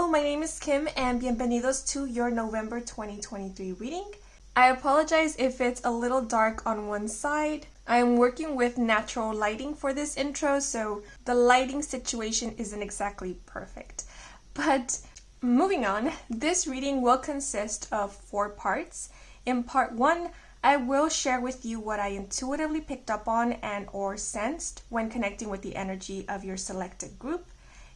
my name is Kim and bienvenidos to your November 2023 reading. I apologize if it's a little dark on one side. I am working with natural lighting for this intro, so the lighting situation isn't exactly perfect. But moving on, this reading will consist of 4 parts. In part 1, I will share with you what I intuitively picked up on and or sensed when connecting with the energy of your selected group.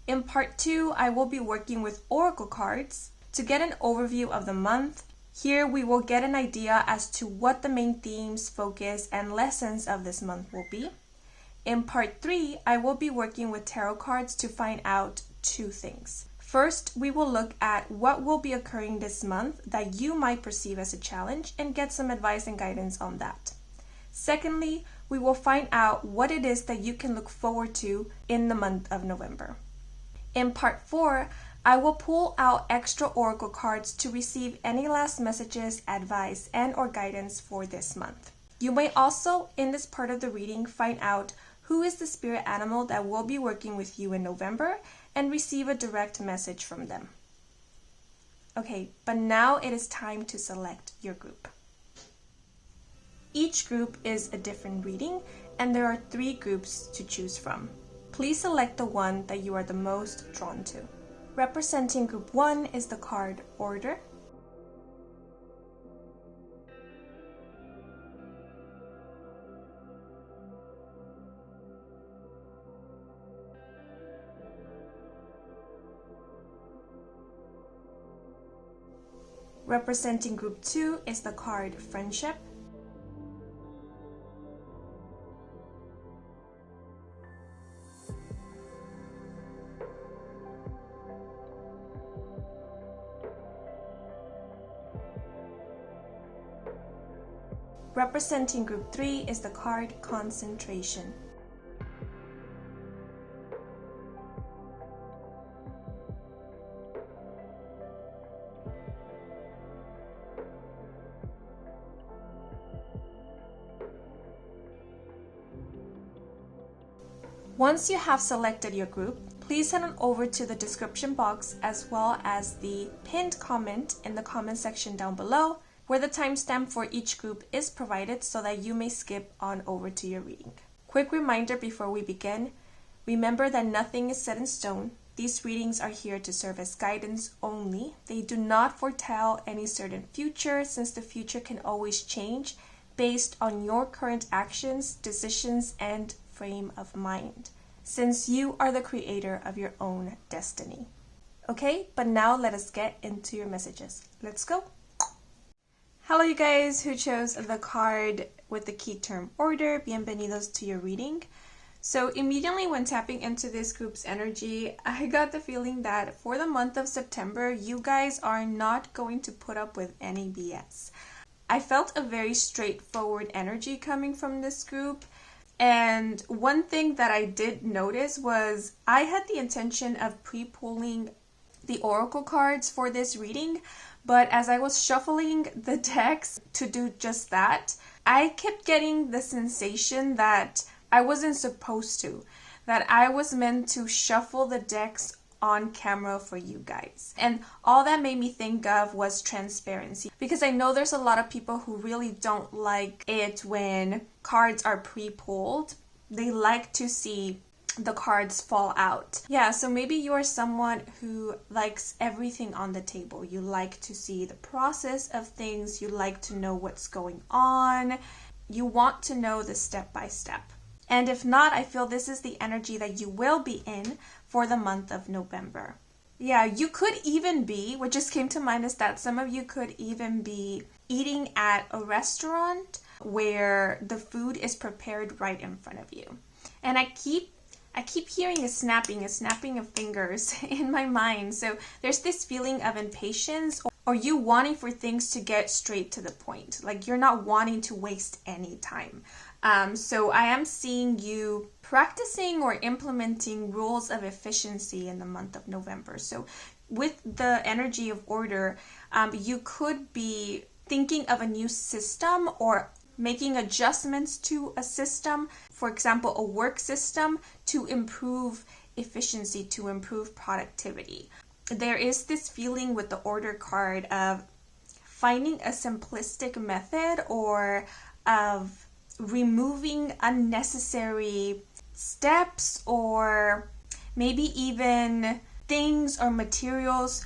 In part 2, I will be working with oracle cards to get an overview of the month. Here we will get an idea as to what the main themes, focus, and lessons of this month will be. In part 3, I will be working with tarot cards to find out 2 things. First, we will look at what will be occurring this month that you might perceive as a challenge and get some advice and guidance on that. Secondly, we will find out what it is that you can look forward to in the month of November. In part 4, I will pull out extra oracle cards to receive any last messages, advice, and or guidance for this month. You may also, in this part of the reading, find out who is the spirit animal that will be working with you in November and receive a direct message from them. Okay, but now it is time to select your group. Each group is a different reading, and there are 3 groups to choose from. Please select the one that you are the most drawn to. Representing group 1 is the card Order. Representing group 2 is the card Friendship. Representing group 3 is the card Concentration. Once you have selected your group, please head on over to the description box as well as the pinned comment in the comment section down below, where the timestamp for each group is provided so that you may skip on over to your reading. Quick reminder before we begin, remember that nothing is set in stone. These readings are here to serve as guidance only. They do not foretell any certain future, since the future can always change based on your current actions, decisions, and frame of mind, since you are the creator of your own destiny. Okay, but now let us get into your messages. Let's go. Hello you guys who chose the card with the key term Order. Bienvenidos to your reading. So immediately when tapping into this group's energy, I got the feeling that for the month of September, you guys are not going to put up with any BS. I felt a very straightforward energy coming from this group. And one thing that I did notice was I had the intention of pre-pulling the oracle cards for this reading, but as I was shuffling the decks to do just that, I kept getting the sensation that I wasn't supposed to, that I was meant to shuffle the decks on camera for you guys. And all that made me think of was transparency, because I know there's a lot of people who really don't like it when cards are pre-pulled. They like to see the cards fall out. Yeah, so maybe you are someone who likes everything on the table. You like to see the process of things. You like to know what's going on. You want to know the step by step. And if not, I feel this is the energy that you will be in for the month of November. Yeah, you could even be, what just came to mind is that some of you could even be eating at a restaurant where the food is prepared right in front of you. And I keep hearing a snapping of fingers in my mind. So there's this feeling of impatience or you wanting for things to get straight to the point. Like you're not wanting to waste any time. So I am seeing you practicing or implementing rules of efficiency in the month of November. So with the energy of Order, you could be thinking of a new system or making adjustments to a system, for example, a work system, to improve efficiency, to improve productivity. there is this feeling with the order card of finding a simplistic method or of removing unnecessary steps or maybe even things or materials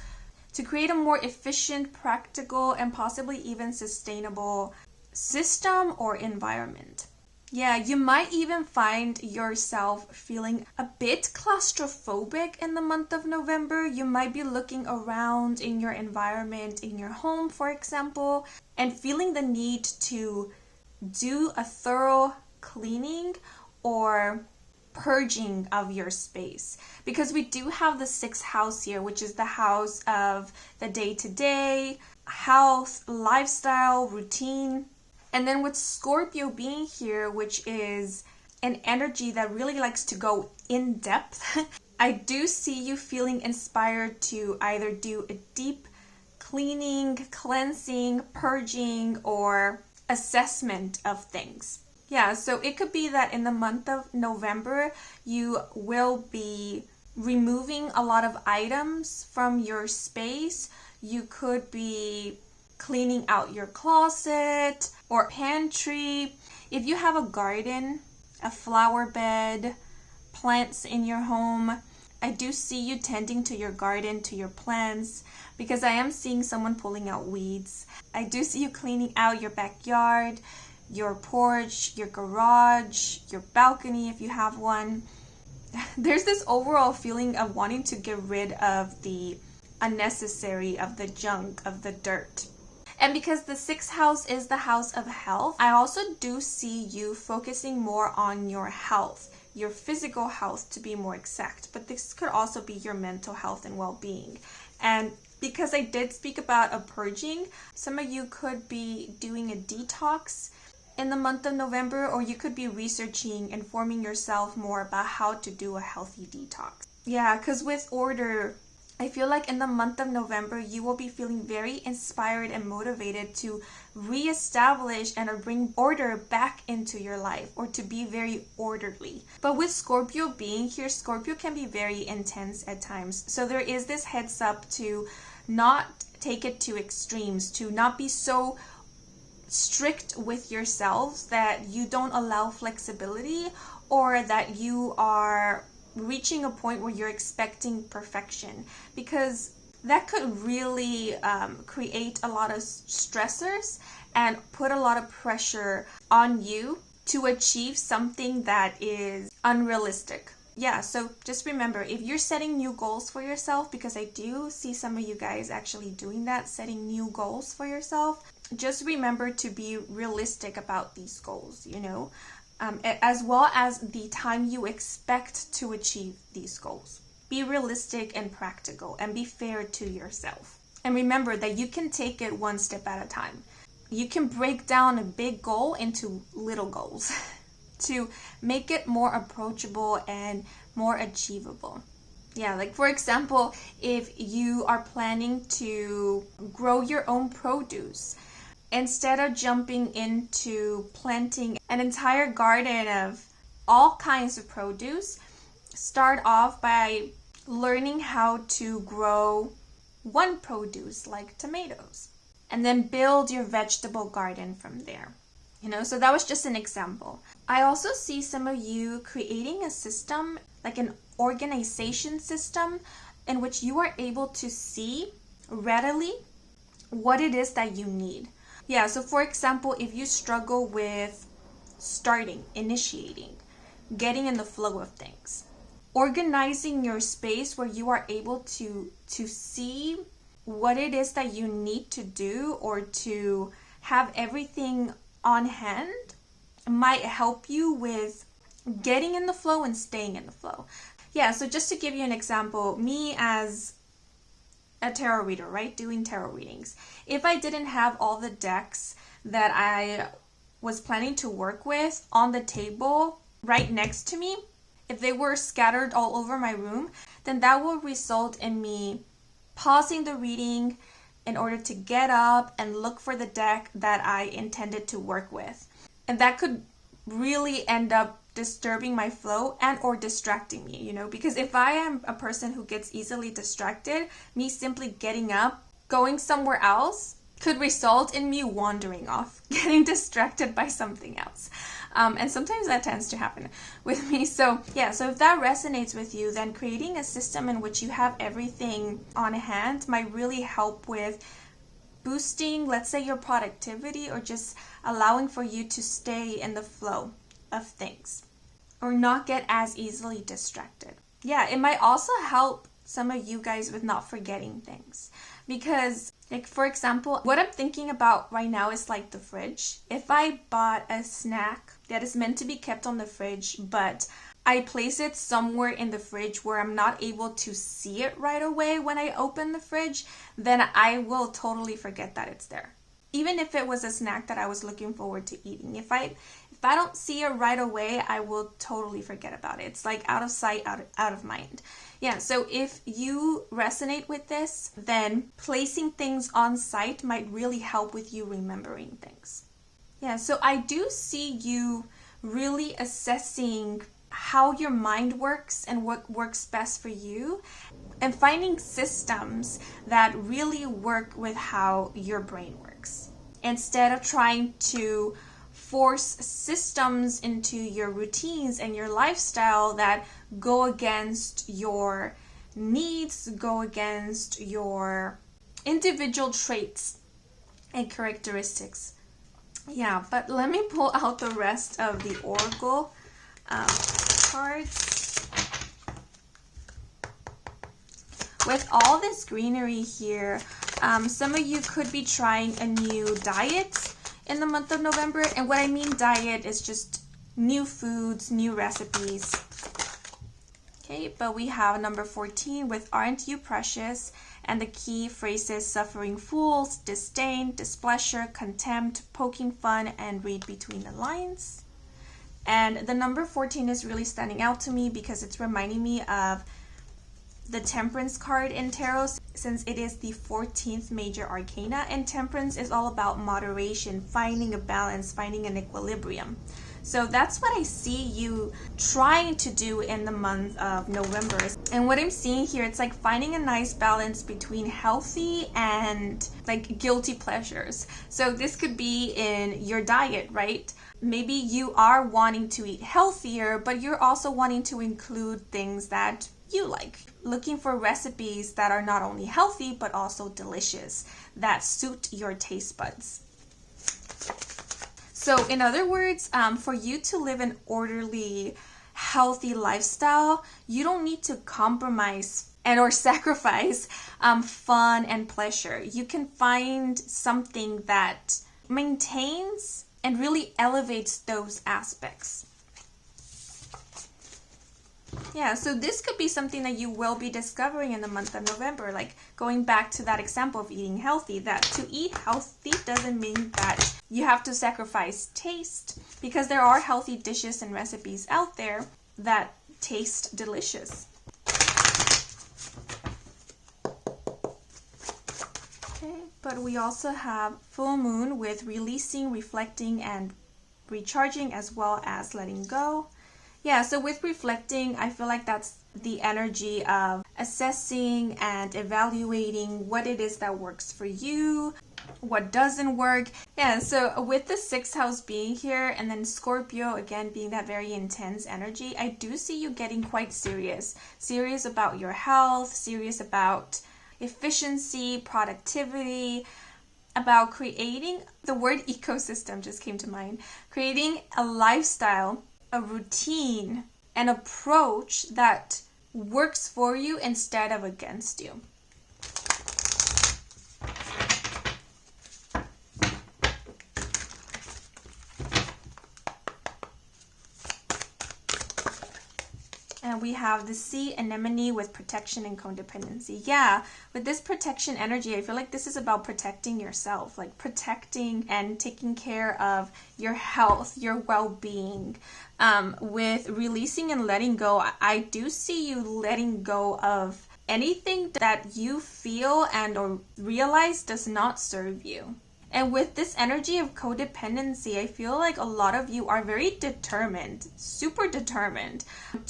to create a more efficient, practical, and possibly even sustainable system or environment. Yeah, you might even find yourself feeling a bit claustrophobic in the month of November. You might be looking around in your environment, in your home, for example, and feeling the need to do a thorough cleaning or purging of your space, because we do have the 6th house here, which is the house of the day-to-day, health, lifestyle, routine. And then with Scorpio being here, which is an energy that really likes to go in depth, I do see you feeling inspired to either do a deep cleaning, cleansing, purging, or assessment of things. Yeah, so it could be that in the month of November, you will be removing a lot of items from your space. You could be cleaning out your closet or pantry. If you have a garden, a flower bed, plants in your home, I do see you tending to your garden, to your plants, because I am seeing someone pulling out weeds. I do see you cleaning out your backyard, your porch, your garage, your balcony if you have one. There's this overall feeling of wanting to get rid of the unnecessary, of the junk, of the dirt. And because the 6th house is the house of health, I also do see you focusing more on your health, your physical health to be more exact, but this could also be your mental health and well-being. And because I did speak about a purging, some of you could be doing a detox in the month of November, or you could be researching, informing yourself more about how to do a healthy detox. Yeah, because with order, I feel like in the month of November, you will be feeling very inspired and motivated to reestablish and bring order back into your life, or to be very orderly. But with Scorpio being here, Scorpio can be very intense at times. So there is this heads up to not take it to extremes, to not be so strict with yourselves that you don't allow flexibility, or that you are reaching a point where you're expecting perfection, because that could really create a lot of stressors and put a lot of pressure on you to achieve something that is unrealistic. Yeah, so just remember, if you're setting new goals for yourself, because I do see some of you guys actually doing that, setting new goals for yourself, just remember to be realistic about these goals, as well as the time you expect to achieve these goals. Be realistic and practical, and be fair to yourself. And remember that you can take it one step at a time. You can break down a big goal into little goals to make it more approachable and more achievable. Yeah, like for example, if you are planning to grow your own produce, instead of jumping into planting an entire garden of all kinds of produce, start off by learning how to grow one produce like tomatoes, and then build your vegetable garden from there. So that was just an example. I also see some of you creating a system, like an organization system, in which you are able to see readily what it is that you need. Yeah, so for example, if you struggle with starting, initiating, getting in the flow of things, organizing your space where you are able to see what it is that you need to do, or to have everything on hand, might help you with getting in the flow and staying in the flow. Yeah, so just to give you an example, me as a tarot reader, right? Doing tarot readings. If I didn't have all the decks that I was planning to work with on the table right next to me, if they were scattered all over my room, then that will result in me pausing the reading in order to get up and look for the deck that I intended to work with. And that could really end up disturbing my flow and or distracting me, you know, because if I am a person who gets easily distracted, me simply getting up, going somewhere else could result in me wandering off, getting distracted by something else. And sometimes that tends to happen with me. So yeah, so if that resonates with you, then creating a system in which you have everything on hand might really help with boosting, let's say, your productivity, or just allowing for you to stay in the flow of things or not get as easily distracted. Yeah, it might also help some of you guys with not forgetting things, because like, for example, what I'm thinking about right now is like the fridge. If I bought a snack that is meant to be kept on the fridge, but I place it somewhere in the fridge where I'm not able to see it right away when I open the fridge, then I will totally forget that it's there. Even if it was a snack that I was looking forward to eating. If I don't see it right away, I will totally forget about it. It's like out of sight, out of mind. Yeah, so if you resonate with this, then placing things on site might really help with you remembering things. Yeah, so I do see you really assessing how your mind works and what works best for you, and finding systems that really work with how your brain works, instead of trying to force systems into your routines and your lifestyle that go against your needs, go against your individual traits and characteristics. Yeah, but let me pull out the rest of the Oracle cards. With all this greenery here, some of you could be trying a new diet in the month of November. And what I mean diet is just new foods, new recipes. Okay, but we have number 14 with Aren't You Precious? And the key phrases suffering fools, disdain, displeasure, contempt, poking fun, and read between the lines. And the number 14 is really standing out to me because it's reminding me of the Temperance card in Tarot, since it is the 14th major arcana, and Temperance is all about moderation, finding a balance, finding an equilibrium. So that's what I see you trying to do in the month of November. And what I'm seeing here, it's like finding a nice balance between healthy and like guilty pleasures. So this could be in your diet, right? Maybe you are wanting to eat healthier, but you're also wanting to include things that you like. Looking for recipes that are not only healthy, but also delicious, that suit your taste buds. So in other words, for you to live an orderly, healthy lifestyle, you don't need to compromise and or sacrifice fun and pleasure. You can find something that maintains and really elevates those aspects. Yeah, so this could be something that you will be discovering in the month of November, like going back to that example of eating healthy, that to eat healthy doesn't mean that you have to sacrifice taste, because there are healthy dishes and recipes out there that taste delicious. Okay, but we also have full moon with releasing, reflecting, and recharging, as well as letting go. Yeah, so with reflecting, I feel like that's the energy of assessing and evaluating what it is that works for you, what doesn't work. Yeah, so with the 6th house being here, and then Scorpio again being that very intense energy, I do see you getting quite serious about your health, serious about efficiency, productivity, about creating, the word ecosystem just came to mind, creating a lifestyle, a routine, an approach that works for you instead of against you. And we have the sea anemone with protection and codependency. Yeah, with this protection energy, I feel like this is about protecting yourself, like protecting and taking care of your health, your well-being. With releasing and letting go, I do see you letting go of anything that you feel and or realize does not serve you. And with this energy of codependency, I feel like a lot of you are very determined, super determined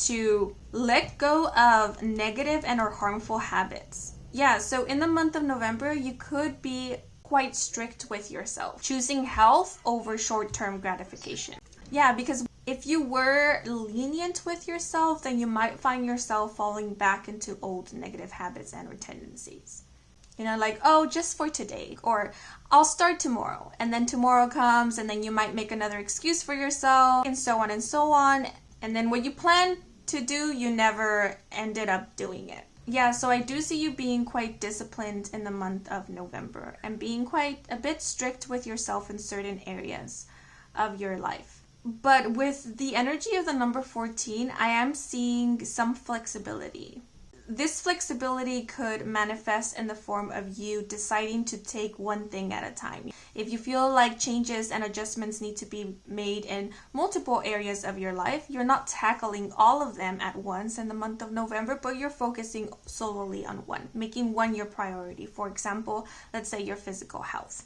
to let go of negative and or harmful habits. Yeah, so in the month of November, you could be quite strict with yourself, choosing health over short-term gratification. Yeah, because if you were lenient with yourself, then you might find yourself falling back into old negative habits and or tendencies. You know, like, oh, just for today, or I'll start tomorrow. And then tomorrow comes, and then you might make another excuse for yourself, and so on and so on. And then what you plan to do, you never ended up doing it. Yeah, so I do see you being quite disciplined in the month of November and being quite a bit strict with yourself in certain areas of your life. But with the energy of the number 14, I am seeing some flexibility. This flexibility could manifest in the form of you deciding to take one thing at a time. If you feel like changes and adjustments need to be made in multiple areas of your life, you're not tackling all of them at once in the month of November, but you're focusing solely on one, making one your priority. For example, let's say your physical health.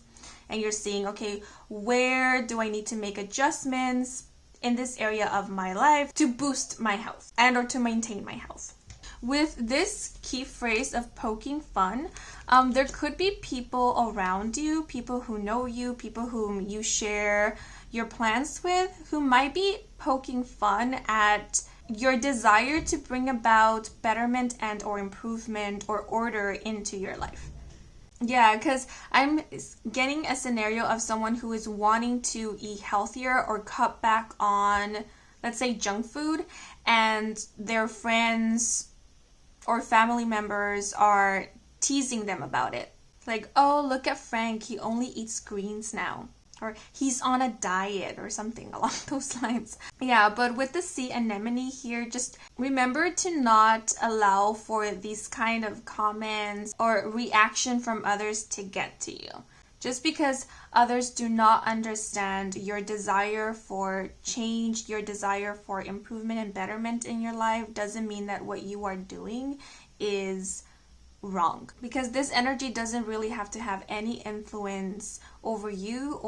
And you're seeing, okay, where do I need to make adjustments in this area of my life to boost my health and or to maintain my health? With this key phrase of poking fun, there could be people around you, people who know you, people whom you share your plans with, who might be poking fun at your desire to bring about betterment and or improvement or order into your life. Yeah, because I'm getting a scenario of someone who is wanting to eat healthier or cut back on, let's say, junk food, and their friends or family members are teasing them about it. Like, oh, look at Frank, he only eats greens now. Or he's on a diet or something along those lines. Yeah, but with the sea anemone here, just remember to not allow for these kind of comments or reaction from others to get to you. Just because others do not understand your desire for change, your desire for improvement and betterment in your life, doesn't mean that what you are doing is wrong. Because this energy doesn't really have to have any influence over you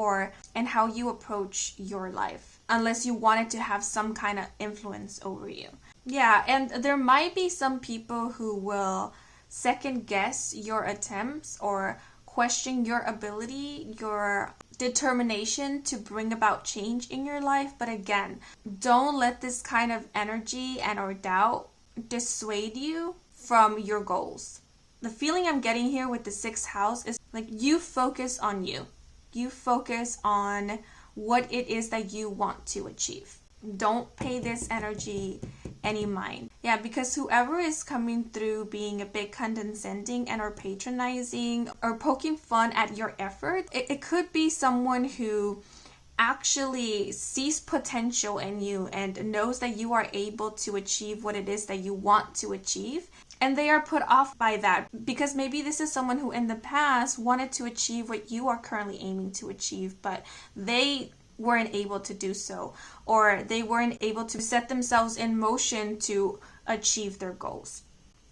and how you approach your life, unless you want it to have some kind of influence over you. Yeah, and there might be some people who will second guess your attempts or question your ability, your determination to bring about change in your life. But again, don't let this kind of energy and or doubt dissuade you from your goals. The feeling I'm getting here with the 6th house is like you focus on you. You focus on what it is that you want to achieve. Don't pay this energy any mind. Yeah, because whoever is coming through being a bit condescending and or patronizing or poking fun at your effort, it could be someone who actually sees potential in you and knows that you are able to achieve what it is that you want to achieve. And they are put off by that because maybe this is someone who in the past wanted to achieve what you are currently aiming to achieve, but they weren't able to do so, or they weren't able to set themselves in motion to achieve their goals.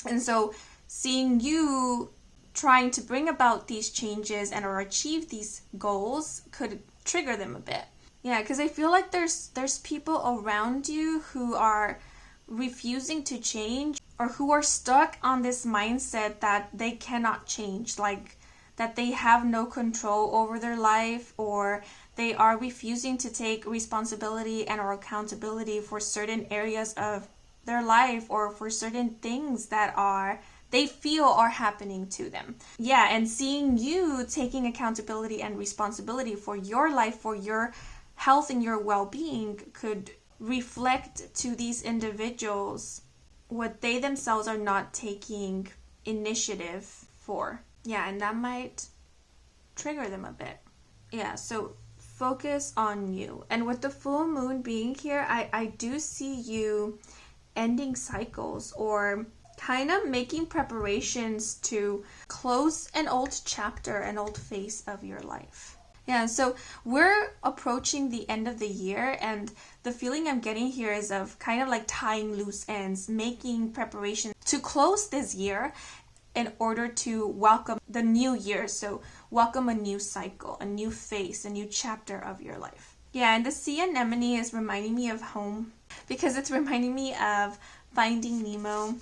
And so seeing you trying to bring about these changes and or achieve these goals could trigger them a bit. Yeah, because I feel like there's people around you who are refusing to change or who are stuck on this mindset that they cannot change, like that they have no control over their life, or they are refusing to take responsibility and or accountability for certain areas of their life or for certain things that they feel are happening to them. Yeah, and seeing you taking accountability and responsibility for your life, for your health and your well-being could reflect to these individuals what they themselves are not taking initiative for. Yeah, and that might trigger them a bit. Yeah, so focus on you. And with the full moon being here, I do see you ending cycles or kind of making preparations to close an old chapter, an old phase of your life. Yeah, so we're approaching the end of the year, and the feeling I'm getting here is of kind of like tying loose ends, making preparations to close this year in order to welcome the new year. So welcome a new cycle, a new phase, a new chapter of your life. Yeah, and the sea anemone is reminding me of home because it's reminding me of Finding Nemo,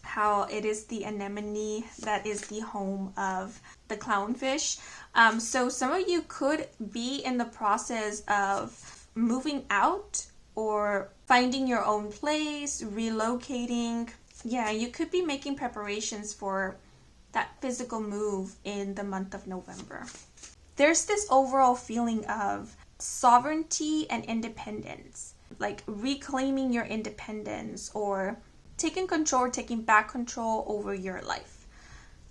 how it is the anemone that is the home of the clownfish. So some of you could be in the process of moving out or finding your own place, relocating. Yeah, you could be making preparations for that physical move in the month of November. There's this overall feeling of sovereignty and independence, like reclaiming your independence or taking control or taking back control over your life.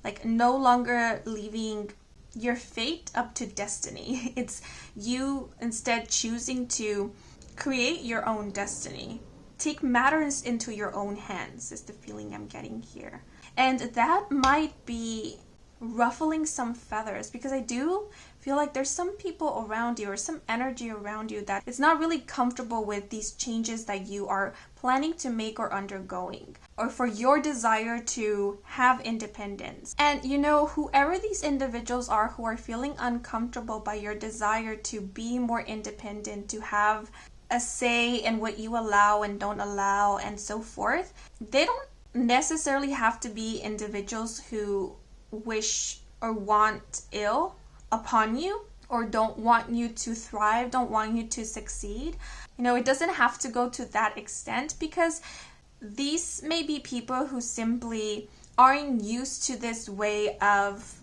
Like no longer leaving your fate up to destiny. It's you instead choosing to create your own destiny. Take matters into your own hands is the feeling I'm getting here. And that might be ruffling some feathers because I do feel like there's some people around you or some energy around you that is not really comfortable with these changes that you are planning to make or undergoing, or for your desire to have independence. And whoever these individuals are who are feeling uncomfortable by your desire to be more independent, to have a say in what you allow and don't allow and so forth, they don't necessarily have to be individuals who wish or want ill upon you or don't want you to thrive, don't want you to succeed. It doesn't have to go to that extent because these may be people who simply aren't used to this way of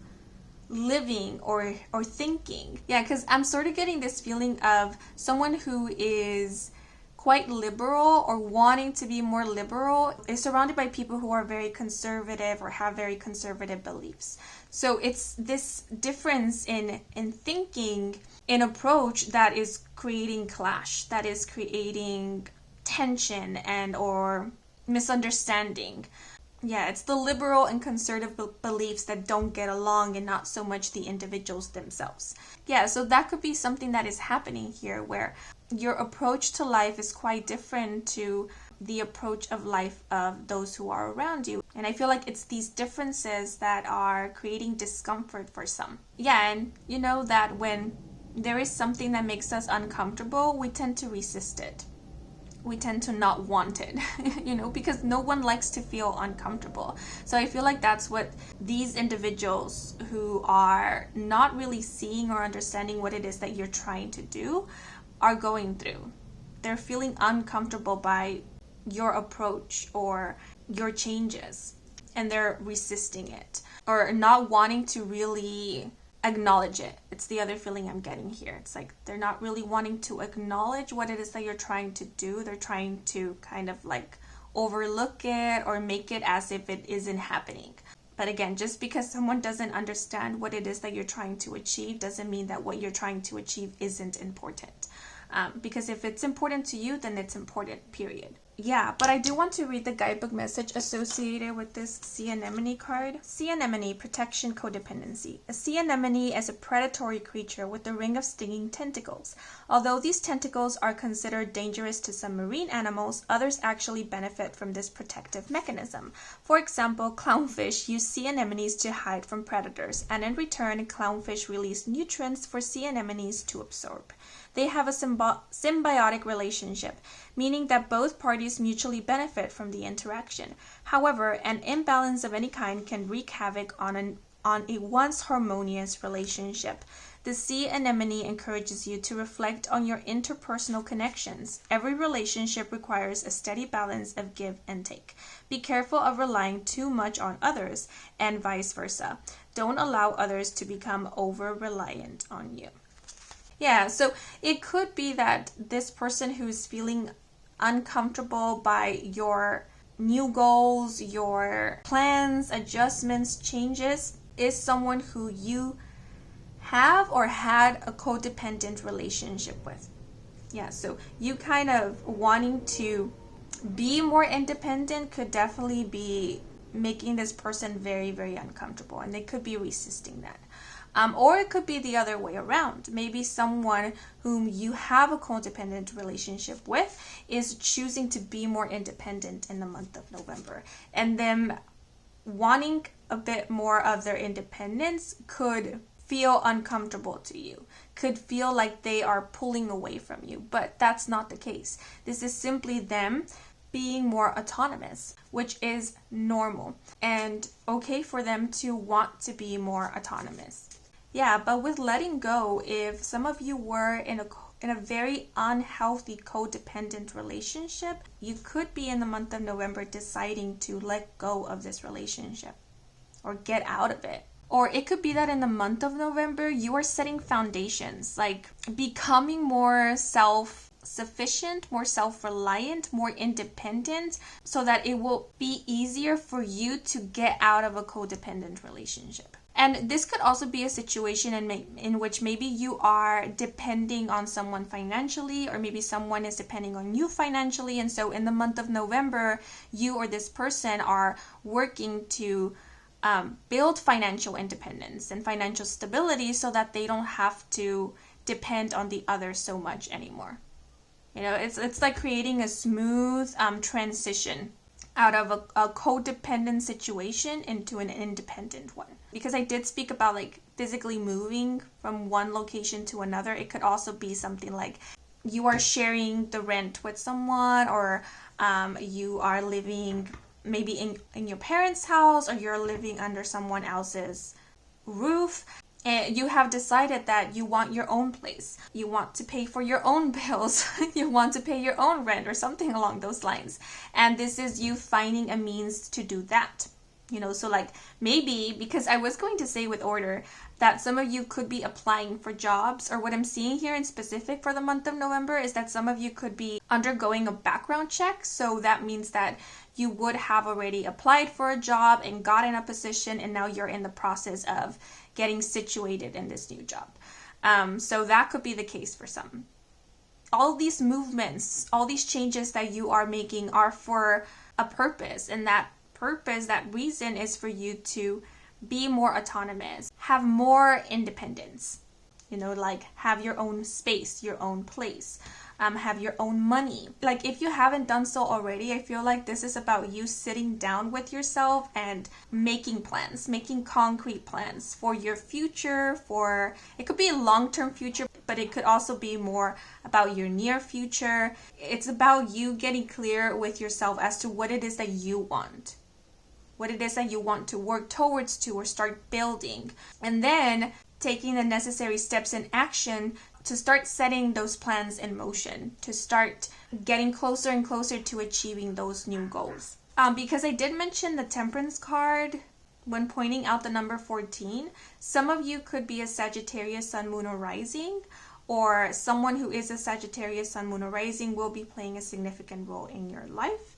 living or thinking. Yeah, because I'm sort of getting this feeling of someone who is quite liberal or wanting to be more liberal is surrounded by people who are very conservative or have very conservative beliefs. So it's this difference in thinking, in approach that is creating clash, that is creating tension and or misunderstanding. Yeah, it's the liberal and conservative beliefs that don't get along and not so much the individuals themselves. Yeah, so that could be something that is happening here where your approach to life is quite different to the approach of life of those who are around you. And I feel like it's these differences that are creating discomfort for some. Yeah, and you know that when there is something that makes us uncomfortable, we tend to resist it. We tend to not want it, because no one likes to feel uncomfortable. So I feel like that's what these individuals who are not really seeing or understanding what it is that you're trying to do are going through. They're feeling uncomfortable by your approach or your changes, and they're resisting it or not wanting to really acknowledge it. It's the other feeling I'm getting here. It's like they're not really wanting to acknowledge what it is that you're trying to do. They're trying to kind of like overlook it or make it as if it isn't happening. But again, just because someone doesn't understand what it is that you're trying to achieve doesn't mean that what you're trying to achieve isn't important. Because if it's important to you, then it's important, period. Yeah, but I do want to read the guidebook message associated with this sea anemone card. Sea anemone, protection, codependency. A sea anemone is a predatory creature with a ring of stinging tentacles. Although these tentacles are considered dangerous to some marine animals, others actually benefit from this protective mechanism. For example, clownfish use sea anemones to hide from predators, and in return, clownfish release nutrients for sea anemones to absorb. They have a symbiotic relationship, meaning that both parties mutually benefit from the interaction. However, an imbalance of any kind can wreak havoc on a once harmonious relationship. The sea anemone encourages you to reflect on your interpersonal connections. Every relationship requires a steady balance of give and take. Be careful of relying too much on others, and vice versa. Don't allow others to become over-reliant on you. Yeah, so it could be that this person who's feeling uncomfortable by your new goals, your plans, adjustments, changes, is someone who you have or had a codependent relationship with. Yeah, so you kind of wanting to be more independent could definitely be making this person very, very uncomfortable, and they could be resisting that. Or it could be the other way around. Maybe someone whom you have a codependent relationship with is choosing to be more independent in the month of November, and them wanting a bit more of their independence could feel uncomfortable to you, could feel like they are pulling away from you, but that's not the case. This is simply them being more autonomous, which is normal and okay for them to want to be more autonomous. Yeah, but with letting go, if some of you were in a very unhealthy codependent relationship, you could be in the month of November deciding to let go of this relationship or get out of it. Or it could be that in the month of November, you are setting foundations, like becoming more self-sufficient, more self-reliant, more independent, so that it will be easier for you to get out of a codependent relationship. And this could also be a situation in which maybe you are depending on someone financially, or maybe someone is depending on you financially. And so in the month of November, you or this person are working to build financial independence and financial stability so that they don't have to depend on the other so much anymore. You know, it's like creating a smooth transition out of a codependent situation into an independent one. Because I did speak about like physically moving from one location to another, it could also be something like you are sharing the rent with someone, or you are living maybe in your parents' house, or you're living under someone else's roof. And you have decided that you want your own place. You want to pay for your own bills. You want to pay your own rent or something along those lines. And this is you finding a means to do that. You know, so like maybe, because I was going to say with order that some of you could be applying for jobs, or what I'm seeing here in specific for the month of November is that some of you could be undergoing a background check. So that means that you would have already applied for a job and gotten a position, and now you're in the process of getting situated in this new job. So that could be the case for some. All these movements, all these changes that you are making are for a purpose, and that purpose, that reason is for you to be more autonomous, have more independence, you know, like have your own space, your own place, have your own money. Like if you haven't done so already, I feel like this is about you sitting down with yourself and making plans, making concrete plans for your future, for it could be a long-term future, but it could also be more about your near future. It's about you getting clear with yourself as to what it is that you want, what it is that you want to work towards to or start building, and then taking the necessary steps in action to start setting those plans in motion, to start getting closer and closer to achieving those new goals. Because I did mention the Temperance card when pointing out the number 14, some of you could be a Sagittarius Sun, Moon, or Rising, or someone who is a Sagittarius Sun, Moon, or Rising will be playing a significant role in your life.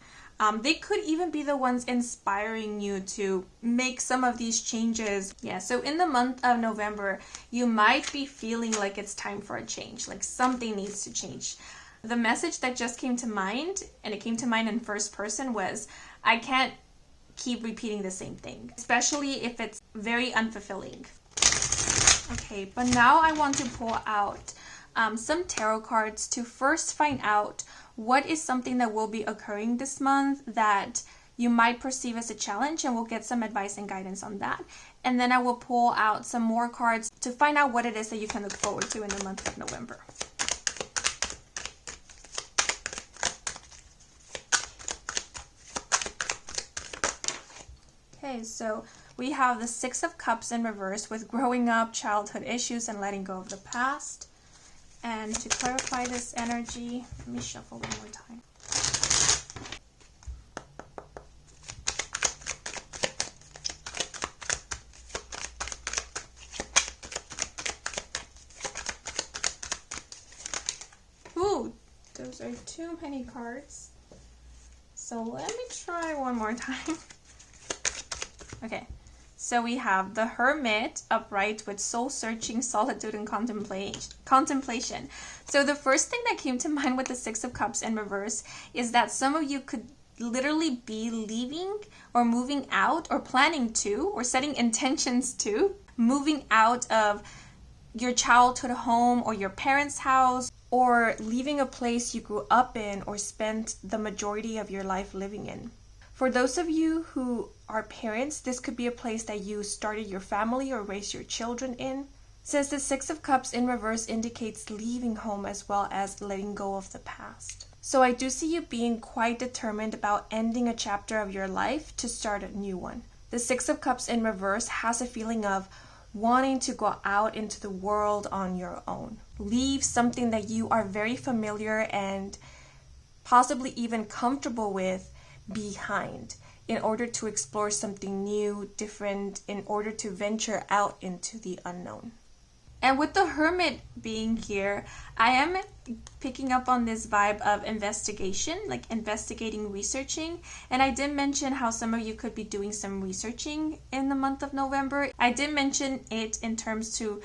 They could even be the ones inspiring you to make some of these changes. Yeah, so in the month of November, you might be feeling like it's time for a change, like something needs to change. The message that just came to mind, and it came to mind in first person, was I can't keep repeating the same thing, especially if it's very unfulfilling. Okay, but now I want to pull out some tarot cards to first find out what is something that will be occurring this month that you might perceive as a challenge, and we'll get some advice and guidance on that. And then I will pull out some more cards to find out what it is that you can look forward to in the month of November. Okay, so we have the Six of Cups in reverse with growing up, childhood issues, and letting go of the past. And to clarify this energy, let me shuffle one more time. Ooh, those are too many cards. So let me try one more time. Okay. So we have the Hermit upright with soul-searching, solitude, and contemplation. So the first thing that came to mind with the Six of Cups in reverse is that some of you could literally be leaving or moving out, or planning to, or setting intentions to, moving out of your childhood home or your parents' house, or leaving a place you grew up in or spent the majority of your life living in. For those of you who are parents, this could be a place that you started your family or raised your children in. Since the Six of Cups in reverse indicates leaving home as well as letting go of the past. So I do see you being quite determined about ending a chapter of your life to start a new one. The Six of Cups in reverse has a feeling of wanting to go out into the world on your own. Leave something that you are very familiar and possibly even comfortable with behind in order to explore something new, different, in order to venture out into the unknown. And with the Hermit being here, I am picking up on this vibe of investigation, like investigating, researching. And I did mention how some of you could be doing some researching in the month of November. I did mention it in terms to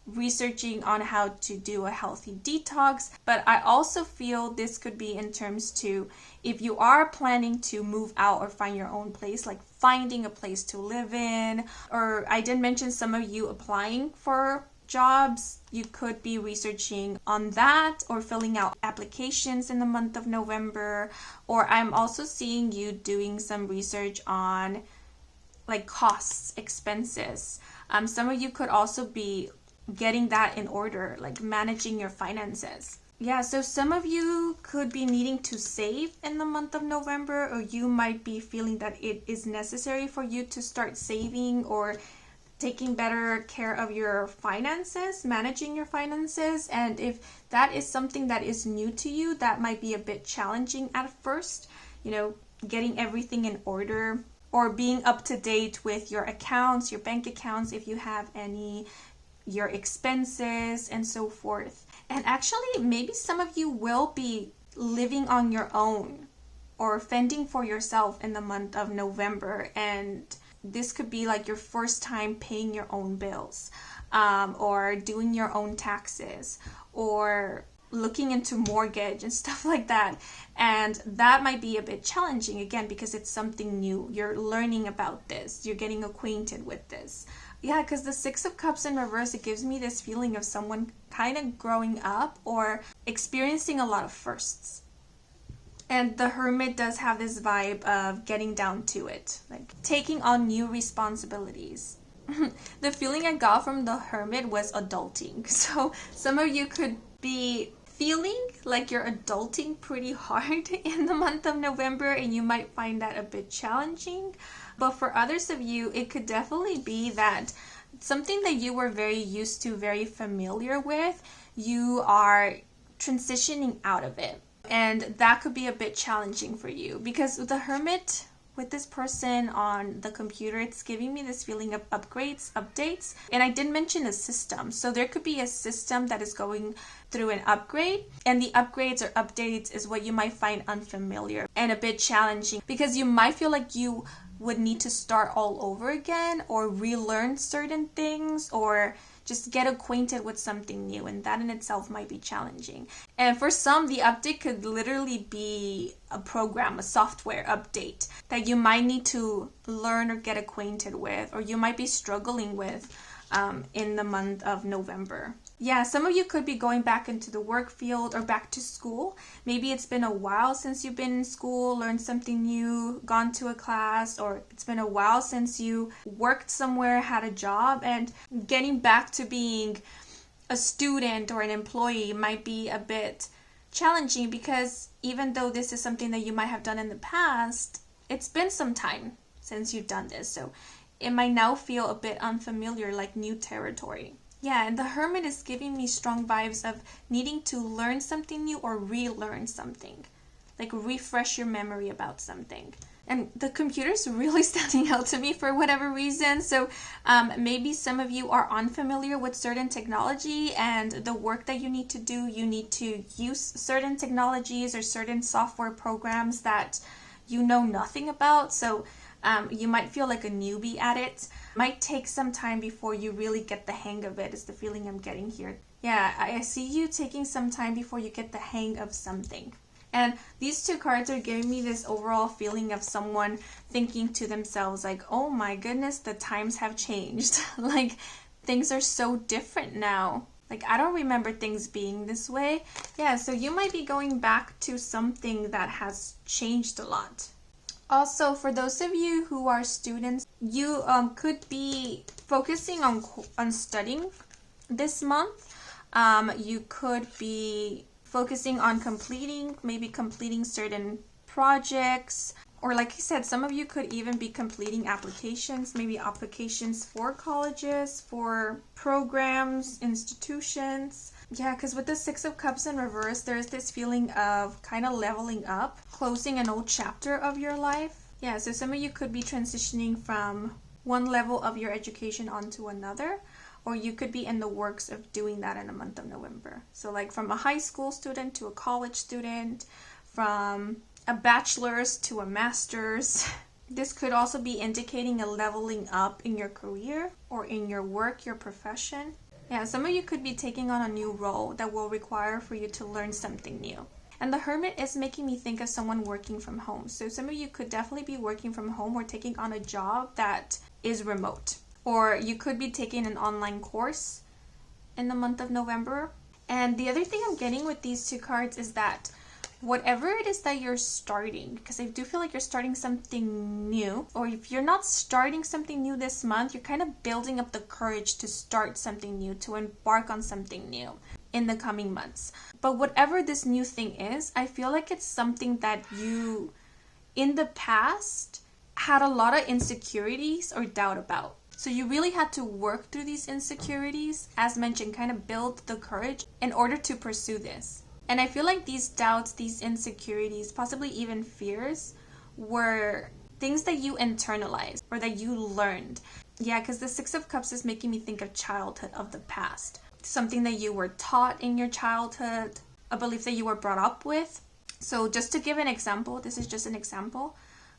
researching on how to do a healthy detox, but I also feel this could be in terms to if you are planning to move out or find your own place, like finding a place to live in, or I did mention some of you applying for jobs. You could be researching on that or filling out applications in the month of November, or I'm also seeing you doing some research on like costs, expenses. Some of you could also be getting that in order, like managing your finances. Yeah, so some of you could be needing to save in the month of November, or you might be feeling that it is necessary for you to start saving or taking better care of your finances, managing your finances. And if that is something that is new to you, that might be a bit challenging at first, getting everything in order or being up to date with your accounts, your bank accounts, if you have any, your expenses and so forth. And actually, maybe some of you will be living on your own or fending for yourself in the month of November, and this could be like your first time paying your own bills, or doing your own taxes, or looking into mortgage and stuff like that. And that might be a bit challenging again because it's something new. You're learning about this. You're getting acquainted with this. Yeah, because the Six of Cups in reverse, it gives me this feeling of someone kind of growing up or experiencing a lot of firsts. And the Hermit does have this vibe of getting down to it, like taking on new responsibilities. The feeling I got from the Hermit was adulting. So some of you could be feeling like you're adulting pretty hard in the month of November, and you might find that a bit challenging. But for others of you, it could definitely be that something that you were very used to, very familiar with, you are transitioning out of it. And that could be a bit challenging for you because the Hermit, with this person on the computer, it's giving me this feeling of upgrades, updates. And I did mention a system. So there could be a system that is going through an upgrade, and the upgrades or updates is what you might find unfamiliar and a bit challenging because you might feel like you would need to start all over again or relearn certain things or just get acquainted with something new, and that in itself might be challenging. And for some, the update could literally be a program, a software update that you might need to learn or get acquainted with, or you might be struggling with in the month of November. Yeah, some of you could be going back into the work field or back to school. Maybe it's been a while since you've been in school, learned something new, gone to a class, or it's been a while since you worked somewhere, had a job, and getting back to being a student or an employee might be a bit challenging because even though this is something that you might have done in the past, it's been some time since you've done this. So it might now feel a bit unfamiliar, like new territory. Yeah, and the Hermit is giving me strong vibes of needing to learn something new or relearn something. Like refresh your memory about something. And the computer's really standing out to me for whatever reason. So maybe some of you are unfamiliar with certain technology and the work that you need to do. You need to use certain technologies or certain software programs that you know nothing about. So you might feel like a newbie at it. Might take some time before you really get the hang of it, is the feeling I'm getting here. Yeah, I see you taking some time before you get the hang of something. And these two cards are giving me this overall feeling of someone thinking to themselves like, oh my goodness, the times have changed. Like things are so different now. Like I don't remember things being this way. Yeah, so you might be going back to something that has changed a lot. Also, for those of you who are students, you could be focusing on studying this month. You could be focusing on completing certain projects, or like I said, some of you could even be completing applications, maybe applications for colleges, for programs, institutions. Yeah, because with the Six of Cups in reverse, there's this feeling of kind of leveling up, closing an old chapter of your life. Yeah, so some of you could be transitioning from one level of your education onto another, or you could be in the works of doing that in the month of November. So like from a high school student to a college student, from a bachelor's to a master's. This could also be indicating a leveling up in your career or in your work, your profession. Yeah, some of you could be taking on a new role that will require for you to learn something new. And the Hermit is making me think of someone working from home. So some of you could definitely be working from home or taking on a job that is remote. Or you could be taking an online course in the month of November. And the other thing I'm getting with these two cards is that whatever it is that you're starting, because I do feel like you're starting something new, or if you're not starting something new this month, you're kind of building up the courage to start something new, to embark on something new in the coming months. But whatever this new thing is, I feel like it's something that you, in the past, had a lot of insecurities or doubt about. So you really had to work through these insecurities, as mentioned, kind of build the courage in order to pursue this. And I feel like these doubts, these insecurities, possibly even fears, were things that you internalized or that you learned. Yeah, because the Six of Cups is making me think of childhood, of the past. Something that you were taught in your childhood, a belief that you were brought up with. So just to give an example, this is just an example.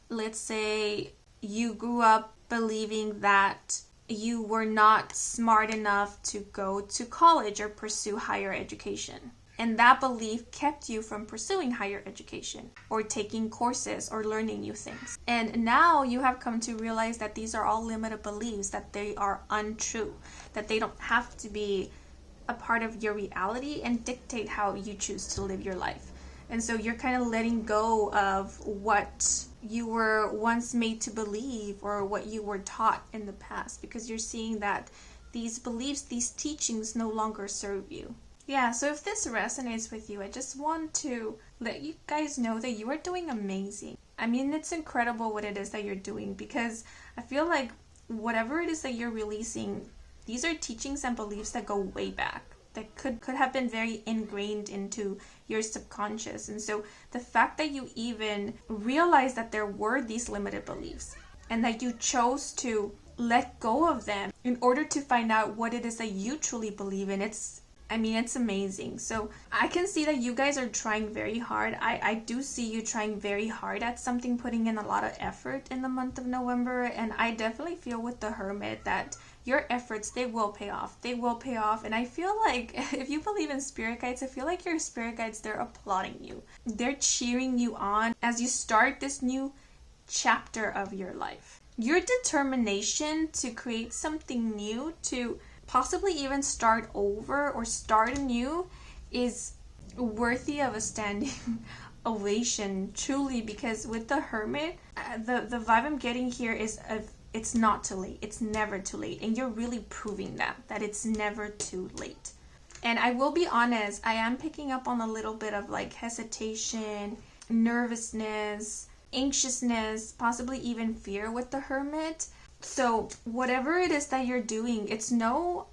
Let's say you grew up believing that you were not smart enough to go to college or pursue higher education. And that belief kept you from pursuing higher education or taking courses or learning new things. And now you have come to realize that these are all limited beliefs, that they are untrue, that they don't have to be a part of your reality and dictate how you choose to live your life. And so you're kind of letting go of what you were once made to believe or what you were taught in the past, because you're seeing that these beliefs, these teachings no longer serve you. Yeah, so if this resonates with you, I just want to let you guys know that you are doing amazing. I mean, it's incredible what it is that you're doing, because I feel like whatever it is that you're releasing, these are teachings and beliefs that go way back, that could have been very ingrained into your subconscious. And so the fact that you even realized that there were these limited beliefs and that you chose to let go of them in order to find out what it is that you truly believe in, it's amazing. So I can see that you guys are trying very hard. I do see you trying very hard at something, putting in a lot of effort in the month of November. And I definitely feel with the Hermit that your efforts, they will pay off. They will pay off. And I feel like if you believe in spirit guides, I feel like your spirit guides, they're applauding you. They're cheering you on as you start this new chapter of your life. Your determination to create something new, to possibly even start over or start anew, is worthy of a standing ovation, truly, because with the Hermit, the vibe I'm getting here is it's not too late. It's never too late. And you're really proving that it's never too late. And I will be honest, I am picking up on a little bit of like hesitation, nervousness, anxiousness, possibly even fear with the Hermit. So whatever it is that you're doing, it's no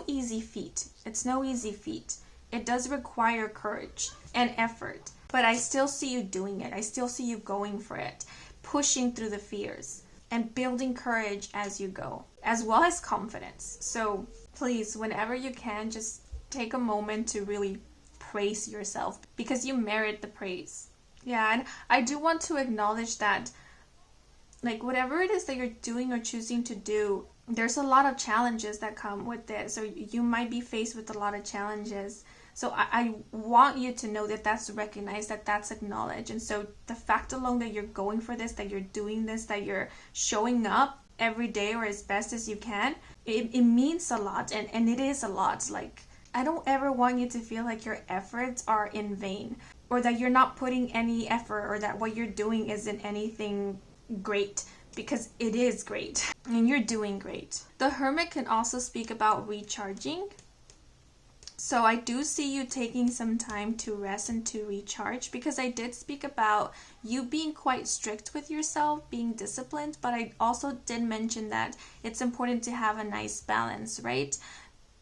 easy feat. It's no easy feat. It does require courage and effort, but I still see you doing it. I still see you going for it, pushing through the fears and building courage as you go, as well as confidence. So please, whenever you can, just take a moment to really praise yourself, because you merit the praise. Yeah, and I do want to acknowledge that, like, whatever it is that you're doing or choosing to do, there's a lot of challenges that come with it. So you might be faced with a lot of challenges. So I want you to know that that's recognized, that that's acknowledged. And so the fact alone that you're going for this, that you're doing this, that you're showing up every day or as best as you can, it means a lot. And it is a lot. Like, I don't ever want you to feel like your efforts are in vain, or that you're not putting any effort, or that what you're doing isn't anything great, because it is great and you're doing great. The Hermit can also speak about recharging. So I do see you taking some time to rest and to recharge, because I did speak about you being quite strict with yourself, being disciplined, but I also did mention that it's important to have a nice balance, right?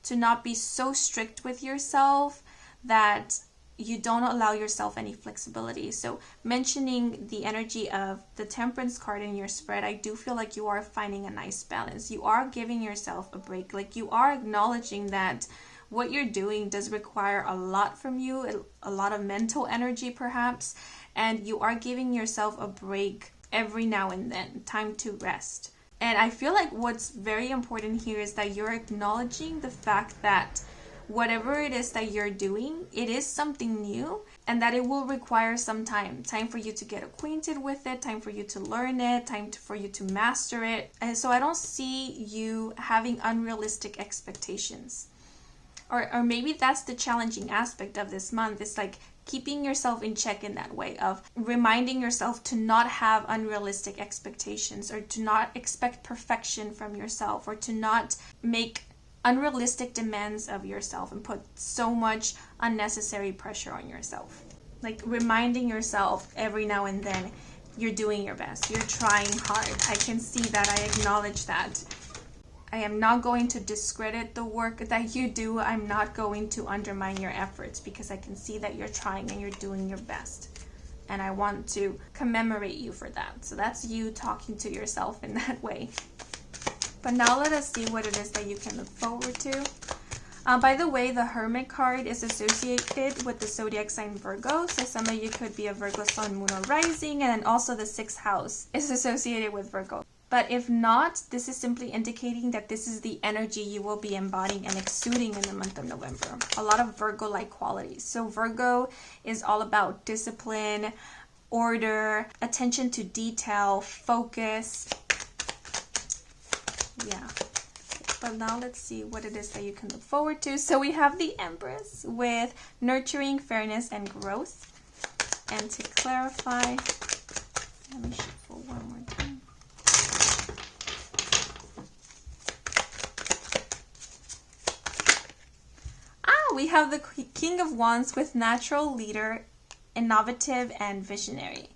To not be so strict with yourself that you don't allow yourself any flexibility. So mentioning the energy of the Temperance card in your spread, I do feel like you are finding a nice balance. You are giving yourself a break. Like, you are acknowledging that what you're doing does require a lot from you, a lot of mental energy perhaps, and you are giving yourself a break every now and then, time to rest. And I feel like what's very important here is that you're acknowledging the fact that whatever it is that you're doing, it is something new, and that it will require some time for you to get acquainted with it, time for you to learn it, for you to master it. And so I don't see you having unrealistic expectations. Or maybe that's the challenging aspect of this month. It's like keeping yourself in check in that way, of reminding yourself to not have unrealistic expectations, or to not expect perfection from yourself, or to not make unrealistic demands of yourself and put so much unnecessary pressure on yourself. Like, reminding yourself every now and then, you're doing your best, you're trying hard. I can see that, I acknowledge that. I am not going to discredit the work that you do. I'm not going to undermine your efforts, because I can see that you're trying and you're doing your best. And I want to commemorate you for that. So that's you talking to yourself in that way. But now let us see what it is that you can look forward to. By the way, the Hermit card is associated with the zodiac sign Virgo. So some of you could be a Virgo sun, moon, or rising. And then also the 6th house is associated with Virgo. But if not, this is simply indicating that this is the energy you will be embodying and exuding in the month of November. A lot of Virgo-like qualities. So Virgo is all about discipline, order, attention to detail, focus. Yeah. But now let's see what it is that you can look forward to. So we have the Empress with nurturing, fairness, and growth. And to clarify, let me shuffle one more time. We have the King of Wands with natural leader, innovative, and visionary.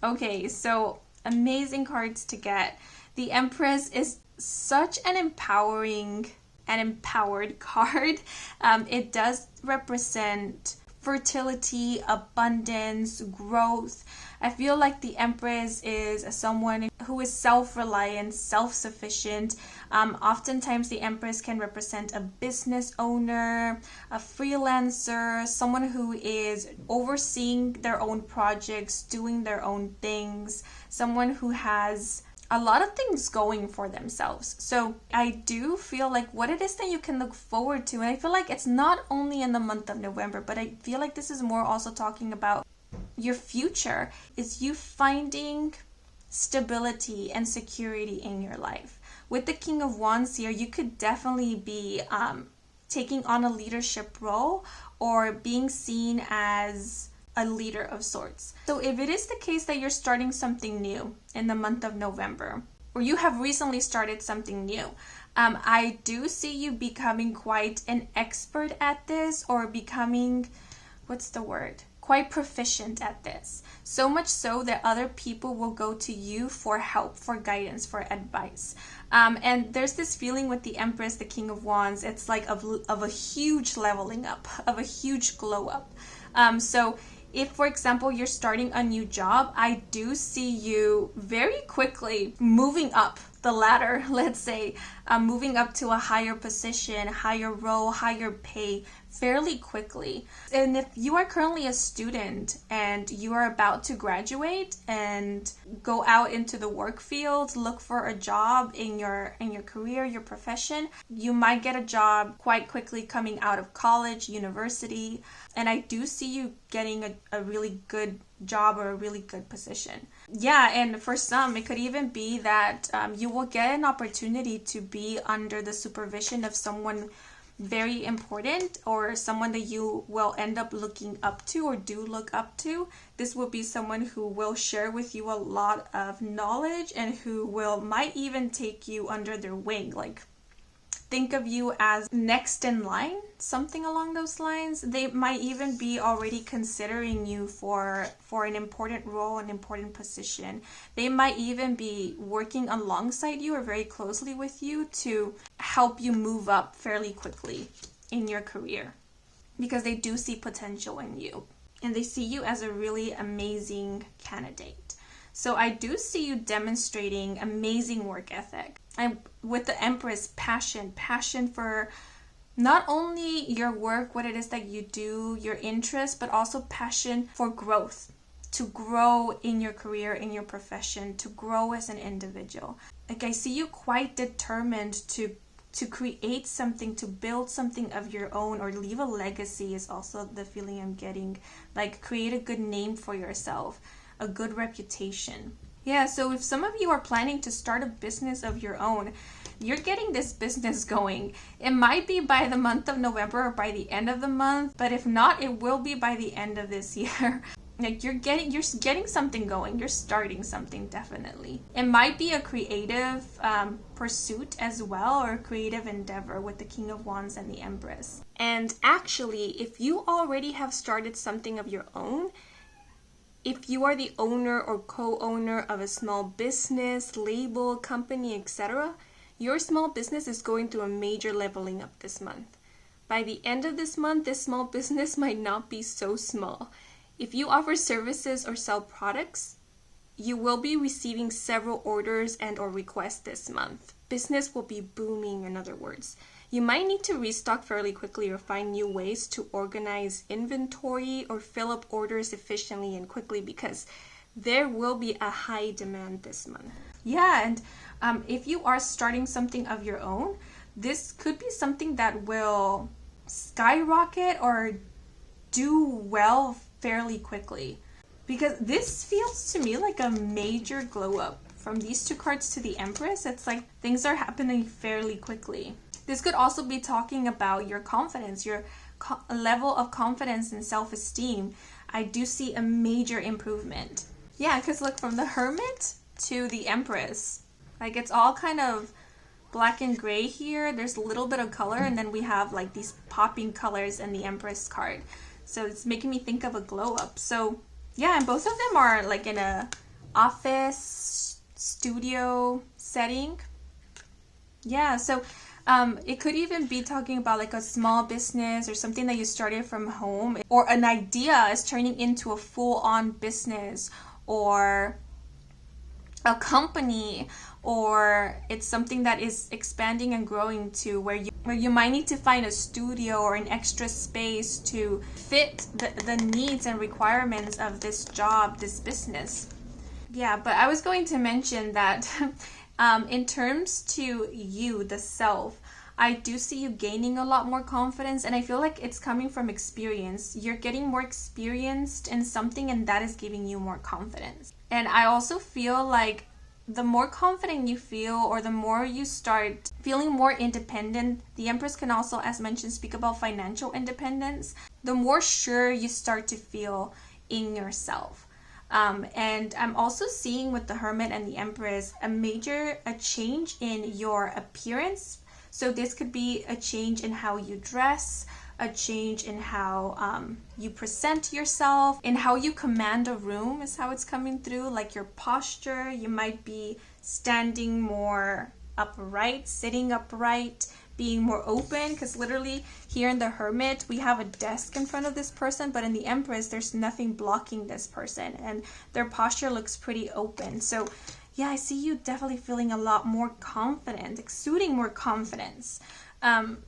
Okay, so amazing cards to get. The Empress is such an empowering and empowered card. It does represent fertility, abundance, growth. I feel like the Empress is someone who is self-reliant, self-sufficient. Oftentimes the Empress can represent a business owner, a freelancer, someone who is overseeing their own projects, doing their own things, someone who has a lot of things going for themselves. So I do feel like what it is that you can look forward to, and I feel like it's not only in the month of November, but I feel like this is more also talking about your future, is you finding stability and security in your life. With the King of Wands here, you could definitely be taking on a leadership role, or being seen as a leader of sorts. So if it is the case that you're starting something new in the month of November, or you have recently started something new, I do see you becoming quite an expert at this, or becoming, quite proficient at this. So much so that other people will go to you for help, for guidance, for advice. And there's this feeling with the Empress, the King of Wands, it's like of a huge leveling up, of a huge glow up. So if, for example, you're starting a new job, I do see you very quickly moving up the ladder, let's say, moving up to a higher position, higher role, higher pay fairly quickly. And if you are currently a student and you are about to graduate and go out into the work field, look for a job in your career, your profession, you might get a job quite quickly coming out of college, university, and I do see you getting a really good job or a really good position. Yeah, and for some, it could even be that you will get an opportunity to be under the supervision of someone very important, or someone that you will end up looking up to or do look up to. This will be someone who will share with you a lot of knowledge and who might even take you under their wing. Like, think of you as next in line, something along those lines. They might even be already considering you for an important role, an important position. They might even be working alongside you or very closely with you to help you move up fairly quickly in your career, because they do see potential in you and they see you as a really amazing candidate. So I do see you demonstrating amazing work ethic. And with the Empress, passion for not only your work, what it is that you do, your interest, but also passion for growth, to grow in your career, in your profession, to grow as an individual. Like, I see you quite determined to create something, to build something of your own, or leave a legacy is also the feeling I'm getting. Like, create a good name for yourself, a good reputation. Yeah, so if some of you are planning to start a business of your own, you're getting this business going. It might be by the month of November or by the end of the month, but if not, it will be by the end of this year. Like, you're getting something going. You're starting something, definitely. It might be a creative pursuit as well, or a creative endeavor with the King of Wands and the Empress. And actually, if you already have started something of your own, if you are the owner or co-owner of a small business, label, company, etc., your small business is going through a major leveling up this month. By the end of this month, this small business might not be so small. If you offer services or sell products, you will be receiving several orders and or requests this month. Business will be booming, in other words. You might need to restock fairly quickly or find new ways to organize inventory or fill up orders efficiently and quickly, because there will be a high demand this month. Yeah, and if you are starting something of your own, this could be something that will skyrocket or do well fairly quickly, because this feels to me like a major glow up. From these two cards to the Empress, it's like things are happening fairly quickly. This could also be talking about your confidence, your level of confidence and self-esteem. I do see a major improvement. Yeah, because look, from the Hermit to the Empress, like, it's all kind of black and gray here. There's a little bit of color, and then we have like these popping colors in the Empress card. So it's making me think of a glow up. So yeah, and both of them are like in a office, studio setting. Yeah, so it could even be talking about like a small business or something that you started from home, or an idea is turning into a full-on business, or a company, or it's something that is expanding and growing to where you might need to find a studio or an extra space to fit the needs and requirements of this job, this business. Yeah, but I was going to mention that in terms to you, the self, I do see you gaining a lot more confidence, and I feel like it's coming from experience. You're getting more experienced in something, and that is giving you more confidence. And I also feel like the more confident you feel, or the more you start feeling more independent, the Empress can also, as mentioned, speak about financial independence. The more sure you start to feel in yourself. And I'm also seeing with the Hermit and the Empress a change in your appearance. So this could be a change in how you dress, a change in how you present yourself, in how you command a room is how it's coming through, like your posture. You might be standing more upright, sitting upright, being more open, because literally here in the Hermit we have a desk in front of this person, but in the Empress there's nothing blocking this person and their posture looks pretty open. So yeah, I see you definitely feeling a lot more confident, exuding more confidence,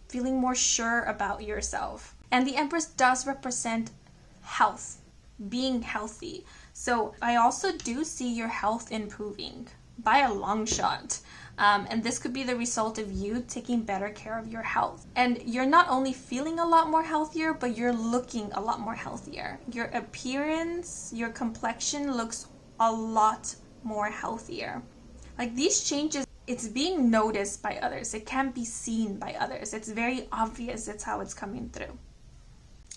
feeling more sure about yourself. And the Empress does represent health, being healthy. So I also do see your health improving by a long shot. And this could be the result of you taking better care of your health. And you're not only feeling a lot more healthier, but you're looking a lot more healthier. Your appearance, your complexion looks a lot more healthier. Like these changes, it's being noticed by others. It can be seen by others. It's very obvious. It's how it's coming through.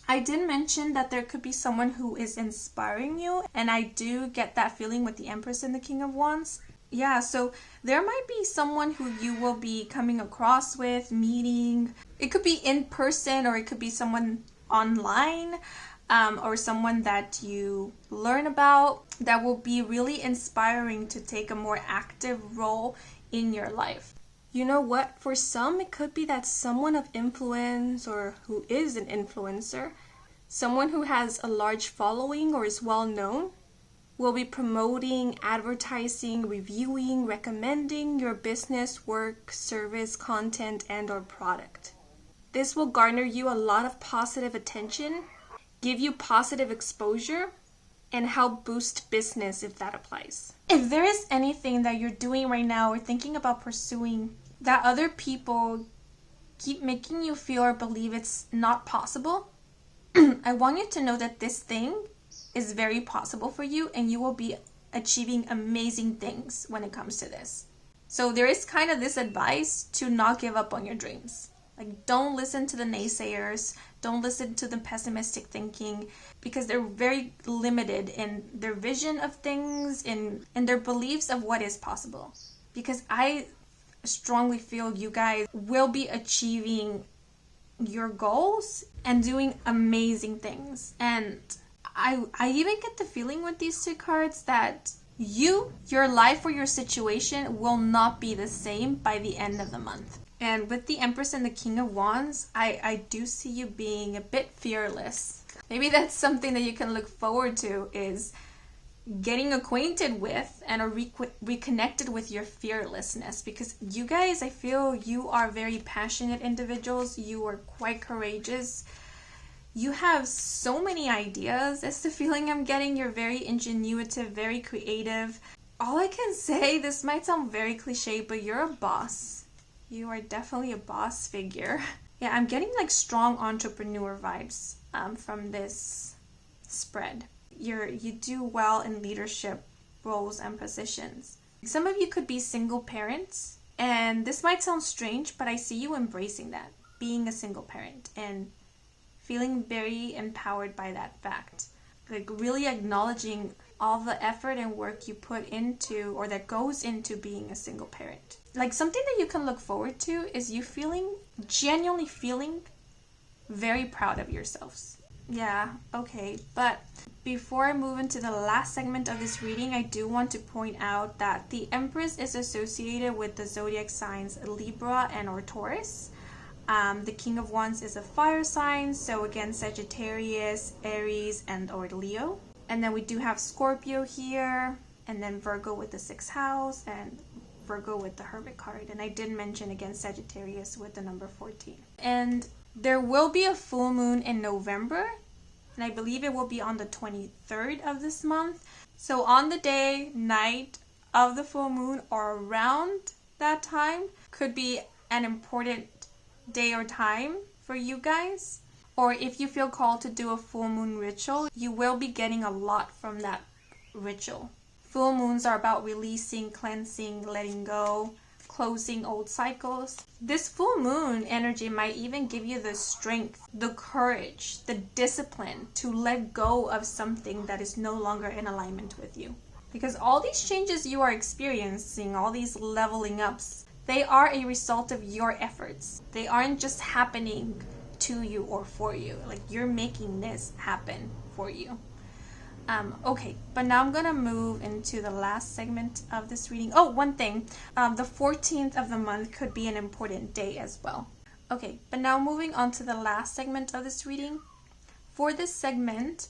I did mention that there could be someone who is inspiring you, and I do get that feeling with the Empress and the King of Wands. Yeah, so there might be someone who you will be coming across with, meeting. It could be in person, or it could be someone online, or someone that you learn about that will be really inspiring to take a more active role in your life. You know what? For some, it could be that someone of influence, or who is an influencer, someone who has a large following or is well known, will be promoting, advertising, reviewing, recommending your business, work, service, content, and or product. This will garner you a lot of positive attention, give you positive exposure, and help boost business if that applies. If there is anything that you're doing right now or thinking about pursuing that other people keep making you feel or believe it's not possible, I want you to know that this thing is very possible for you, and you will be achieving amazing things when it comes to this. So there is kind of this advice to not give up on your dreams. Like, don't listen to the naysayers, don't listen to the pessimistic thinking, because they're very limited in their vision of things, in their beliefs of what is possible. Because I strongly feel you guys will be achieving your goals and doing amazing things. And I even get the feeling with these two cards that your life or your situation will not be the same by the end of the month. And with the Empress and the King of Wands, I do see you being a bit fearless. Maybe that's something that you can look forward to, is getting acquainted with and reconnected with your fearlessness. Because you guys, I feel you are very passionate individuals. You are quite courageous. You have so many ideas. That's the feeling I'm getting. You're very ingenuitive, very creative. All I can say, this might sound very cliche, but you're a boss. You are definitely a boss figure. Yeah, I'm getting like strong entrepreneur vibes from this spread. You do well in leadership roles and positions. Some of you could be single parents, and this might sound strange, but I see you embracing that, being a single parent, and feeling very empowered by that fact. Like, really acknowledging all the effort and work you put into, or that goes into being a single parent. Like, something that you can look forward to is you genuinely feeling very proud of yourselves. Yeah, okay. But before I move into the last segment of this reading, I do want to point out that the Empress is associated with the zodiac signs Libra and or Taurus. The King of Wands is a fire sign, so again, Sagittarius, Aries, and or Leo. And then we do have Scorpio here, and then Virgo with the 6th house, and Virgo with the Hermit card. And I did mention again Sagittarius with the number 14. And there will be a full moon in November, and I believe it will be on the 23rd of this month. So on the day, night of the full moon, or around that time, could be an important day or time for you guys. Or if you feel called to do a full moon ritual, you will be getting a lot from that ritual. Full moons are about releasing, cleansing, letting go, closing old cycles. This full moon energy might even give you the strength, the courage, the discipline to let go of something that is no longer in alignment with you. Because all these changes you are experiencing, all these leveling ups, they are a result of your efforts. They aren't just happening to you or for you. Like, you're making this happen for you. Okay, but now I'm gonna move into the last segment of this reading. Oh, one thing, the 14th of the month could be an important day as well. Okay, but now moving on to the last segment of this reading. For this segment,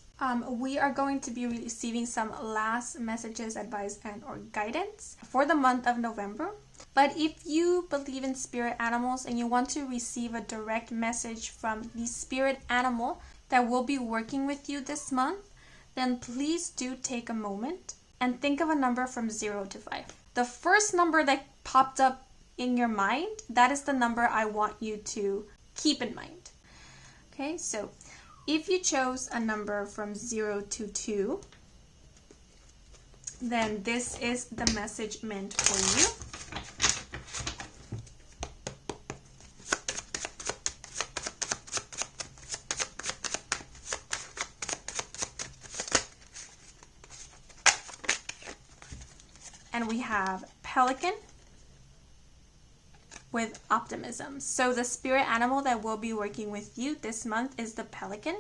we are going to be receiving some last messages, advice, and or guidance for the month of November. But if you believe in spirit animals and you want to receive a direct message from the spirit animal that will be working with you this month, then please do take a moment and think of a number from 0 to 5. The first number that popped up in your mind, that is the number I want you to keep in mind. Okay, so if you chose a number from 0 to 2, then this is the message meant for you. And we have Pelican with optimism. So the spirit animal that will be working with you this month is the pelican.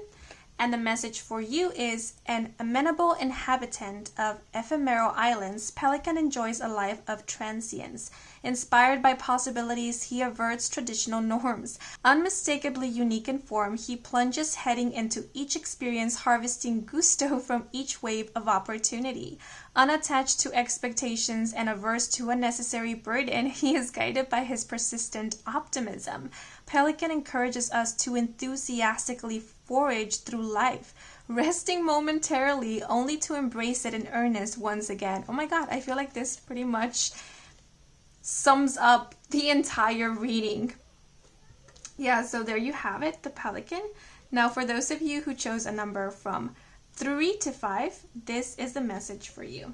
And the message for you is: an amenable inhabitant of ephemeral islands, Pelican enjoys a life of transience. Inspired by possibilities, he averts traditional norms. Unmistakably unique in form, he plunges heading into each experience, harvesting gusto from each wave of opportunity. Unattached to expectations and averse to unnecessary burden, he is guided by his persistent optimism. Pelican encourages us to enthusiastically forage through life, resting momentarily only to embrace it in earnest once again. Oh my god, I feel like this pretty much sums up the entire reading. Yeah, so there you have it, the pelican. Now for those of you who chose a number from 3 to 5, this is the message for you.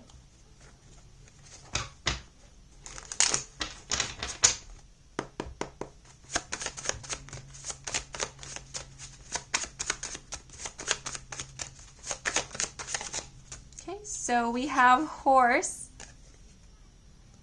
So we have horse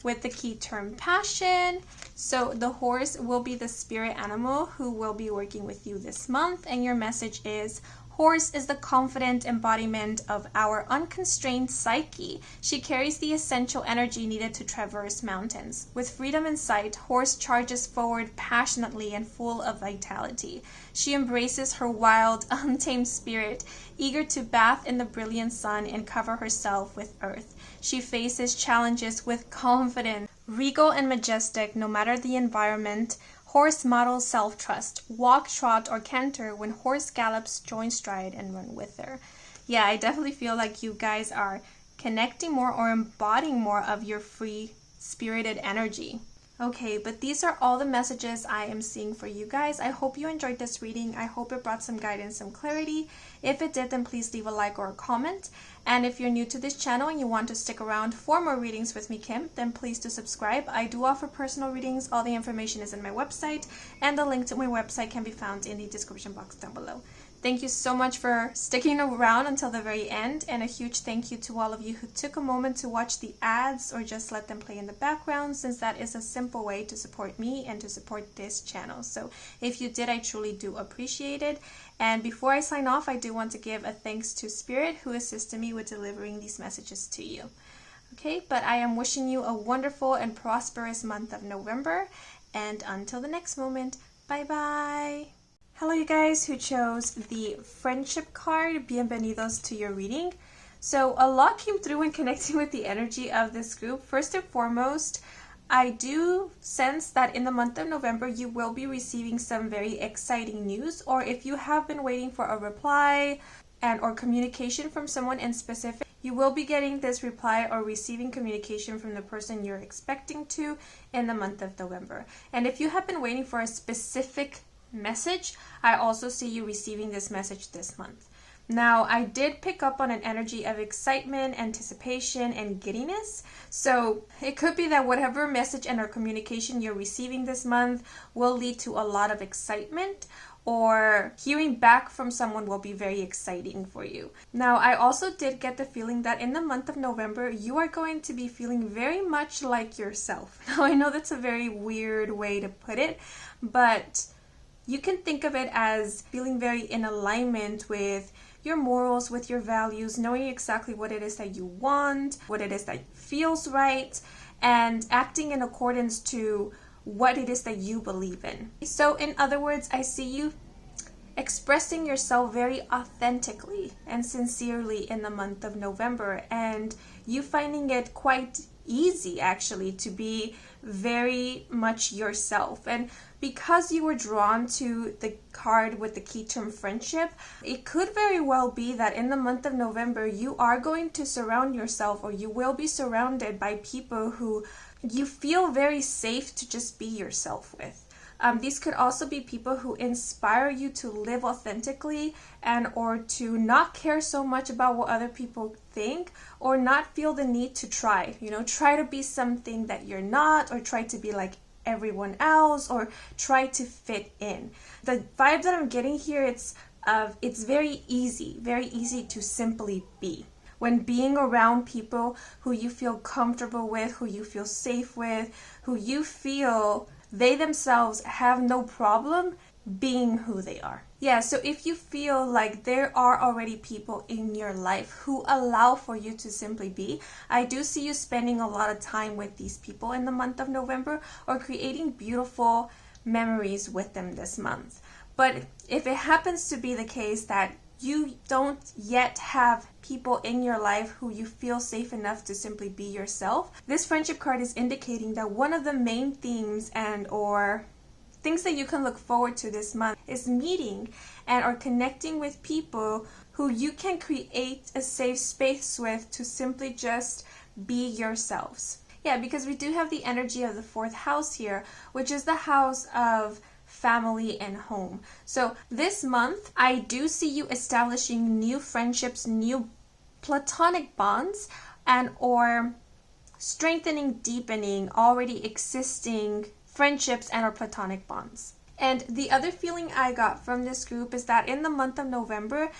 with the key term passion. So the horse will be the spirit animal who will be working with you this month, and your message is: horse is the confident embodiment of our unconstrained psyche. She carries the essential energy needed to traverse mountains. With freedom in sight, horse charges forward passionately and full of vitality. She embraces her wild, untamed spirit, eager to bath in the brilliant sun and cover herself with earth. She faces challenges with confidence, regal and majestic no matter the environment. Horse models self-trust. Walk, trot, or canter. When horse gallops, join stride and run with her. Yeah, I definitely feel like you guys are connecting more or embodying more of your free spirited energy. Okay, but these are all the messages I am seeing for you guys. I hope you enjoyed this reading. I hope it brought some guidance, some clarity. If it did, then please leave a like or a comment. And if you're new to this channel and you want to stick around for more readings with me, Kim, then please do subscribe. I do offer personal readings. All the information is in my website, and the link to my website can be found in the description box down below. Thank you so much for sticking around until the very end, and a huge thank you to all of you who took a moment to watch the ads or just let them play in the background, since that is a simple way to support me and to support this channel. So if you did, I truly do appreciate it. And before I sign off, I do want to give a thanks to Spirit, who assisted me with delivering these messages to you. Okay, but I am wishing you a wonderful and prosperous month of November, and until the next moment, bye bye. Hello you guys who chose the friendship card. Bienvenidos to your reading. So a lot came through when connecting with the energy of this group. First and foremost, I do sense that in the month of November you will be receiving some very exciting news, or if you have been waiting for a reply and or communication from someone in specific, you will be getting this reply or receiving communication from the person you're expecting to in the month of November. And if you have been waiting for a specific message, I also see you receiving this message this month. Now, I did pick up on an energy of excitement, anticipation, and giddiness. So it could be that whatever message and or communication you're receiving this month will lead to a lot of excitement, or hearing back from someone will be very exciting for you. Now, I also did get the feeling that in the month of November, you are going to be feeling very much like yourself. Now, I know that's a very weird way to put it, but you can think of it as feeling very in alignment with your morals, with your values, knowing exactly what it is that you want, what it is that feels right, and acting in accordance to what it is that you believe in. So in other words, I see you expressing yourself very authentically and sincerely in the month of November, and you finding it quite easy actually to be very much yourself. And because you were drawn to the card with the key term friendship, it could very well be that in the month of November you are going to surround yourself, or you will be surrounded by people who you feel very safe to just be yourself with. These could also be people who inspire you to live authentically and or to not care so much about what other people think, or not feel the need to try to be something that you're not, or try to be like everyone else, or try to fit in. The vibe that I'm getting here, it's very easy to simply be. when being around people who you feel comfortable with, who you feel safe with, who you feel they themselves have no problem being who they are. Yeah, so if you feel like there are already people in your life who allow for you to simply be, I do see you spending a lot of time with these people in the month of November or creating beautiful memories with them this month. But if it happens to be the case that you don't yet have people in your life who you feel safe enough to simply be yourself, this friendship card is indicating that one of the main themes and or things that you can look forward to this month is meeting and or connecting with people who you can create a safe space with to simply just be yourselves. Yeah, because we do have the energy of the 4th house here, which is the house of family and home. So this month, I do see you establishing new friendships, new platonic bonds, and or strengthening, deepening already existing friendships and or platonic bonds. And the other feeling I got from this group is that in the month of November,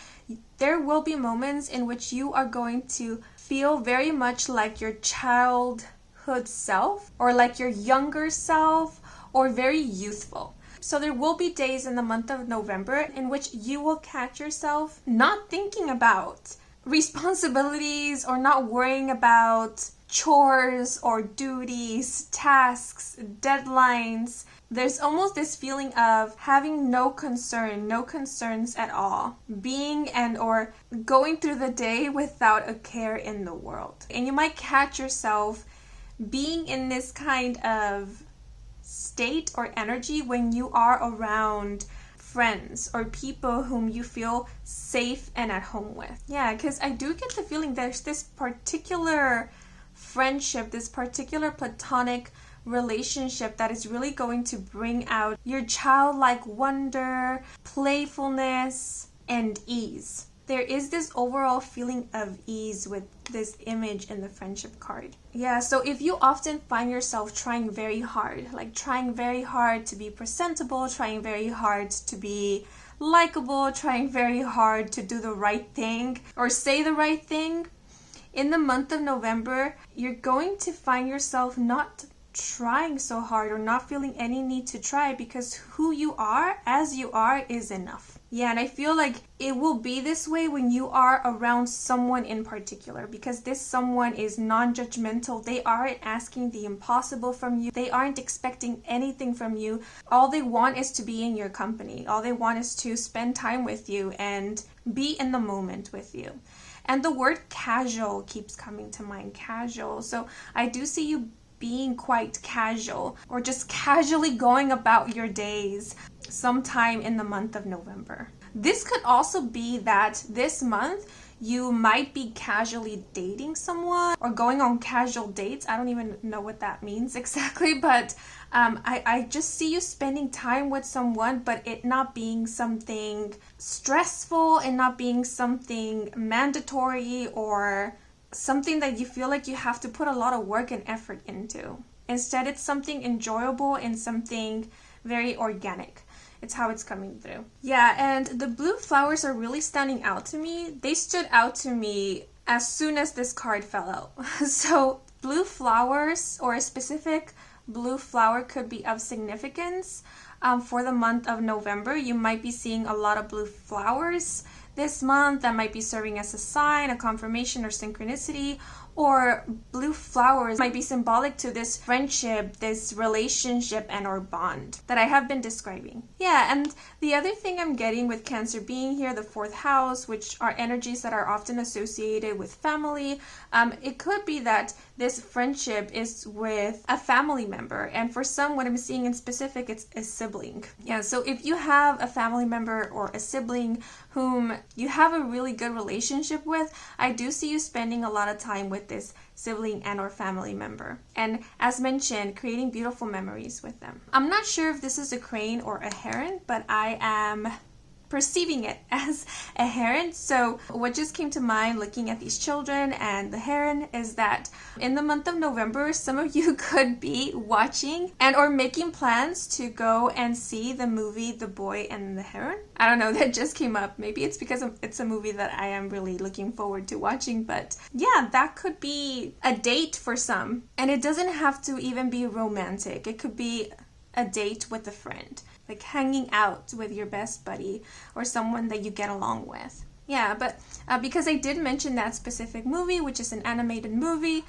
there will be moments in which you are going to feel very much like your childhood self or like your younger self or very youthful. So there will be days in the month of November in which you will catch yourself not thinking about responsibilities or not worrying about chores or duties, tasks, deadlines. There's almost this feeling of having no concerns at all, being and or going through the day without a care in the world. And you might catch yourself being in this kind of state or energy when you are around friends or people whom you feel safe and at home with. Yeah, because I do get the feeling there's this particular friendship, this particular platonic relationship that is really going to bring out your childlike wonder, playfulness, and ease. There is this overall feeling of ease with this image in the friendship card. Yeah, so if you often find yourself trying very hard, like trying very hard to be presentable, trying very hard to be likable, trying very hard to do the right thing or say the right thing, in the month of November, you're going to find yourself not trying so hard or not feeling any need to try because who you are as you are is enough. Yeah, and I feel like it will be this way when you are around someone in particular because this someone is non-judgmental. They aren't asking the impossible from you. They aren't expecting anything from you. All they want is to be in your company. All they want is to spend time with you and be in the moment with you. And the word casual keeps coming to mind, casual. So I do see you being quite casual or just casually going about your days sometime in the month of November. This could also be that this month you might be casually dating someone or going on casual dates. I don't even know what that means exactly, but I just see you spending time with someone, but it not being something stressful and not being something mandatory or something that you feel like you have to put a lot of work and effort into. Instead, it's something enjoyable and something very organic. It's how it's coming through. Yeah, and the blue flowers are really standing out to me. They stood out to me as soon as this card fell out. So blue flowers or a specific blue flower could be of significance for the month of November. You might be seeing a lot of blue flowers this month that might be serving as a sign, a confirmation, or synchronicity. Or blue flowers might be symbolic to this friendship, this relationship, and or bond that I have been describing. Yeah, and the other thing I'm getting with Cancer being here, the 4th house, which are energies that are often associated with family, it could be that this friendship is with a family member. And for some, what I'm seeing in specific, it's a sibling. Yeah, so if you have a family member or a sibling whom you have a really good relationship with, I do see you spending a lot of time with this sibling and or family member. And as mentioned, creating beautiful memories with them. I'm not sure if this is a crane or a heron, but I am perceiving it as a heron. So what just came to mind looking at these children and the heron is that in the month of November, some of you could be watching and or making plans to go and see the movie The Boy and the Heron. I don't know, that just came up. Maybe it's because it's a movie that I am really looking forward to watching, but yeah, that could be a date for some. And it doesn't have to even be romantic. It could be a date with a friend, like hanging out with your best buddy or someone that you get along with. Yeah, but because I did mention that specific movie, which is an animated movie,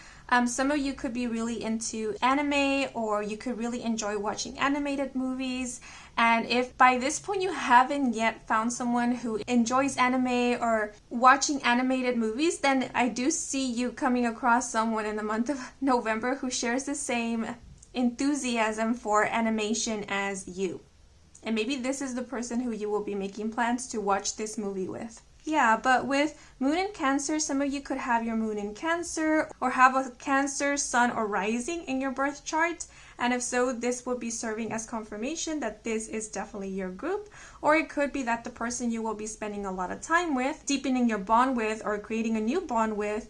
some of you could be really into anime, or you could really enjoy watching animated movies. And if by this point you haven't yet found someone who enjoys anime or watching animated movies, then I do see you coming across someone in the month of November who shares the same enthusiasm for animation as you. And maybe this is the person who you will be making plans to watch this movie with. Yeah, but with Moon in Cancer, some of you could have your Moon in Cancer or have a Cancer, Sun, or Rising in your birth chart. And if so, this will be serving as confirmation that this is definitely your group. Or it could be that the person you will be spending a lot of time with, deepening your bond with, or creating a new bond with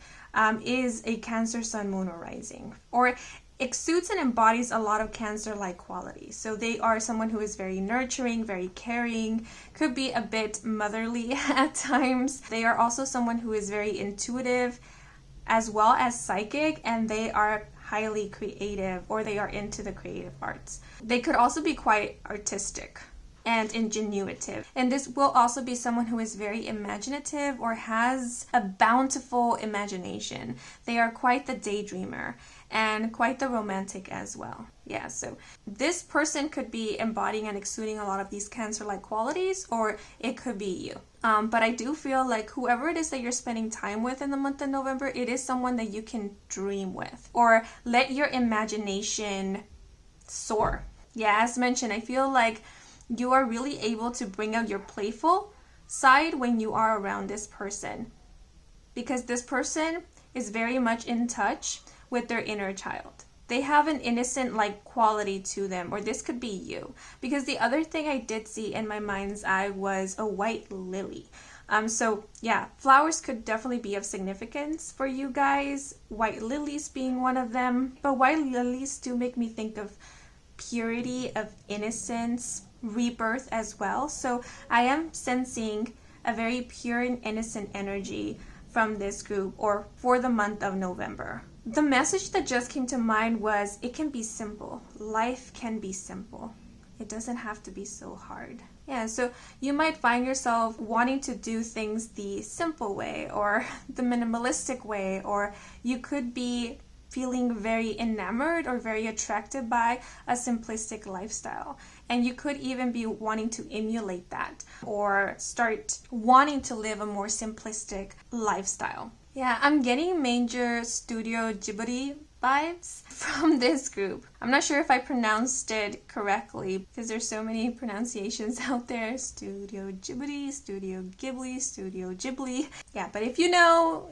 is a Cancer, Sun, Moon, or Rising. Or exudes and embodies a lot of Cancer-like qualities. So they are someone who is very nurturing, very caring, could be a bit motherly at times. They are also someone who is very intuitive as well as psychic, and they are highly creative, or they are into the creative arts. They could also be quite artistic and ingenuitive. And this will also be someone who is very imaginative or has a bountiful imagination. They are quite the daydreamer and quite the romantic as well. Yeah, so this person could be embodying and exuding a lot of these Cancer-like qualities, or it could be you. But I do feel like whoever it is that you're spending time with in the month of November, it is someone that you can dream with or let your imagination soar. Yeah, as mentioned, I feel like you are really able to bring out your playful side when you are around this person, because this person is very much in touch with their inner child. They have an innocent-like quality to them, or this could be you. Because the other thing I did see in my mind's eye was a white lily. So yeah, flowers could definitely be of significance for you guys, white lilies being one of them. But white lilies do make me think of purity, of innocence, rebirth as well. So I am sensing a very pure and innocent energy from this group, or for the month of November. The message that just came to mind was, it can be simple. Life can be simple. It doesn't have to be so hard. Yeah, so you might find yourself wanting to do things the simple way or the minimalistic way, or you could be feeling very enamored or very attracted by a simplistic lifestyle. And you could even be wanting to emulate that or start wanting to live a more simplistic lifestyle. Yeah, I'm getting major Studio Ghibli vibes from this group. I'm not sure if I pronounced it correctly because there's so many pronunciations out there. Studio Ghibli, Studio Ghibli, Studio Ghibli. Yeah, but if you know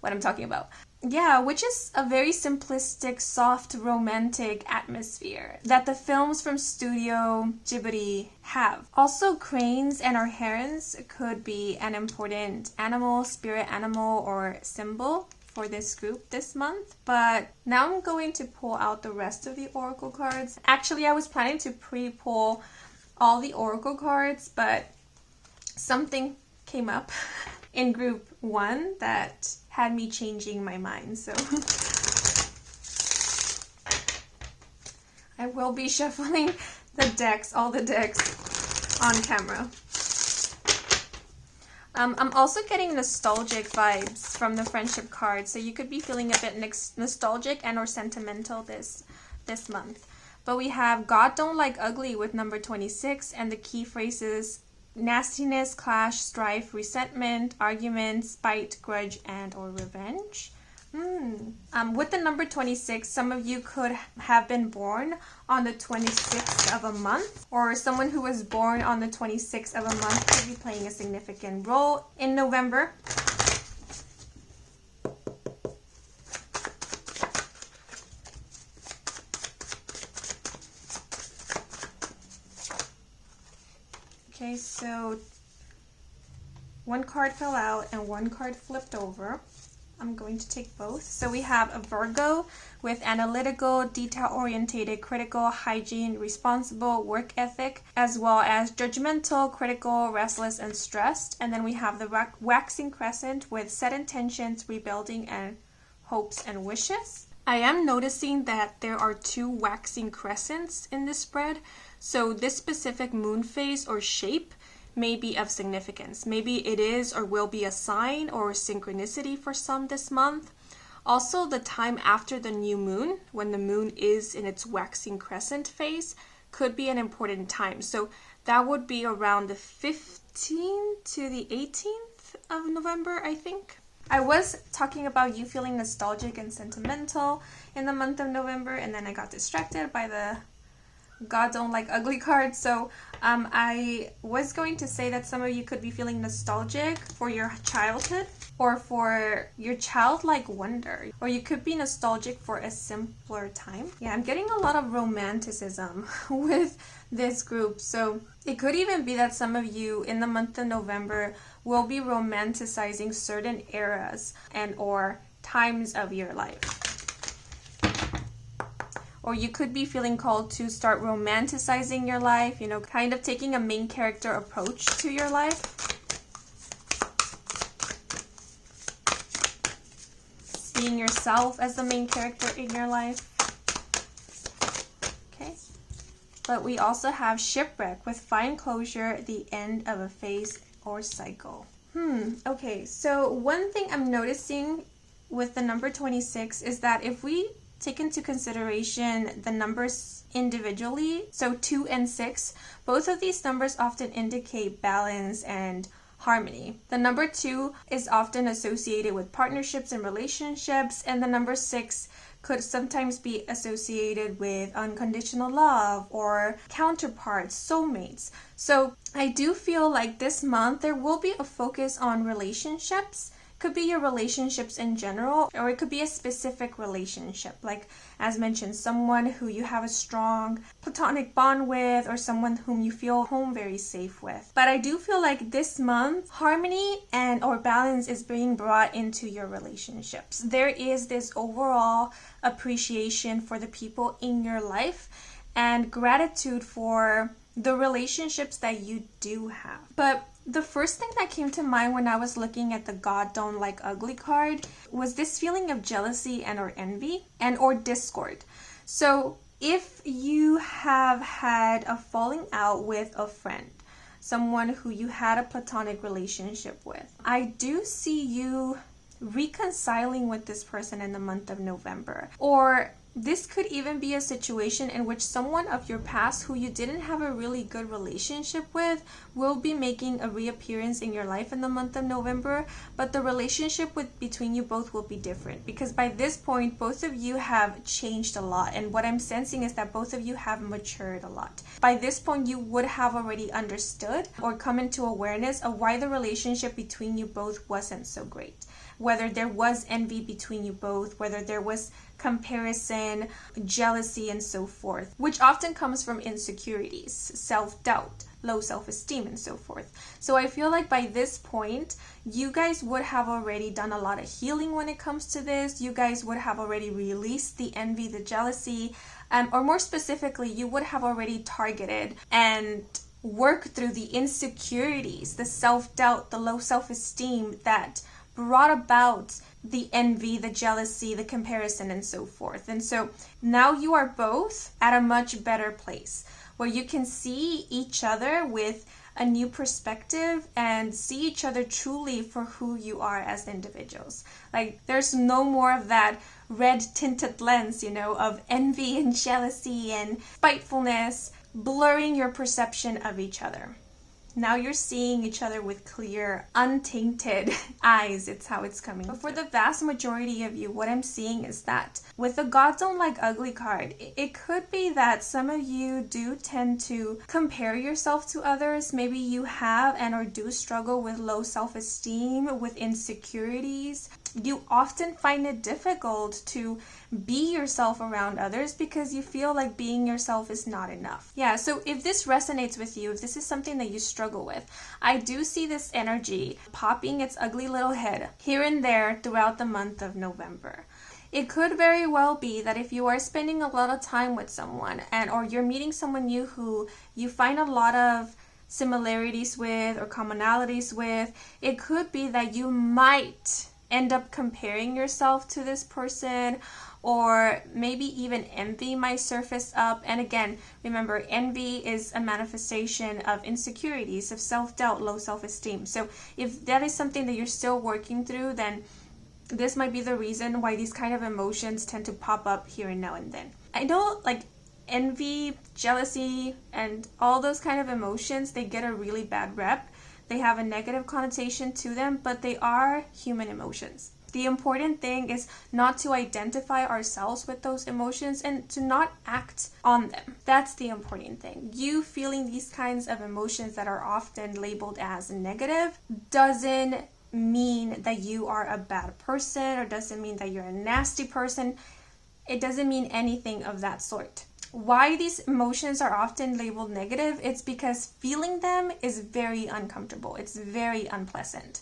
what I'm talking about. Yeah, which is a very simplistic, soft, romantic atmosphere that the films from Studio Ghibli have. Also, cranes and our herons could be an important animal, spirit animal, or symbol for this group this month. But now I'm going to pull out the rest of the oracle cards. Actually, I was planning to pre-pull all the oracle cards, but something came up in group 1 that had me changing my mind, so I will be shuffling the decks, all the decks, on camera. I'm also getting nostalgic vibes from the friendship card, so you could be feeling a bit nostalgic and or sentimental this month. But we have God Don't Like Ugly with number 26, and the key phrases nastiness, clash, strife, resentment, argument, spite, grudge, and or revenge. With the number 26, some of you could have been born on the 26th of a month, or someone who was born on the 26th of a month could be playing a significant role in November. Okay, so one card fell out and one card flipped over. I'm going to take both. So we have a Virgo with analytical, detail-oriented, critical, hygiene, responsible, work ethic, as well as judgmental, critical, restless, and stressed. And then we have the waxing crescent with set intentions, rebuilding, and hopes and wishes. I am noticing that there are 2 waxing crescents in this spread. So this specific moon phase or shape may be of significance. Maybe it is or will be a sign or synchronicity for some this month. Also, the time after the new moon, when the moon is in its waxing crescent phase, could be an important time. So that would be around the 15th to the 18th of November, I think. I was talking about you feeling nostalgic and sentimental in the month of November, and then I got distracted by the God Don't Like Ugly card. So I was going to say that some of you could be feeling nostalgic for your childhood or for your childlike wonder, or you could be nostalgic for a simpler time. Yeah, I'm getting a lot of romanticism with this group. So it could even be that some of you in the month of November will be romanticizing certain eras and or times of your life. Or you could be feeling called to start romanticizing your life, you know, kind of taking a main character approach to your life. Seeing yourself as the main character in your life. Okay. But we also have shipwreck with fine closure, the end of a phase or cycle. Okay, so one thing I'm noticing with the number 26 is that if we take into consideration the numbers individually, so 2 and 6, both of these numbers often indicate balance and harmony. The number 2 is often associated with partnerships and relationships, and the number 6 could sometimes be associated with unconditional love or counterparts, soulmates. So I do feel like this month there will be a focus on relationships. Could be your relationships in general, or it could be a specific relationship, like as mentioned, someone who you have a strong platonic bond with, or someone whom you feel home very safe with. But I do feel like this month harmony and or balance is being brought into your relationships. There is this overall appreciation for the people in your life and gratitude for the relationships that you do have. But the first thing that came to mind when I was looking at the God Don't Like Ugly card was this feeling of jealousy and or envy and or discord. So if you have had a falling out with a friend, someone who you had a platonic relationship with, I do see you reconciling with this person in the month of November. Or this could even be a situation in which someone of your past who you didn't have a really good relationship with will be making a reappearance in your life in the month of November, but the relationship between you both will be different, because by this point both of you have changed a lot, and what I'm sensing is that both of you have matured a lot. By this point you would have already understood or come into awareness of why the relationship between you both wasn't so great. Whether there was envy between you both, whether there was comparison, jealousy, and so forth, which often comes from insecurities, self-doubt, low self-esteem, and so forth. So I feel like by this point, you guys would have already done a lot of healing when it comes to this. You guys would have already released the envy, the jealousy, or more specifically, you would have already targeted and worked through the insecurities, the self-doubt, the low self-esteem that brought about the envy, the jealousy, the comparison, and so forth. And so now you are both at a much better place where you can see each other with a new perspective and see each other truly for who you are as individuals. Like there's no more of that red tinted lens, of envy and jealousy and spitefulness blurring your perception of each other. Now you're seeing each other with clear, untainted eyes. It's how it's coming. But for the vast majority of you, what I'm seeing is that with the God Don't Like Ugly card, it could be that some of you do tend to compare yourself to others. Maybe you have and or do struggle with low self-esteem, with insecurities. you often find it difficult to be yourself around others because you feel like being yourself is not enough. Yeah, so if this resonates with you, if this is something that you struggle with, I do see this energy popping its ugly little head here and there throughout the month of November. It could very well be that if you are spending a lot of time with someone or you're meeting someone new who you find a lot of similarities with or commonalities with, it could be that you might end up comparing yourself to this person, or maybe even envy might surface up. And again, remember, envy is a manifestation of insecurities, of self-doubt, low self-esteem. So if that is something that you're still working through, then this might be the reason why these kind of emotions tend to pop up here and now and then. I know, like, envy, jealousy, and all those kind of emotions, they get a really bad rep. They have a negative connotation to them, but they are human emotions. The important thing is not to identify ourselves with those emotions and to not act on them. That's the important thing. You feeling these kinds of emotions that are often labeled as negative doesn't mean that you are a bad person, or doesn't mean that you're a nasty person. It doesn't mean anything of that sort. Why these emotions are often labeled negative, it's because feeling them is very uncomfortable. It's very unpleasant.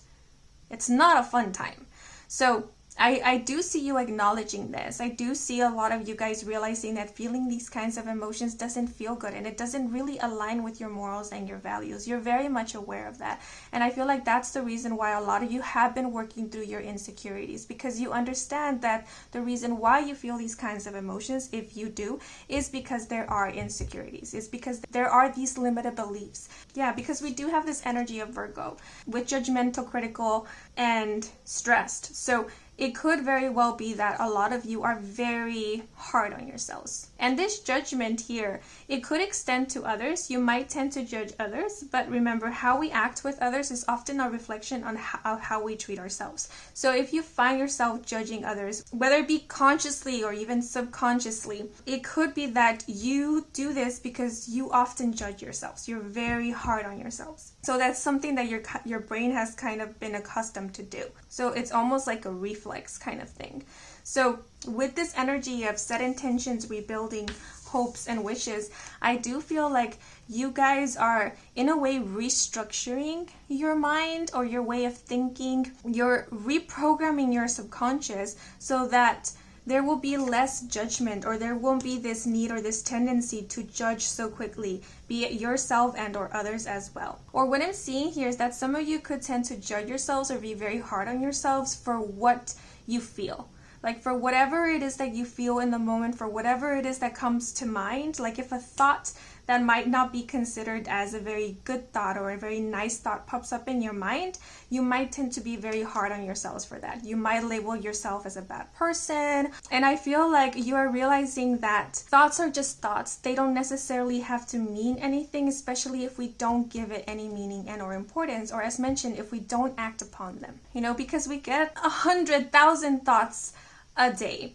It's not a fun time. So I do see you acknowledging this. I do see a lot of you guys realizing that feeling these kinds of emotions doesn't feel good, and it doesn't really align with your morals and your values. You're very much aware of that. And I feel like that's the reason why a lot of you have been working through your insecurities, because you understand that the reason why you feel these kinds of emotions, if you do, is because there are insecurities. It's because there are these limited beliefs. Yeah, because we do have this energy of Virgo with judgmental, critical, and stressed. So it could very well be that a lot of you are very hard on yourselves. And this judgment here, it could extend to others. You might tend to judge others, but remember, how we act with others is often a reflection on how we treat ourselves. So if you find yourself judging others, whether it be consciously or even subconsciously, it could be that you do this because you often judge yourselves. You're very hard on yourselves. So that's something that your brain has kind of been accustomed to do. So it's almost like a reflex kind of thing. So with this energy of set intentions, rebuilding, hopes, and wishes, I do feel like you guys are in a way restructuring your mind or your way of thinking. You're reprogramming your subconscious so that there will be less judgment, or there won't be this need or this tendency to judge so quickly, be it yourself and or others as well. Or what I'm seeing here is that some of you could tend to judge yourselves or be very hard on yourselves for what you feel. Like for whatever it is that you feel in the moment, for whatever it is that comes to mind. Like if a thought that might not be considered as a very good thought or a very nice thought pops up in your mind, you might tend to be very hard on yourselves for that. You might label yourself as a bad person. And I feel like you are realizing that thoughts are just thoughts. They don't necessarily have to mean anything, especially if we don't give it any meaning and or importance, or as mentioned, if we don't act upon them. You know, because we get 100,000 thoughts a day.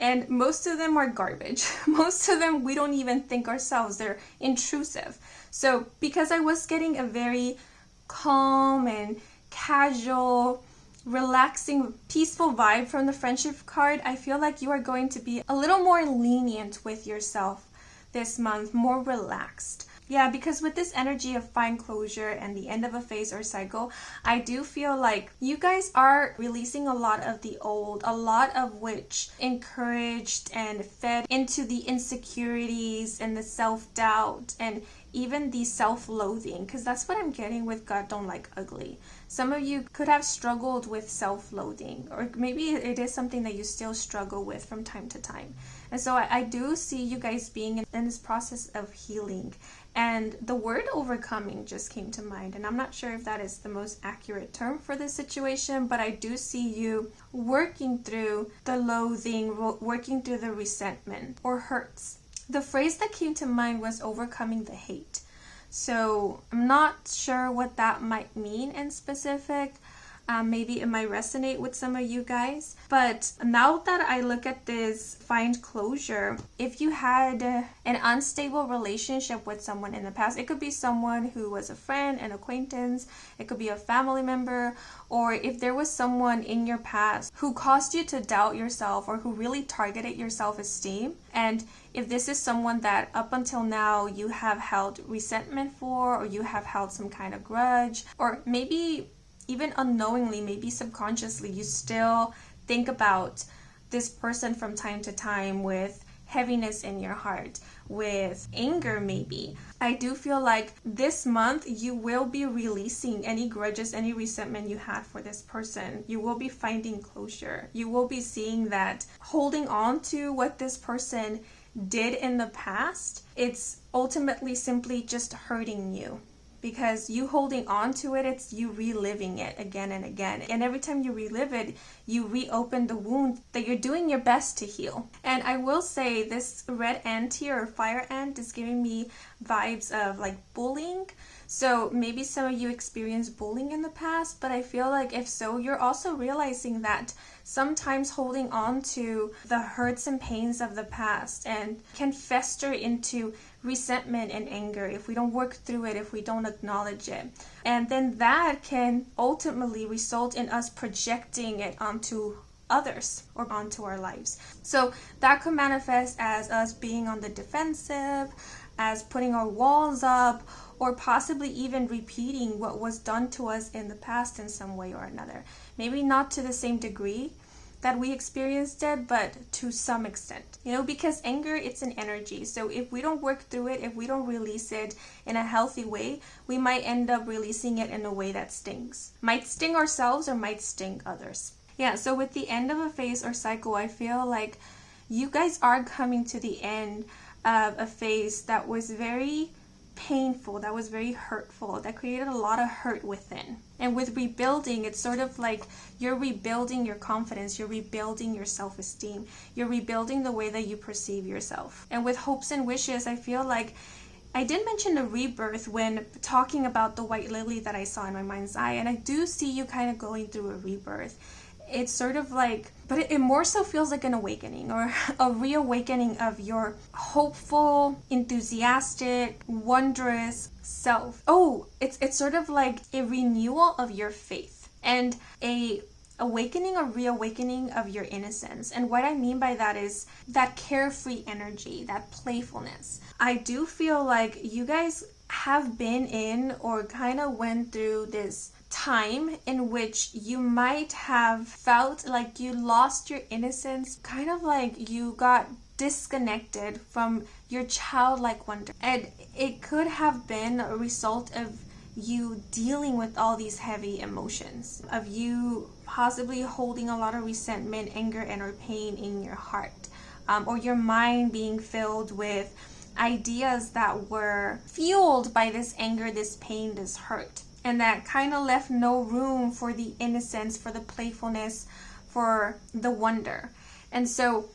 And most of them are garbage. Most of them we don't even think ourselves. They're intrusive. So because I was getting a very calm and casual, relaxing, peaceful vibe from the friendship card, I feel like you are going to be a little more lenient with yourself this month, more relaxed. Yeah, because with this energy of fine closure and the end of a phase or cycle, I do feel like you guys are releasing a lot of the old, a lot of which encouraged and fed into the insecurities and the self-doubt and even the self-loathing, because that's what I'm getting with God Don't Like Ugly. Some of you could have struggled with self-loathing, or maybe it is something that you still struggle with from time to time. And so I do see you guys being in this process of healing. And the word overcoming just came to mind. And I'm not sure if that is the most accurate term for this situation, but I do see you working through the loathing, working through the resentment or hurts. The phrase that came to mind was overcoming the hate. So I'm not sure what that might mean in specific. Maybe it might resonate with some of you guys. But now that I look at this, find closure, if you had an unstable relationship with someone in the past, it could be someone who was a friend, an acquaintance, it could be a family member, or if there was someone in your past who caused you to doubt yourself or who really targeted your self-esteem, and if this is someone that up until now you have held resentment for, or you have held some kind of grudge, or maybe even unknowingly, maybe subconsciously, you still think about this person from time to time with heaviness in your heart, with anger maybe. I do feel like this month you will be releasing any grudges, any resentment you had for this person. You will be finding closure. You will be seeing that holding on to what this person did in the past, it's ultimately simply just hurting you. Because you holding on to it, it's you reliving it again and again. And every time you relive it, you reopen the wound that you're doing your best to heal. And I will say this red ant here, or fire ant, is giving me vibes of like bullying. So maybe some of you experienced bullying in the past, but I feel like if so, you're also realizing that sometimes holding on to the hurts and pains of the past and can fester into resentment and anger if we don't work through it, if we don't acknowledge it. And then that can ultimately result in us projecting it onto others or onto our lives. So that could manifest as us being on the defensive, as putting our walls up, or possibly even repeating what was done to us in the past in some way or another. Maybe not to the same degree that we experienced it, but to some extent. Because anger, it's an energy. So if we don't work through it, if we don't release it in a healthy way, we might end up releasing it in a way that stings. Might sting ourselves or might sting others. Yeah, so with the end of a phase or cycle, I feel like you guys are coming to the end of a phase that was very painful, that was very hurtful, that created a lot of hurt within. And with rebuilding, it's sort of like you're rebuilding your confidence, you're rebuilding your self-esteem, you're rebuilding the way that you perceive yourself. And with hopes and wishes, I feel like I did mention a rebirth when talking about the white lily that I saw in my mind's eye, and I do see you kind of going through a rebirth. It's sort of like, but it more so feels like an awakening, or a reawakening of your hopeful, enthusiastic, wondrous self. Oh, it's sort of like a renewal of your faith and a awakening or reawakening of your innocence. And what I mean by that is that carefree energy, that playfulness. I do feel like you guys have been in or kind of went through this time in which you might have felt like you lost your innocence, kind of like you got disconnected from your childlike wonder. And it could have been a result of you dealing with all these heavy emotions, of you possibly holding a lot of resentment, anger, and or pain in your heart, or your mind being filled with ideas that were fueled by this anger, this pain, this hurt. And that kind of left no room for the innocence, for the playfulness, for the wonder. And so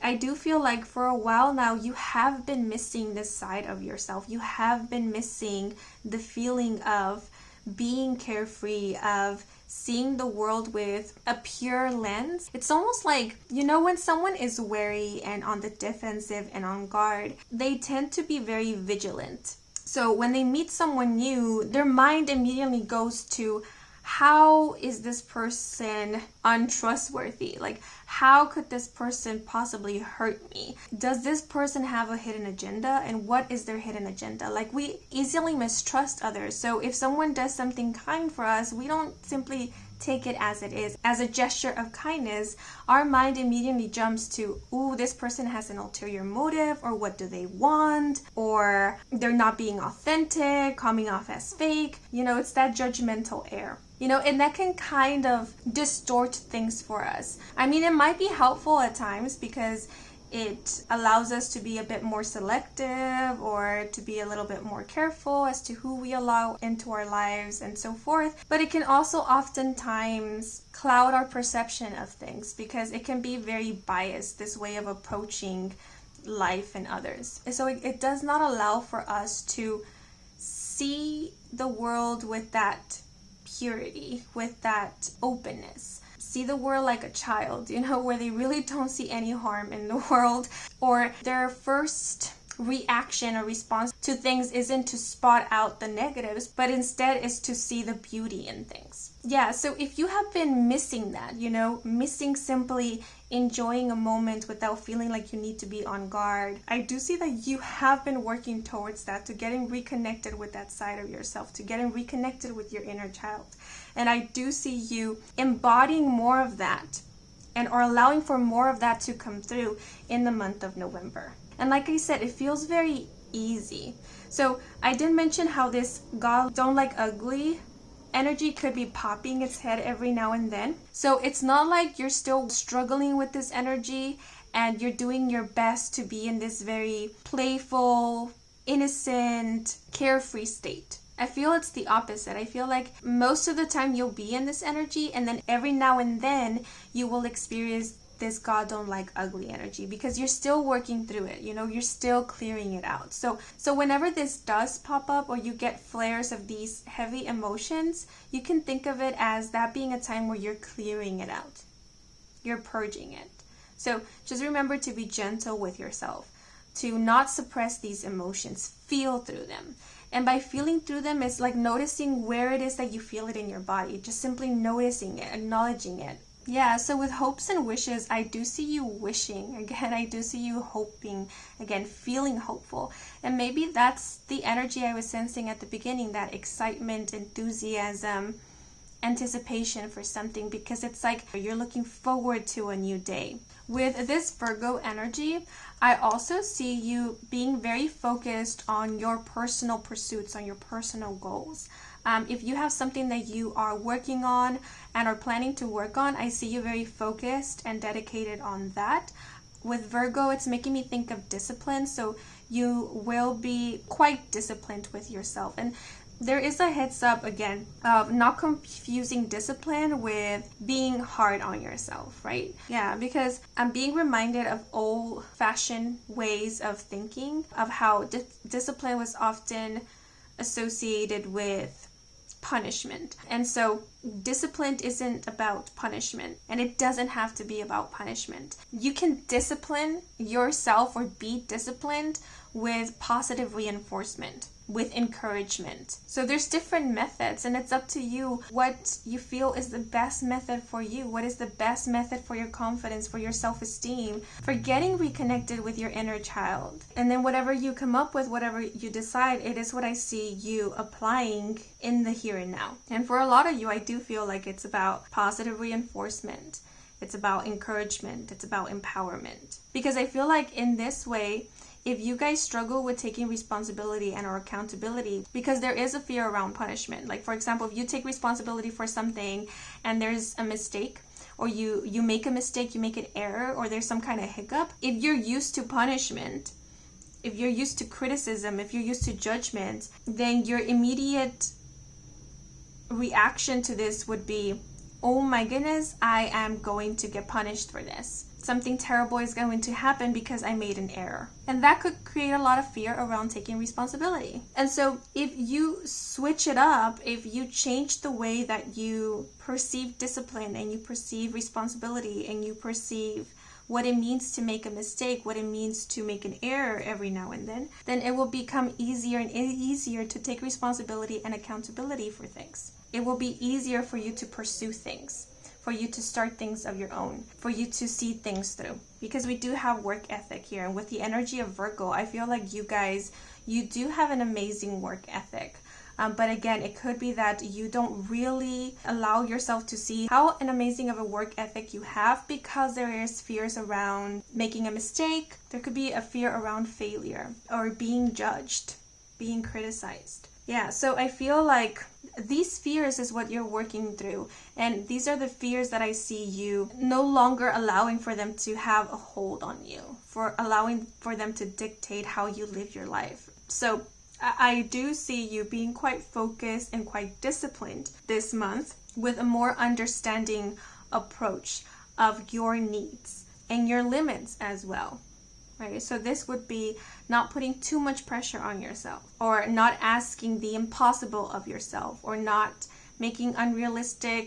I do feel like for a while now, you have been missing this side of yourself. You have been missing the feeling of being carefree, of seeing the world with a pure lens. It's almost like, when someone is wary and on the defensive and on guard, they tend to be very vigilant. So when they meet someone new, their mind immediately goes to, how is this person untrustworthy? Like, how could this person possibly hurt me? Does this person have a hidden agenda? And what is their hidden agenda? Like, we easily mistrust others. So if someone does something kind for us, we don't simply take it as it is. As a gesture of kindness, our mind immediately jumps to, ooh, this person has an ulterior motive, or what do they want? Or they're not being authentic, coming off as fake. It's that judgmental air. And that can kind of distort things for us. I mean, it might be helpful at times because it allows us to be a bit more selective, or to be a little bit more careful as to who we allow into our lives and so forth. But it can also oftentimes cloud our perception of things because it can be very biased, this way of approaching life and others. And so it does not allow for us to see the world with that purity, with that openness. See the world like a child, where they really don't see any harm in the world, or their first reaction or response to things isn't to spot out the negatives, but instead is to see the beauty in things. Yeah, so if you have been missing that, missing simply enjoying a moment without feeling like you need to be on guard, I do see that you have been working towards that, to getting reconnected with that side of yourself, to getting reconnected with your inner child. And I do see you embodying more of that, or allowing for more of that to come through in the month of November. And like I said, it feels very easy. So I did mention how this God don't like ugly energy could be popping its head every now and then. So it's not like you're still struggling with this energy and you're doing your best to be in this very playful, innocent, carefree state. I feel it's the opposite. I feel like most of the time you'll be in this energy, and then every now and then you will experience this God don't like ugly energy, because you're still working through it, you're still clearing it out. So whenever this does pop up, or you get flares of these heavy emotions, you can think of it as that being a time where you're clearing it out. You're purging it. So just remember to be gentle with yourself, to not suppress these emotions, feel through them. And by feeling through them, it's like noticing where it is that you feel it in your body, just simply noticing it, acknowledging it. Yeah, so with hopes and wishes, I do see you wishing. Again, I do see you hoping. Again, feeling hopeful. And maybe that's the energy I was sensing at the beginning, that excitement, enthusiasm, anticipation for something, because it's like you're looking forward to a new day. With this Virgo energy, I also see you being very focused on your personal pursuits, on your personal goals. If you have something that you are working on and are planning to work on, I see you very focused and dedicated on that. With Virgo, it's making me think of discipline, so you will be quite disciplined with yourself. And there is a heads up again of not confusing discipline with being hard on yourself, right? Yeah, because I'm being reminded of old-fashioned ways of thinking, of how discipline was often associated with punishment. And so discipline isn't about punishment, and it doesn't have to be about punishment. You can discipline yourself or be disciplined with positive reinforcement, with encouragement. So there's different methods, and it's up to you what you feel is the best method for you. What is the best method for your confidence, for your self-esteem, for getting reconnected with your inner child. And then whatever you come up with, whatever you decide, it is what I see you applying in the here and now. And for a lot of you, I do feel like it's about positive reinforcement. It's about encouragement. It's about empowerment. Because I feel like in this way, if you guys struggle with taking responsibility and or accountability, because there is a fear around punishment. Like, for example, if you take responsibility for something and there's a mistake, or you make a mistake, you make an error, or there's some kind of hiccup, if you're used to punishment, if you're used to criticism, if you're used to judgment, then your immediate reaction to this would be, oh my goodness, I am going to get punished for this. Something terrible is going to happen because I made an error. And that could create a lot of fear around taking responsibility. And so if you switch it up, if you change the way that you perceive discipline and you perceive responsibility and you perceive what it means to make a mistake, what it means to make an error every now and then it will become easier and easier to take responsibility and accountability for things. It will be easier for you to pursue things, for you to start things of your own, for you to see things through. Because we do have work ethic here. And with the energy of Virgo, I feel like you guys, you do have an amazing work ethic. But again, it could be that you don't really allow yourself to see how an amazing of a work ethic you have, because there is fears around making a mistake. There could be a fear around failure or being judged, being criticized. Yeah, so I feel like these fears is what you're working through. And these are the fears that I see you no longer allowing for them to have a hold on you, for allowing for them to dictate how you live your life. So I do see you being quite focused and quite disciplined this month, with a more understanding approach of your needs and your limits as well. Right? So this would be not putting too much pressure on yourself, or not asking the impossible of yourself, or not making unrealistic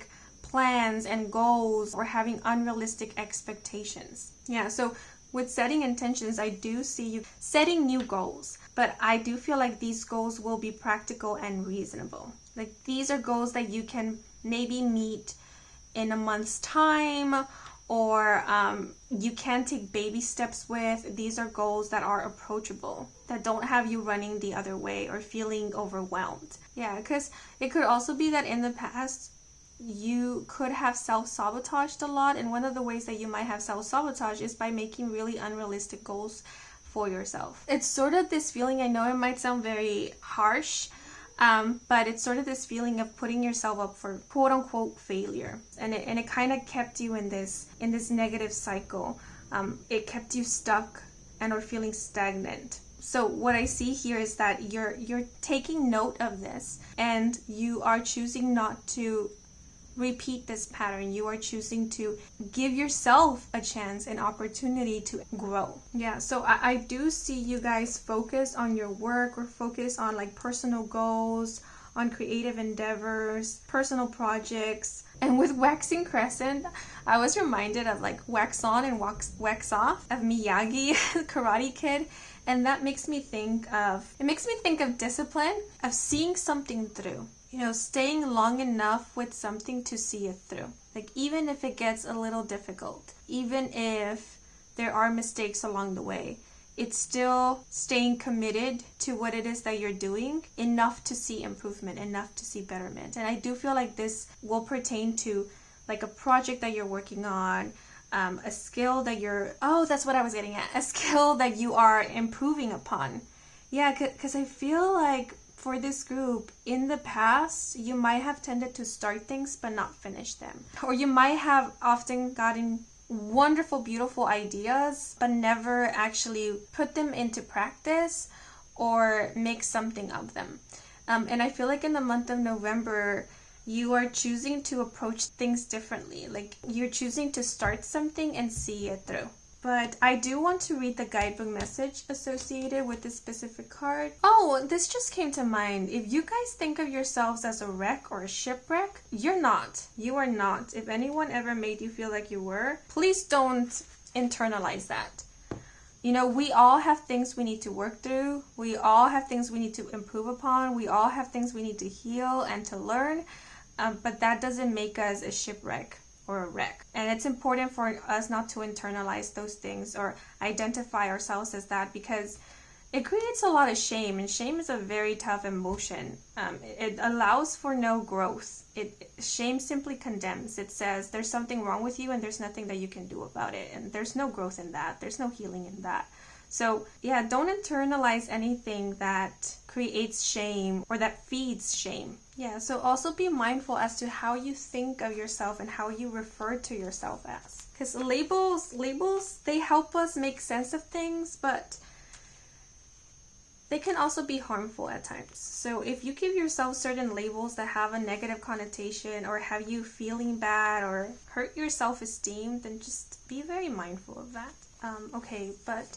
plans and goals or having unrealistic expectations. Yeah, so with setting intentions, I do see you setting new goals, but I do feel like these goals will be practical and reasonable. Like these are goals that you can maybe meet in a month's time, or you can take baby steps with. These are goals that are approachable, that don't have you running the other way or feeling overwhelmed. Yeah, because it could also be that in the past, you could have self-sabotaged a lot, and one of the ways that you might have self-sabotage is by making really unrealistic goals for yourself. It's sort of this feeling, I know it might sound very harsh, but it's sort of this feeling of putting yourself up for quote-unquote failure, and it kind of kept you in this negative cycle. It kept you stuck and or feeling stagnant. So what I see here is that you're taking note of this, and you are choosing not to repeat this pattern. You are choosing to give yourself a chance, an opportunity to grow. Yeah, so I do see you guys focus on your work, or focus on like personal goals, on creative endeavors, personal projects. And with waxing crescent, I was reminded of like wax on and wax off of Miyagi, Karate Kid. And that makes me think of discipline, of seeing something through. You know, staying long enough with something to see it through. Like even if it gets a little difficult, even if there are mistakes along the way, it's still staying committed to what it is that you're doing enough to see improvement, enough to see betterment. And I do feel like this will pertain to like a project that you're working on, a skill that a skill that you are improving upon. Yeah, because I feel like for this group, in the past, you might have tended to start things but not finish them. Or you might have often gotten wonderful, beautiful ideas but never actually put them into practice or make something of them. And I feel like in the month of November, you are choosing to approach things differently. Like you're choosing to start something and see it through. But I do want to read the guidebook message associated with this specific card. Oh, this just came to mind. If you guys think of yourselves as a wreck or a shipwreck, you're not. You are not. If anyone ever made you feel like you were, please don't internalize that. You know, we all have things we need to work through. We all have things we need to improve upon. We all have things we need to heal and to learn. But that doesn't make us a shipwreck or a wreck. And it's important for us not to internalize those things or identify ourselves as that, because it creates a lot of shame, and shame is a very tough emotion. It allows for no growth. Shame simply condemns. It says there's something wrong with you and there's nothing that you can do about it, and there's no growth in that. There's no healing in that. So yeah, don't internalize anything that creates shame or that feeds shame. Yeah, so also be mindful as to how you think of yourself and how you refer to yourself as. Because labels, they help us make sense of things, but they can also be harmful at times. So if you give yourself certain labels that have a negative connotation or have you feeling bad or hurt your self-esteem, then just be very mindful of that. Okay, but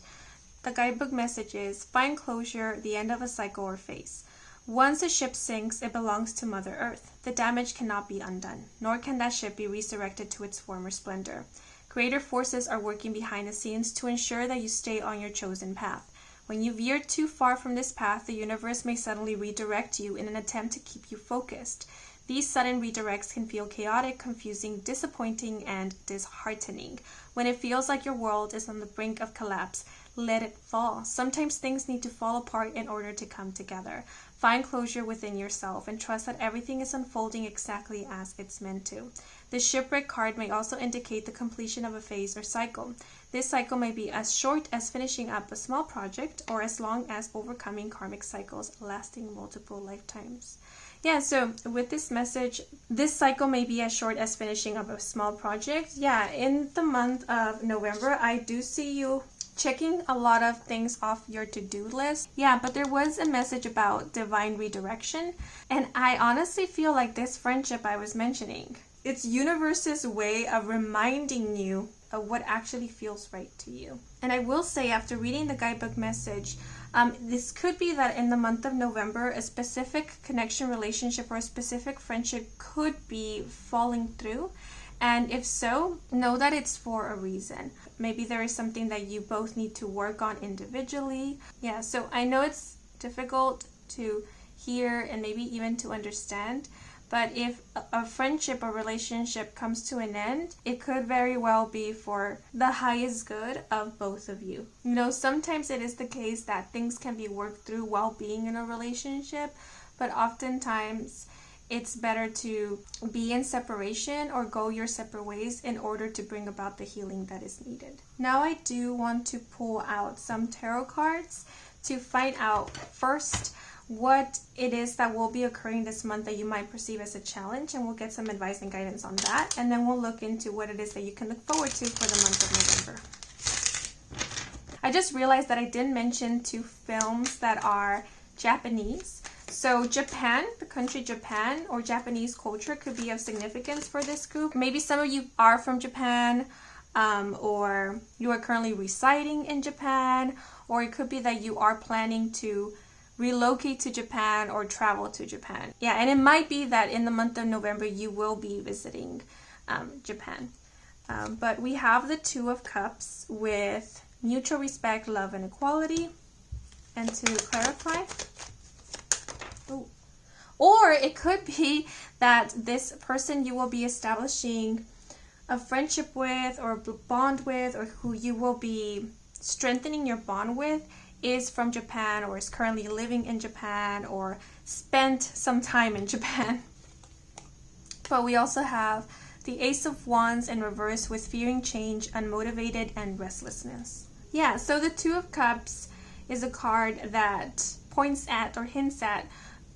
the guidebook message is: find closure, the end of a cycle or phase. Once a ship sinks, it belongs to Mother Earth. The damage cannot be undone, nor can that ship be resurrected to its former splendor. Greater forces are working behind the scenes to ensure that you stay on your chosen path. When you veer too far from this path, the universe may suddenly redirect you in an attempt to keep you focused. These sudden redirects can feel chaotic, confusing, disappointing, and disheartening. When it feels like your world is on the brink of collapse, let it fall. Sometimes things need to fall apart in order to come together. Find closure within yourself and trust that everything is unfolding exactly as it's meant to. The shipwreck card may also indicate the completion of a phase or cycle. This cycle may be as short as finishing up a small project or as long as overcoming karmic cycles lasting multiple lifetimes. Yeah, so with this message, this cycle may be as short as finishing up a small project. Yeah, in the month of November, I do see you checking a lot of things off your to-do list. Yeah, but there was a message about divine redirection, and I honestly feel like this friendship I was mentioning, it's universe's way of reminding you of what actually feels right to you. And I will say, after reading the guidebook message, This could be that in the month of November, a specific connection, relationship, or a specific friendship could be falling through. And if so, know that it's for a reason. Maybe there is something that you both need to work on individually. Yeah, so I know it's difficult to hear and maybe even to understand, but if a friendship or relationship comes to an end, it could very well be for the highest good of both of you. You know, sometimes it is the case that things can be worked through while being in a relationship, but oftentimes it's better to be in separation or go your separate ways in order to bring about the healing that is needed. Now I do want to pull out some tarot cards to find out first what it is that will be occurring this month that you might perceive as a challenge, and we'll get some advice and guidance on that, and then we'll look into what it is that you can look forward to for the month of November. I just realized that I didn't mention 2 films that are Japanese. So Japan, the country Japan, or Japanese culture could be of significance for this group. Maybe some of you are from Japan, or you are currently residing in Japan, or it could be that you are planning to relocate to Japan or travel to Japan. Yeah, and it might be that in the month of November you will be visiting Japan. But we have the 2 of Cups with mutual respect, love, and equality. And to clarify, or it could be that this person you will be establishing a friendship with or bond with, or who you will be strengthening your bond with, is from Japan or is currently living in Japan or spent some time in Japan. But we also have the Ace of Wands in reverse with fearing change, unmotivated, and restlessness. Yeah, so the 2 of Cups is a card that points at or hints at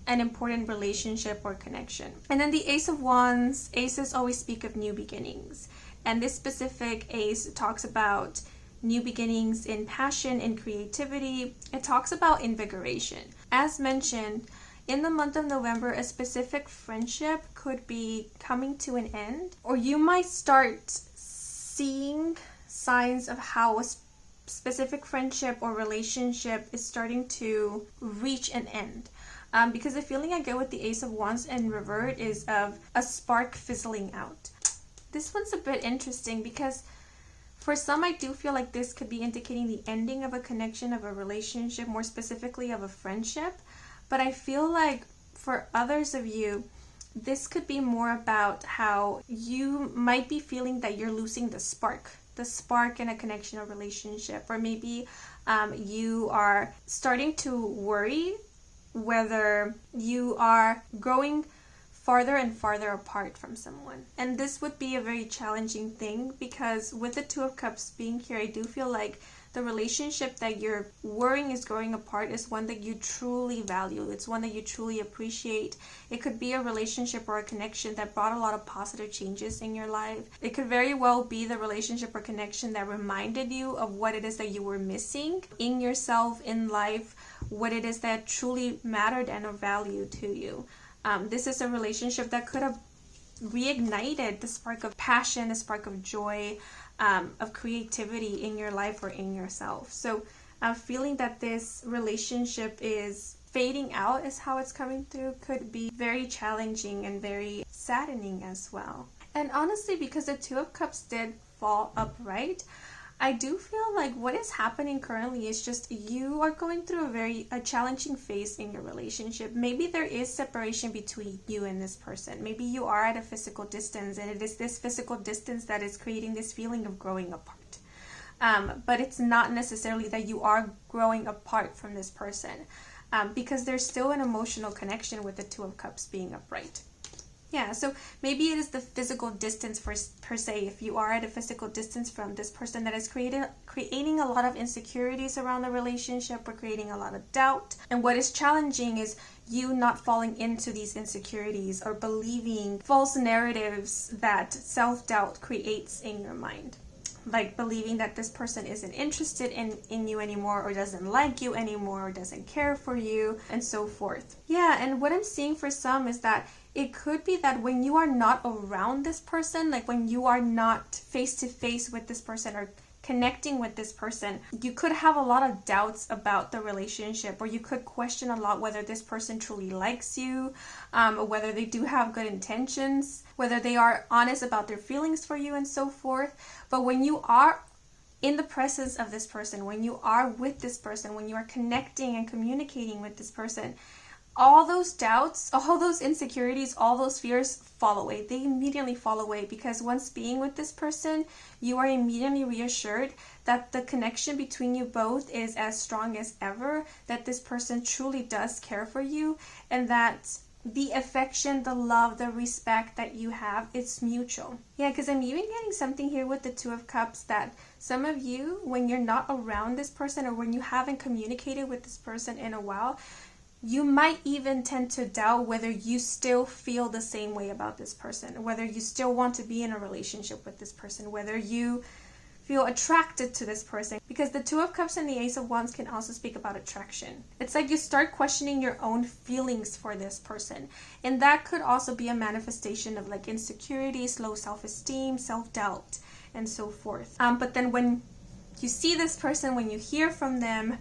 an important relationship or connection. And then the Ace of Wands, aces always speak of new beginnings. And this specific ace talks about new beginnings in passion and creativity. It talks about invigoration. As mentioned, in the month of November, a specific friendship could be coming to an end, or you might start seeing signs of how a specific friendship or relationship is starting to reach an end. Because the feeling I get with the Ace of Wands and revert is of a spark fizzling out. This one's a bit interesting because for some, I do feel like this could be indicating the ending of a connection, of a relationship, more specifically of a friendship. But I feel like for others of you, this could be more about how you might be feeling that you're losing the spark in a connection or relationship. Or maybe you are starting to worry whether you are growing farther and farther apart from someone. And this would be a very challenging thing because with the 2 of Cups being here, I do feel like the relationship that you're worrying is growing apart is one that you truly value. It's one that you truly appreciate. It could be a relationship or a connection that brought a lot of positive changes in your life. It could very well be the relationship or connection that reminded you of what it is that you were missing in yourself, in life, what it is that truly mattered and of value to you. This is a relationship that could have reignited the spark of passion, the spark of joy, of creativity in your life or in yourself. So feeling that this relationship is fading out is how it's coming through could be very challenging and very saddening as well. And honestly, because the 2 of Cups did fall upright, I do feel like what is happening currently is just you are going through a challenging phase in your relationship. Maybe there is separation between you and this person. Maybe you are at a physical distance, and it is this physical distance that is creating this feeling of growing apart. But it's not necessarily that you are growing apart from this person, because there's still an emotional connection with the 2 of Cups being upright. Yeah, so maybe it is the physical distance per se. If you are at a physical distance from this person, that is creating a lot of insecurities around the relationship or creating a lot of doubt. And what is challenging is you not falling into these insecurities or believing false narratives that self-doubt creates in your mind. Like believing that this person isn't interested in you anymore, or doesn't like you anymore, or doesn't care for you, and so forth. Yeah, and what I'm seeing for some is that it could be that when you are not around this person, like when you are not face to face with this person or connecting with this person, you could have a lot of doubts about the relationship, or you could question a lot whether this person truly likes you, whether they do have good intentions, whether they are honest about their feelings for you, and so forth. But when you are in the presence of this person, when you are with this person, when you are connecting and communicating with this person, all those doubts, all those insecurities, all those fears fall away. They immediately fall away, because once being with this person, you are immediately reassured that the connection between you both is as strong as ever, that this person truly does care for you, and that the affection, the love, the respect that you have, it's mutual. Yeah, because I'm even getting something here with the Two of Cups, that some of you, when you're not around this person, or when you haven't communicated with this person in a while, you might even tend to doubt whether you still feel the same way about this person, whether you still want to be in a relationship with this person, whether you feel attracted to this person. Because the Two of Cups and the Ace of Wands can also speak about attraction. It's like you start questioning your own feelings for this person. And that could also be a manifestation of like insecurities, low self-esteem, self-doubt, and so forth. But then when you see this person, when you hear from them,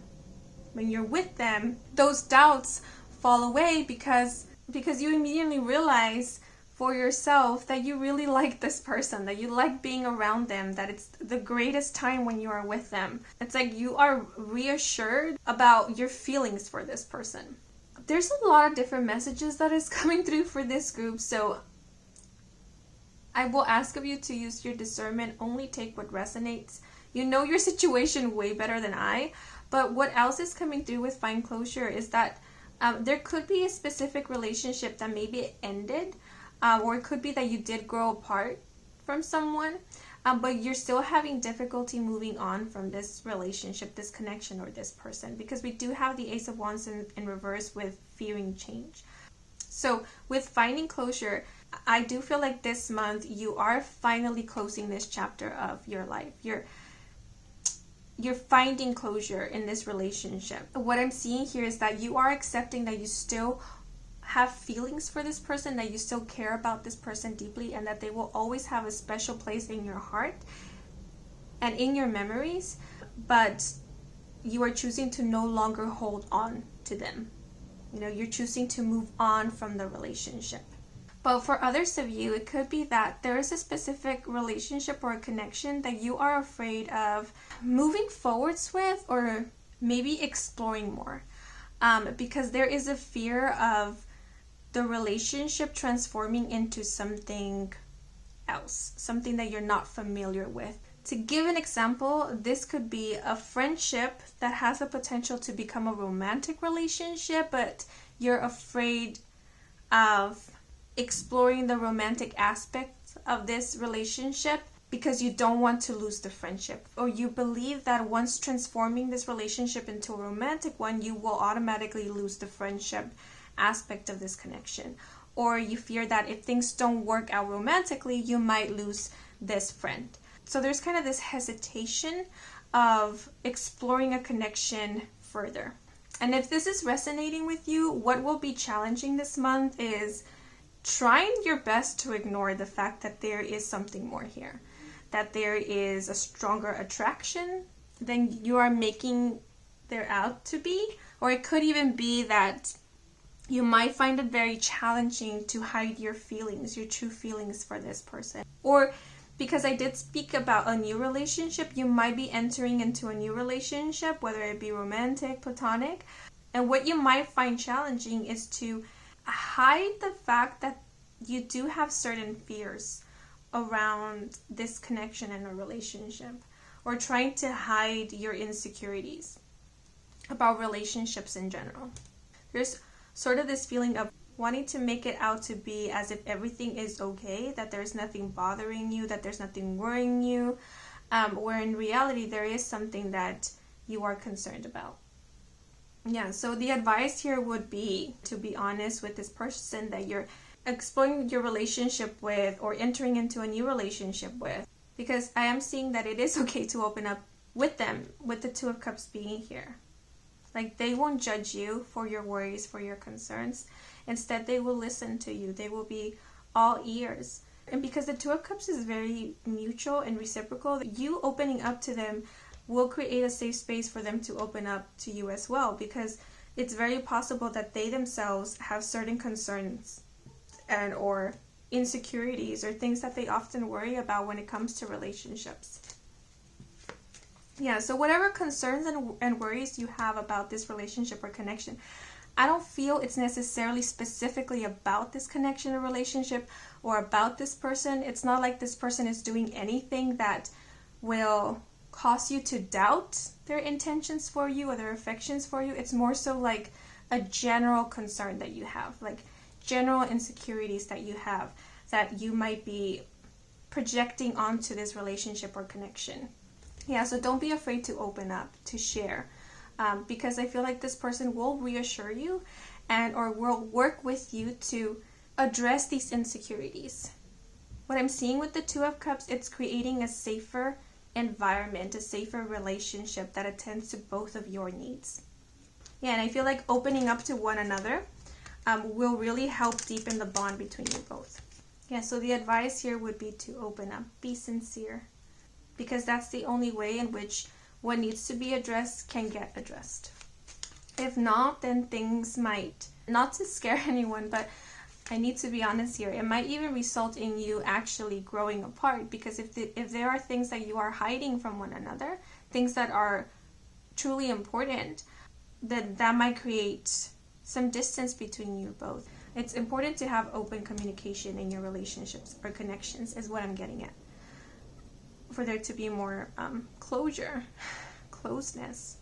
when you're with them, those doubts fall away, because you immediately realize for yourself that you really like this person, that you like being around them, that it's the greatest time when you are with them. It's like you are reassured about your feelings for this person. There's a lot of different messages that is coming through for this group, so I will ask of you to use your discernment. Only take what resonates. You know your situation way better than I. But what else is coming through with Find Closure is that there could be a specific relationship that maybe ended, or it could be that you did grow apart from someone, but you're still having difficulty moving on from this relationship, this connection, or this person, because we do have the Ace of Wands in reverse with fearing change. So with finding closure, I do feel like this month you are finally closing this chapter of your life. You're finding closure in this relationship. What I'm seeing here is that you are accepting that you still have feelings for this person, that you still care about this person deeply, and that they will always have a special place in your heart and in your memories, but you are choosing to no longer hold on to them. You know, you're choosing to move on from the relationship. But for others of you, it could be that there is a specific relationship or a connection that you are afraid of moving forwards with, or maybe exploring more. Because there is a fear of the relationship transforming into something else, something that you're not familiar with. To give an example, this could be a friendship that has the potential to become a romantic relationship, but you're afraid of exploring the romantic aspects of this relationship because you don't want to lose the friendship, or you believe that once transforming this relationship into a romantic one, you will automatically lose the friendship aspect of this connection, or you fear that if things don't work out romantically, you might lose this friend. So there's kind of this hesitation of exploring a connection further. And if this is resonating with you, what will be challenging this month is trying your best to ignore the fact that there is something more here, that there is a stronger attraction than you are making there out to be. Or it could even be that you might find it very challenging to hide your feelings, your true feelings for this person. Or because I did speak about a new relationship, you might be entering into a new relationship, whether it be romantic, platonic. And what you might find challenging is to hide the fact that you do have certain fears around this connection in a relationship, or trying to hide your insecurities about relationships in general. There's sort of this feeling of wanting to make it out to be as if everything is okay, that there's nothing bothering you, that there's nothing worrying you, where in reality there is something that you are concerned about. Yeah, so the advice here would be to be honest with this person that you're exploring your relationship with, or entering into a new relationship with, because I am seeing that it is okay to open up with them, with the Two of Cups being here. Like, they won't judge you for your worries, for your concerns. Instead, they will listen to you. They will be all ears. And because the Two of Cups is very mutual and reciprocal, you opening up to them will create a safe space for them to open up to you as well, because it's very possible that they themselves have certain concerns and or insecurities or things that they often worry about when it comes to relationships. Yeah, so whatever concerns and worries you have about this relationship or connection, I don't feel it's necessarily specifically about this connection or relationship or about this person. It's not like this person is doing anything that will cause you to doubt their intentions for you or their affections for you. It's more so like a general concern that you have, like general insecurities that you have that you might be projecting onto this relationship or connection. Yeah, so don't be afraid to open up, to share, because I feel like this person will reassure you and or will work with you to address these insecurities. What I'm seeing with the Two of Cups, it's creating a safer environment, a safer relationship that attends to both of your needs. Yeah, and I feel like opening up to one another will really help deepen the bond between you both. Yeah, so the advice here would be to open up, be sincere, because that's the only way in which what needs to be addressed can get addressed. If not, then things might, not to scare anyone, but I need to be honest here, it might even result in you actually growing apart, because if there are things that you are hiding from one another, things that are truly important, then that might create some distance between you both. It's important to have open communication in your relationships or connections, is what I'm getting at, for there to be more closure, closeness,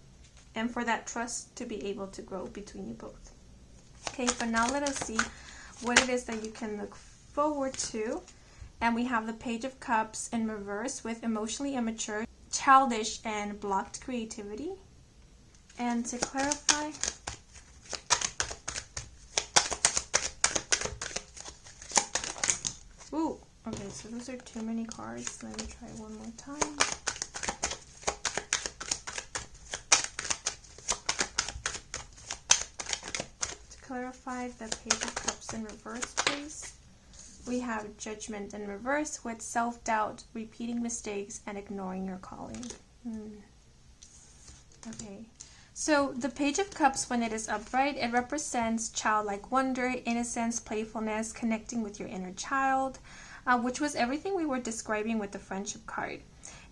and for that trust to be able to grow between you both. Okay, but now let us see what it is that you can look forward to. And we have the Page of Cups in reverse with emotionally immature, childish, and blocked creativity. And to clarify, ooh, okay, so those are too many cards. Let me try one more time. To clarify the Page of Cups in reverse, please. We have Judgment in reverse with self-doubt, repeating mistakes, and ignoring your calling. Okay. So the Page of Cups, when it is upright, it represents childlike wonder, innocence, playfulness, connecting with your inner child, which was everything we were describing with the Friendship card.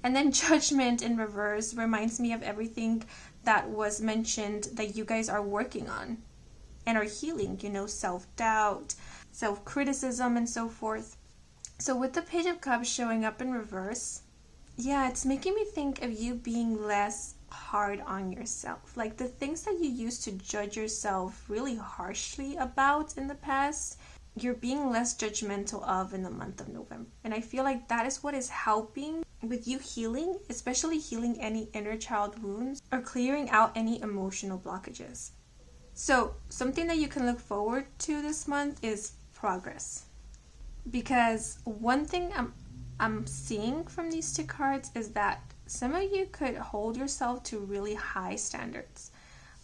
And then Judgment in reverse reminds me of everything that was mentioned that you guys are working on and are healing, you know, self-doubt, self-criticism, and so forth. So with the Page of Cups showing up in reverse, yeah, it's making me think of you being less hard on yourself. Like the things that you used to judge yourself really harshly about in the past, you're being less judgmental of in the month of November. And I feel like that is what is helping with you healing, especially healing any inner child wounds or clearing out any emotional blockages. So something that you can look forward to this month is progress. Because one thing I'm seeing from these two cards is that some of you could hold yourself to really high standards.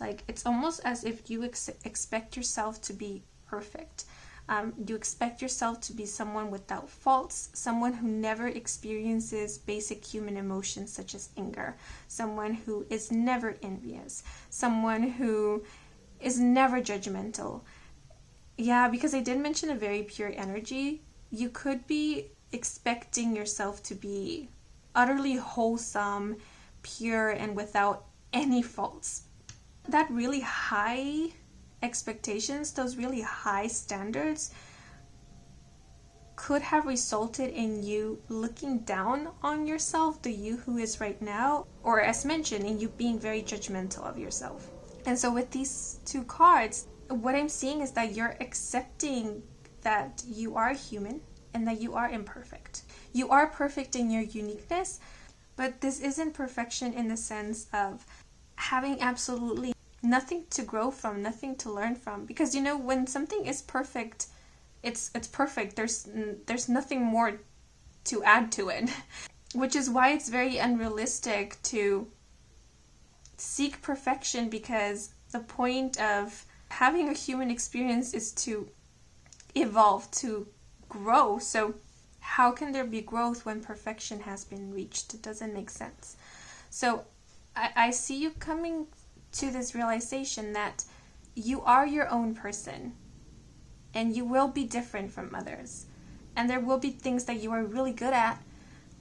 Like it's almost as if you expect yourself to be perfect. You expect yourself to be someone without faults, someone who never experiences basic human emotions such as anger, someone who is never envious, someone who is never judgmental. Yeah, because I did mention a very pure energy. You could be expecting yourself to be utterly wholesome, pure, and without any faults. That really high expectations, those really high standards could have resulted in you looking down on yourself, the you who is right now, or as mentioned, in you being very judgmental of yourself. And so with these two cards, what I'm seeing is that you're accepting that you are human and that you are imperfect. You are perfect in your uniqueness, but this isn't perfection in the sense of having absolutely nothing to grow from, nothing to learn from. Because, you know, when something is perfect, it's perfect. There's nothing more to add to it, which is why it's very unrealistic to seek perfection, because the point of having a human experience is to evolve, to grow. So How can there be growth when perfection has been reached? It doesn't make sense. So I see you coming to this realization that you are your own person and you will be different from others. And there will be things that you are really good at,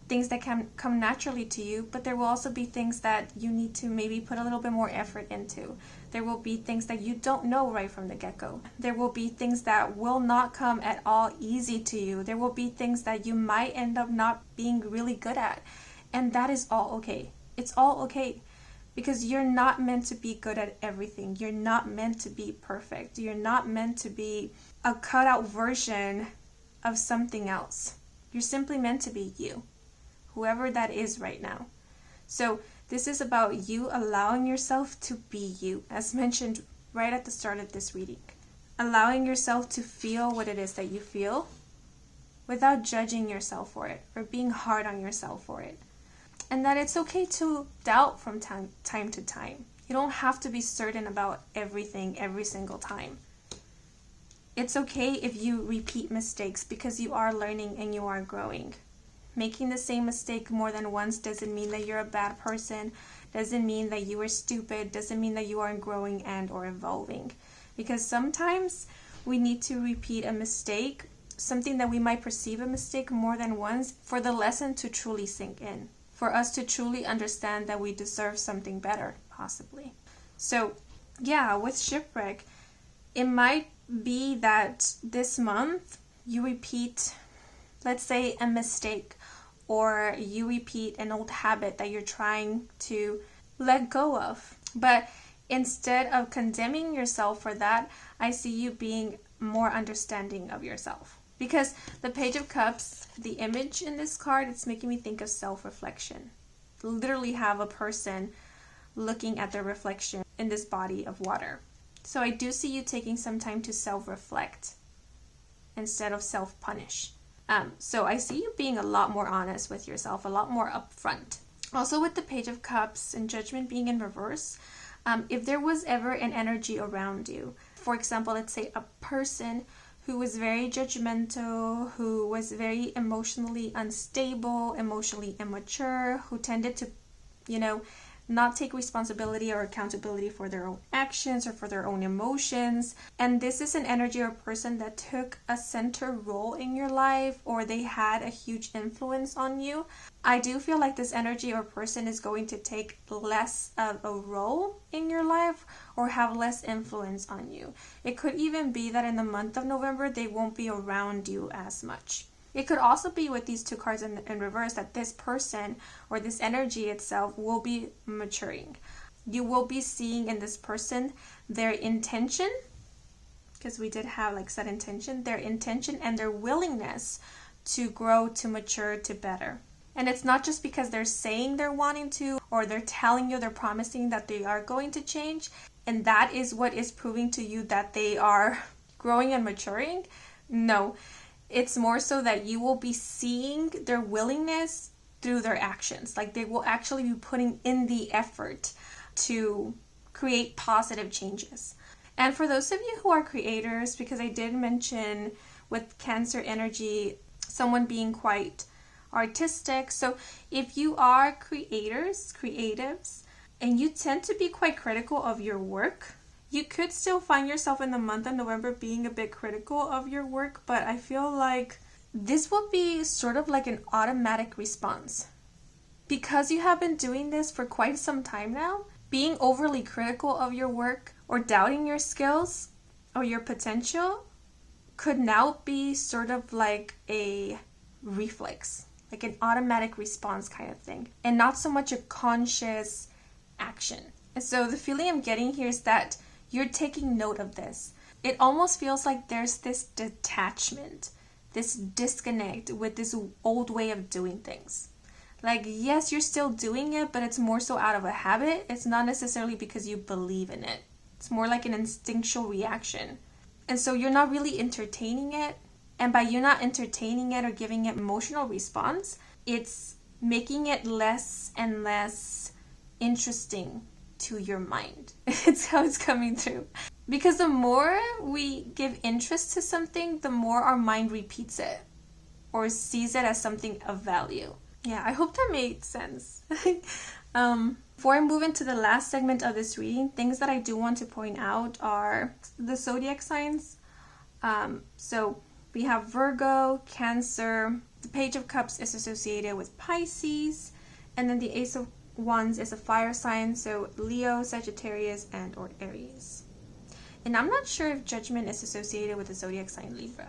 things that can come naturally to you, but there will also be things that you need to maybe put a little bit more effort into. There will be things that you don't know right from the get-go. There will be things that will not come at all easy to you. There will be things that you might end up not being really good at. And that is all okay. It's all okay. Because you're not meant to be good at everything. You're not meant to be perfect. You're not meant to be a cutout version of something else. You're simply meant to be you, whoever that is right now. So this is about you allowing yourself to be you, as mentioned right at the start of this reading. Allowing yourself to feel what it is that you feel without judging yourself for it or being hard on yourself for it. And that it's okay to doubt from time to time. You don't have to be certain about everything every single time. It's okay if you repeat mistakes because you are learning and you are growing. Making the same mistake more than once doesn't mean that you're a bad person, doesn't mean that you are stupid, doesn't mean that you aren't growing and or evolving. Because sometimes we need to repeat a mistake, something that we might perceive a mistake more than once, for the lesson to truly sink in. For us to truly understand that we deserve something better, possibly. So, yeah, with shipwreck, it might be that this month you repeat, let's say, a mistake, or you repeat an old habit that you're trying to let go of. But instead of condemning yourself for that, I see you being more understanding of yourself. Because the Page of Cups, the image in this card, it's making me think of self-reflection. Literally have a person looking at their reflection in this body of water. So I do see you taking some time to self-reflect instead of self-punish. So I see you being a lot more honest with yourself, a lot more upfront. Also with the Page of Cups and Judgment being in reverse, if there was ever an energy around you, for example, let's say a person who was very judgmental, who was very emotionally unstable, emotionally immature, who tended to, not take responsibility or accountability for their own actions or for their own emotions. And this is an energy or person that took a center role in your life, or they had a huge influence on you. I do feel like this energy or person is going to take less of a role in your life or have less influence on you. It could even be that in the month of November, they won't be around you as much. It could also be with these two cards in reverse that this person or this energy itself will be maturing. You will be seeing in this person their intention, because we did have set intention, their intention and their willingness to grow, to mature, to better. And it's not just because they're saying they're wanting to, or they're telling you, they're promising that they are going to change, and that is what is proving to you that they are growing and maturing. No. It's more so that you will be seeing their willingness through their actions. They will actually be putting in the effort to create positive changes. And for those of you who are creators, because I did mention with Cancer energy, someone being quite artistic. So if you are creatives, and you tend to be quite critical of your work, you could still find yourself in the month of November being a bit critical of your work, but I feel like this will be sort of like an automatic response. Because you have been doing this for quite some time now, being overly critical of your work or doubting your skills or your potential could now be sort of like a reflex, like an automatic response kind of thing, and not so much a conscious action. And so the feeling I'm getting here is that you're taking note of this. It almost feels like there's this detachment, this disconnect with this old way of doing things. Yes, you're still doing it, but it's more so out of a habit. It's not necessarily because you believe in it. It's more like an instinctual reaction. And so you're not really entertaining it. And by you not entertaining it or giving it emotional response, it's making it less and less interesting to your mind. It's how it's coming through. Because the more we give interest to something, the more our mind repeats it. or sees it as something of value. Yeah, I hope that made sense. Before I move into the last segment of this reading, things that I do want to point out are the zodiac signs. So we have Virgo, Cancer, the Page of Cups is associated with Pisces, and then the Ace of Wands is a fire sign, so Leo, Sagittarius, and or Aries. And I'm not sure if Judgment is associated with the zodiac sign Libra.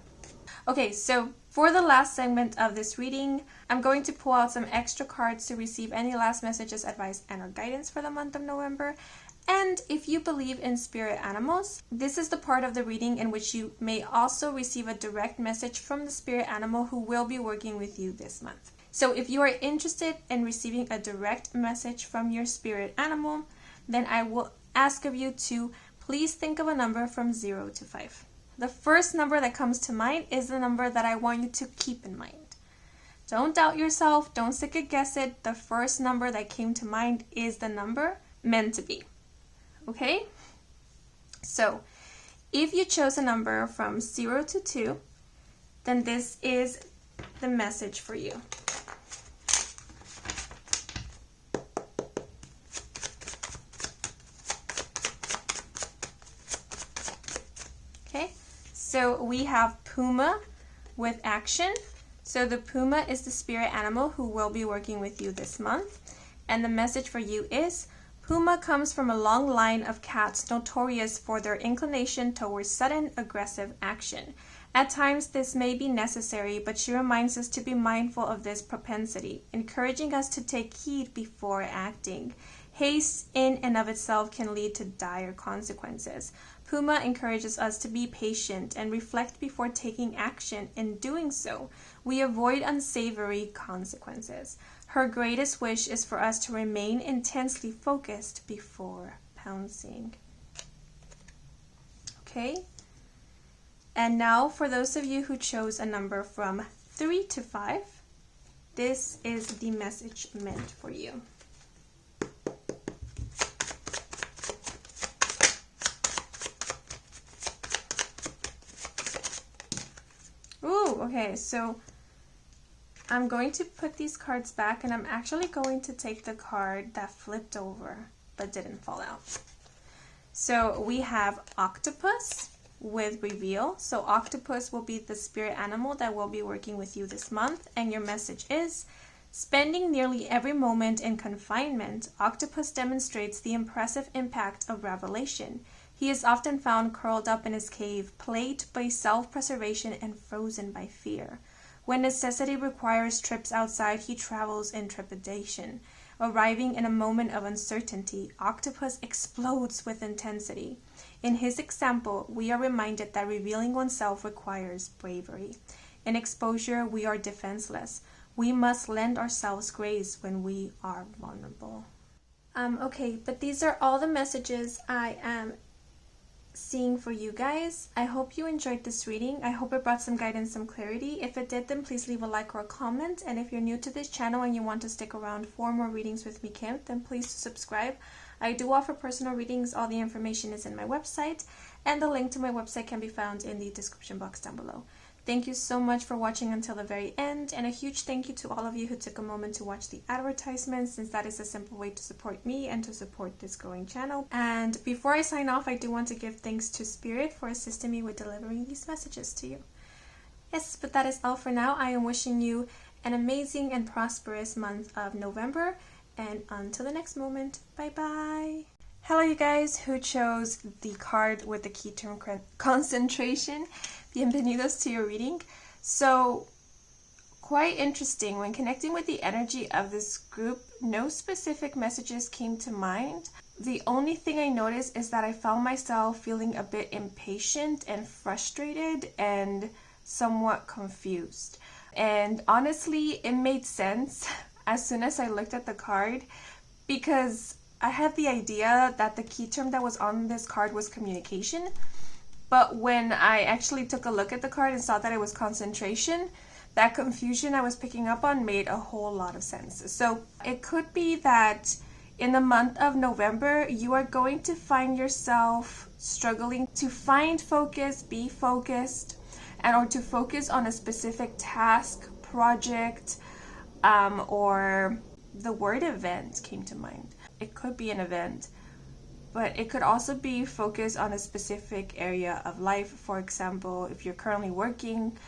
Okay, so for the last segment of this reading, I'm going to pull out some extra cards to receive any last messages, advice, and or guidance for the month of November. And if you believe in spirit animals, this is the part of the reading in which you may also receive a direct message from the spirit animal who will be working with you this month. So if you are interested in receiving a direct message from your spirit animal, then I will ask of you to please think of a number from 0 to 5. The first number that comes to mind is the number that I want you to keep in mind. Don't doubt yourself. Don't second guess it. The first number that came to mind is the number meant to be. Okay? So, if you chose a number from 0 to 2, then this is the message for you. Okay? So we have Puma with action. So the Puma is the spirit animal who will be working with you this month. And the message for you is, Puma comes from a long line of cats notorious for their inclination towards sudden aggressive action. At times this may be necessary, but she reminds us to be mindful of this propensity, encouraging us to take heed before acting. Haste in and of itself can lead to dire consequences. Puma encourages us to be patient and reflect before taking action. In doing so, we avoid unsavory consequences. Her greatest wish is for us to remain intensely focused before pouncing. Okay? And now for those of you who chose a number from 3 to 5, this is the message meant for you. Ooh, okay, so I'm going to put these cards back, and I'm actually going to take the card that flipped over but didn't fall out. So we have Octopus with reveal. So Octopus will be the spirit animal that will be working with you this month, and your message is, spending nearly every moment in confinement, Octopus demonstrates the impressive impact of revelation. He is often found curled up in his cave, plagued by self-preservation and frozen by fear. When necessity requires trips outside, he travels in trepidation. Arriving in a moment of uncertainty, Octopus explodes with intensity. In his example, we are reminded that revealing oneself requires bravery. In exposure, we are defenseless. We must lend ourselves grace when we are vulnerable. Okay, but these are all the messages I am seeing for you guys. I hope you enjoyed this reading. I hope it brought some guidance, some clarity. If it did, then please leave a like or a comment. And if you're new to this channel and you want to stick around for more readings with me, Kim, then please subscribe. I do offer personal readings. All the information is in my website, and the link to my website can be found in the description box down below. Thank you so much for watching until the very end, and a huge thank you to all of you who took a moment to watch the advertisements, since that is a simple way to support me and to support this growing channel. And before I sign off, I do want to give thanks to Spirit for assisting me with delivering these messages to you. Yes, but that is all for now. I am wishing you an amazing and prosperous month of November, and until the next moment, bye bye. Hello you guys who chose the card with the key term concentration. Bienvenidos to your reading. So, quite interesting. When connecting with the energy of this group, no specific messages came to mind. The only thing I noticed is that I found myself feeling a bit impatient and frustrated and somewhat confused. And honestly, it made sense as soon as I looked at the card, because I had the idea that the key term that was on this card was communication. But when I actually took a look at the card and saw that it was concentration, that confusion I was picking up on made a whole lot of sense. So it could be that in the month of November, you are going to find yourself struggling to find focus, be focused, and or to focus on a specific task, project, or the word event came to mind. It could be an event, but it could also be focused on a specific area of life. For example, if you're currently working,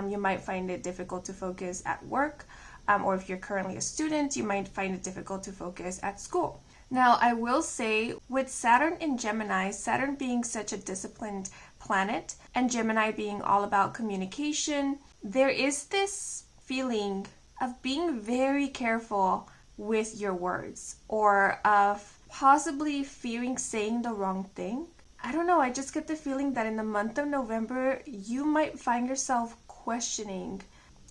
you might find it difficult to focus at work, or if you're currently a student, you might find it difficult to focus at school. Now, I will say, with Saturn in Gemini, Saturn being such a disciplined planet, and Gemini being all about communication, there is this feeling of being very careful with your words, or of possibly fearing saying the wrong thing. I don't know, I just get the feeling that in the month of November, you might find yourself questioning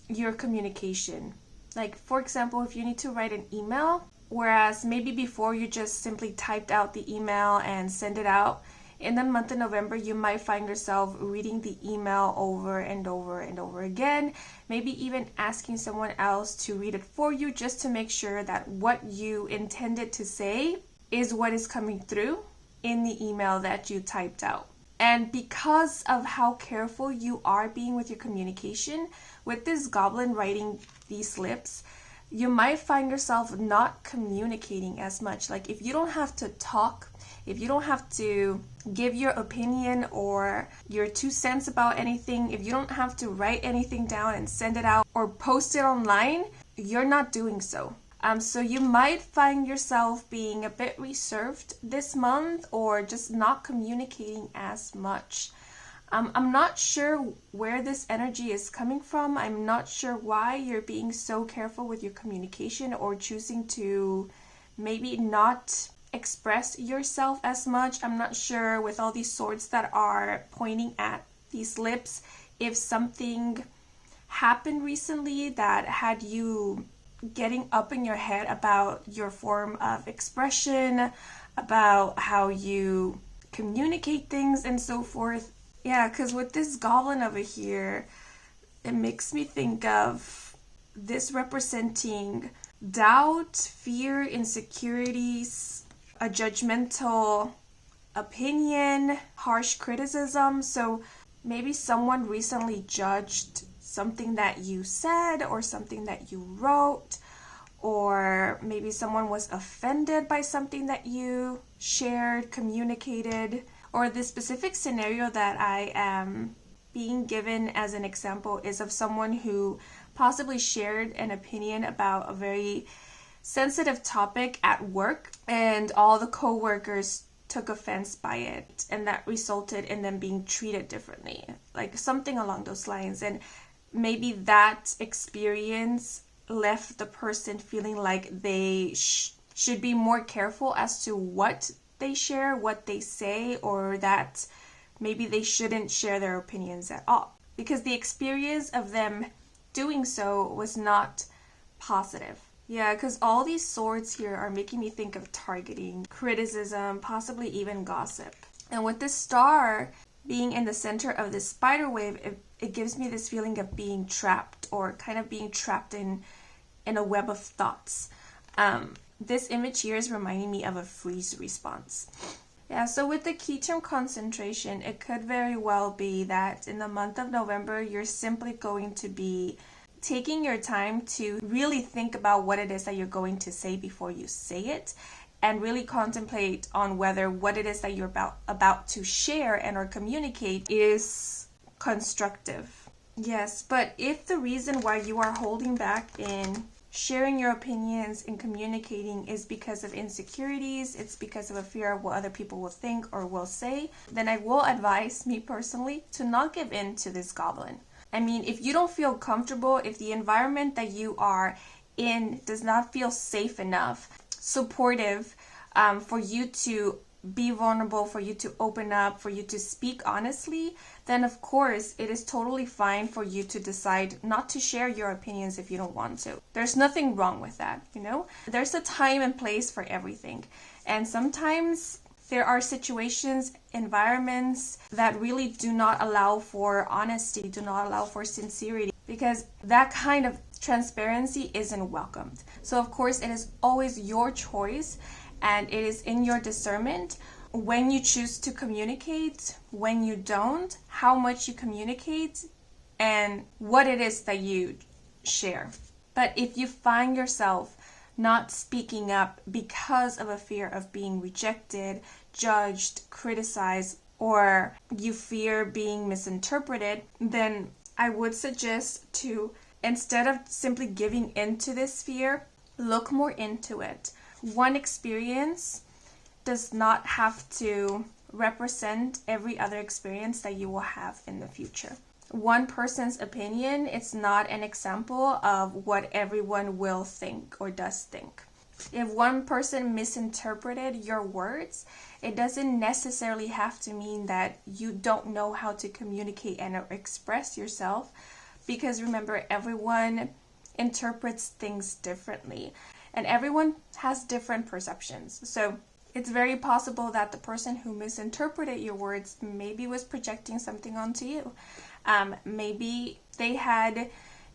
your communication. Like, for example, if you need to write an email, whereas maybe before you just simply typed out the email and send it out, in the month of November, you might find yourself reading the email over and over and over again, maybe even asking someone else to read it for you just to make sure that what you intended to say is what is coming through in the email that you typed out. And because of how careful you are being with your communication, with this goblin writing these lips, you might find yourself not communicating as much. Like, if you don't have to talk, if you don't have to give your opinion or your 2 cents about anything, if you don't have to write anything down and send it out or post it online, you're not doing so. So you might find yourself being a bit reserved this month, or just not communicating as much. I'm not sure where this energy is coming from. I'm not sure why you're being so careful with your communication, or choosing to maybe not express yourself as much. I'm not sure, with all these swords that are pointing at these lips, if something happened recently that had you getting up in your head about your form of expression, about how you communicate things and so forth. Yeah, because with this goblin over here, it makes me think of this representing doubt, fear, insecurities, a judgmental opinion, harsh criticism. So maybe someone recently judged something that you said or something that you wrote, or maybe someone was offended by something that you shared, communicated. Or the specific scenario that I am being given as an example is of someone who possibly shared an opinion about a very sensitive topic at work, and all the co-workers took offense by it, and that resulted in them being treated differently, like something along those lines. And maybe that experience left the person feeling like they should be more careful as to what they share, what they say, or that maybe they shouldn't share their opinions at all, because the experience of them doing so was not positive. Yeah, because all these swords here are making me think of targeting, criticism, possibly even gossip. And with this star being in the center of this spider wave, it gives me this feeling of being trapped, or kind of being trapped in a web of thoughts. This image here is reminding me of a freeze response. Yeah, so with the key term concentration, it could very well be that in the month of November, you're simply going to be taking your time to really think about what it is that you're going to say before you say it, and really contemplate on whether what it is that you're about to share and or communicate is constructive. Yes, but if the reason why you are holding back in sharing your opinions and communicating is because of insecurities, it's because of a fear of what other people will think or will say, then I will advise, me personally, to not give in to this goblin. I mean, if you don't feel comfortable, if the environment that you are in does not feel safe enough, supportive, for you to be vulnerable, for you to open up, for you to speak honestly, then of course it is totally fine for you to decide not to share your opinions if you don't want to. There's nothing wrong with that, you know? There's a time and place for everything. And sometimes there are situations, environments that really do not allow for honesty, do not allow for sincerity, because that kind of transparency isn't welcomed. So of course it is always your choice, and it is in your discernment when you choose to communicate, when you don't, how much you communicate, and what it is that you share. But if you find yourself not speaking up because of a fear of being rejected, judged, criticized, or you fear being misinterpreted, then I would suggest to, instead of simply giving into this fear, look more into it. One experience does not have to represent every other experience that you will have in the future. One person's opinion is not an example of what everyone will think or does think. If one person misinterpreted your words, it doesn't necessarily have to mean that you don't know how to communicate and express yourself, because remember, everyone interprets things differently and everyone has different perceptions. So it's very possible that the person who misinterpreted your words maybe was projecting something onto you. Maybe they had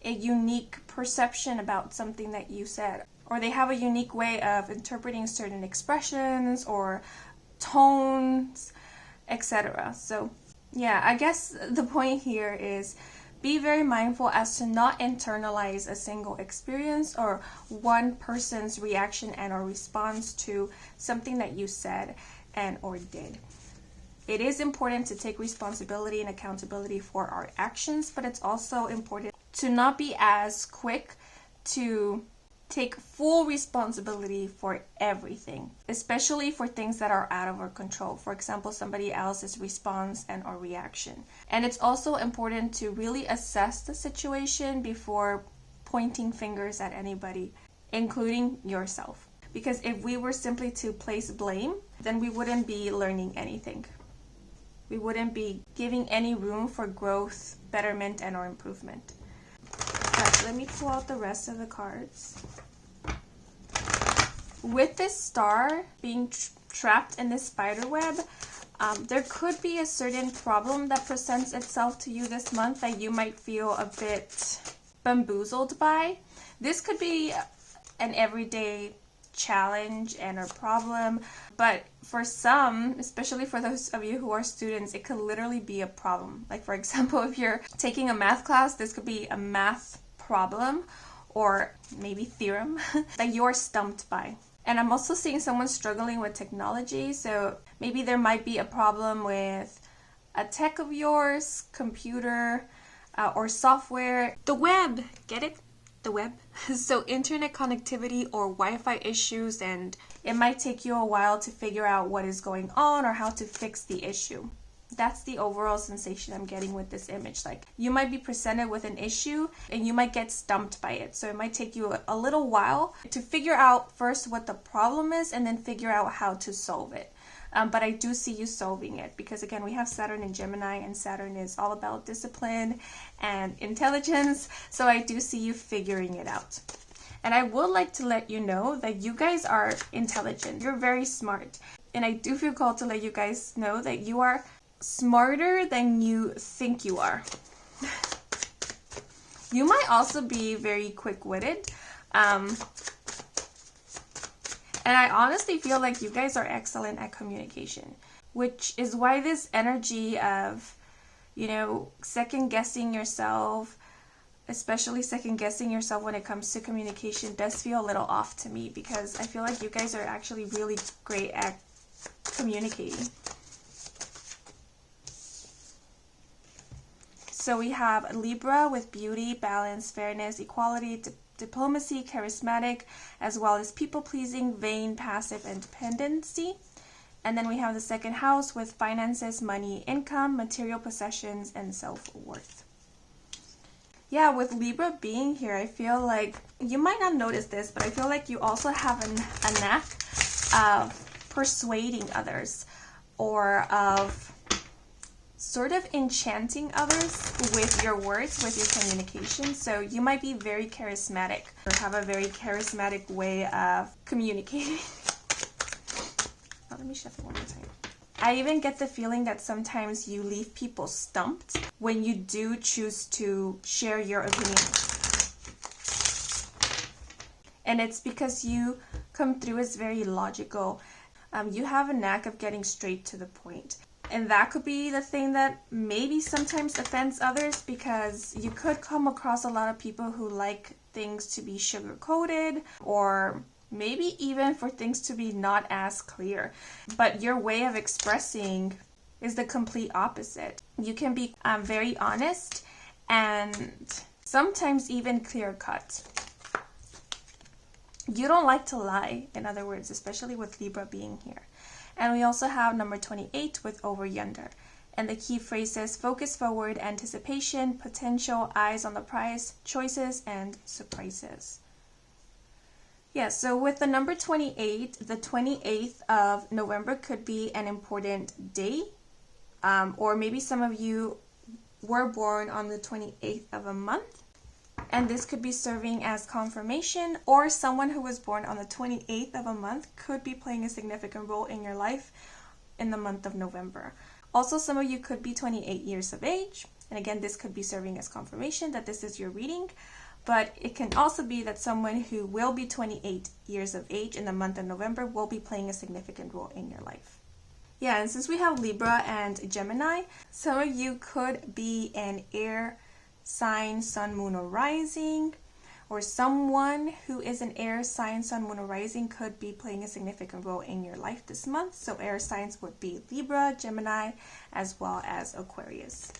a unique perception about something that you said, or they have a unique way of interpreting certain expressions or tones, etc. So yeah, I guess the point here is be very mindful as to not internalize a single experience or one person's reaction and or response to something that you said and or did. It is important to take responsibility and accountability for our actions, but it's also important to not be as quick to take full responsibility for everything, especially for things that are out of our control. For example, somebody else's response and or reaction. And it's also important to really assess the situation before pointing fingers at anybody, including yourself. Because if we were simply to place blame, then we wouldn't be learning anything. We wouldn't be giving any room for growth, betterment, and or improvement. Alright, let me pull out the rest of the cards. With this star being trapped in this spider web, there could be a certain problem that presents itself to you this month that you might feel a bit bamboozled by. This could be an everyday challenge and a problem, but for some, especially for those of you who are students, it could literally be a problem. Like, for example, if you're taking a math class, this could be a math problem or maybe theorem that you're stumped by. And I'm also seeing someone struggling with technology, so maybe there might be a problem with a tech of yours, computer, or software. The web, get it? The web. So internet connectivity or Wi-Fi issues, and it might take you a while to figure out what is going on or how to fix the issue. That's the overall sensation I'm getting with this image. Like, you might be presented with an issue and you might get stumped by it. So it might take you a little while to figure out first what the problem is and then figure out how to solve it. But I do see you solving it because, again, we have Saturn in Gemini, and Saturn is all about discipline and intelligence. So I do see you figuring it out. And I would like to let you know that you guys are intelligent. You're very smart. And I do feel called to let you guys know that you are smarter than you think you are. You might also be very quick-witted. And I honestly feel like you guys are excellent at communication, which is why this energy of, second-guessing yourself, especially second-guessing yourself when it comes to communication, does feel a little off to me, because I feel like you guys are actually really great at communicating. So we have Libra with beauty, balance, fairness, equality, diplomacy, charismatic, as well as people-pleasing, vain, passive, and dependency. And then we have the second house with finances, money, income, material possessions, and self-worth. Yeah, with Libra being here, I feel like you might not notice this, but I feel like you also have a knack of persuading others, or of sort of enchanting others with your words, with your communication. So you might be very charismatic or have a very charismatic way of communicating. Let me shuffle one more time. I even get the feeling that sometimes you leave people stumped when you do choose to share your opinion. And it's because you come through as very logical. You have a knack of getting straight to the point. And that could be the thing that maybe sometimes offends others, because you could come across a lot of people who like things to be sugar coated, or maybe even for things to be not as clear. But your way of expressing is the complete opposite. You can be very honest and sometimes even clear cut. You don't like to lie, in other words, especially with Libra being here. And we also have number 28 with over yonder. And the key phrases: focus forward, anticipation, potential, eyes on the prize, choices, and surprises. Yeah, so with the number 28, the 28th of November could be an important day. Or maybe some of you were born on the 28th of a month. And this could be serving as confirmation, or someone who was born on the 28th of a month could be playing a significant role in your life in the month of November. Also, some of you could be 28 years of age. And again, this could be serving as confirmation that this is your reading. But it can also be that someone who will be 28 years of age in the month of November will be playing a significant role in your life. Yeah, and since we have Libra and Gemini, some of you could be an air sign, sun, moon, or rising, or someone who is an air sign, sun, moon, or rising could be playing a significant role in your life this month. So air signs would be Libra, Gemini, as well as Aquarius.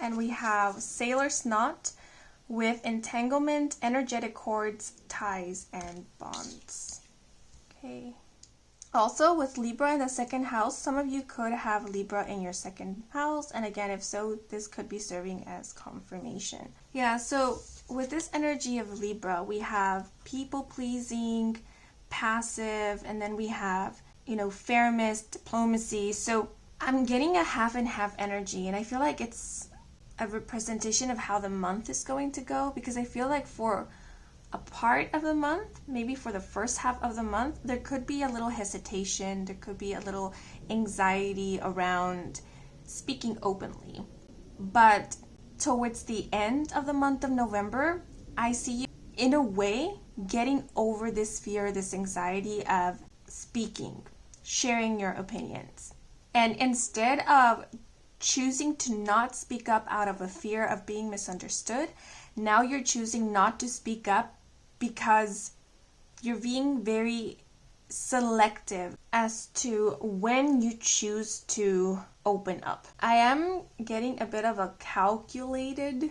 And we have sailor's knot with entanglement, energetic cords, ties, and bonds. Okay. Also, with Libra in the second house, some of you could have Libra in your second house. And again, if so, this could be serving as confirmation. Yeah, so with this energy of Libra, we have people-pleasing, passive, and then we have, fairness, diplomacy. So I'm getting a half and half energy, and I feel like it's a representation of how the month is going to go, because I feel like for a part of the month, maybe for the first half of the month, there could be a little hesitation, there could be a little anxiety around speaking openly. But towards the end of the month of November, I see you in a way getting over this fear, this anxiety of speaking, sharing your opinions. And instead of choosing to not speak up out of a fear of being misunderstood, now you're choosing not to speak up because you're being very selective as to when you choose to open up. I am getting a bit of a calculated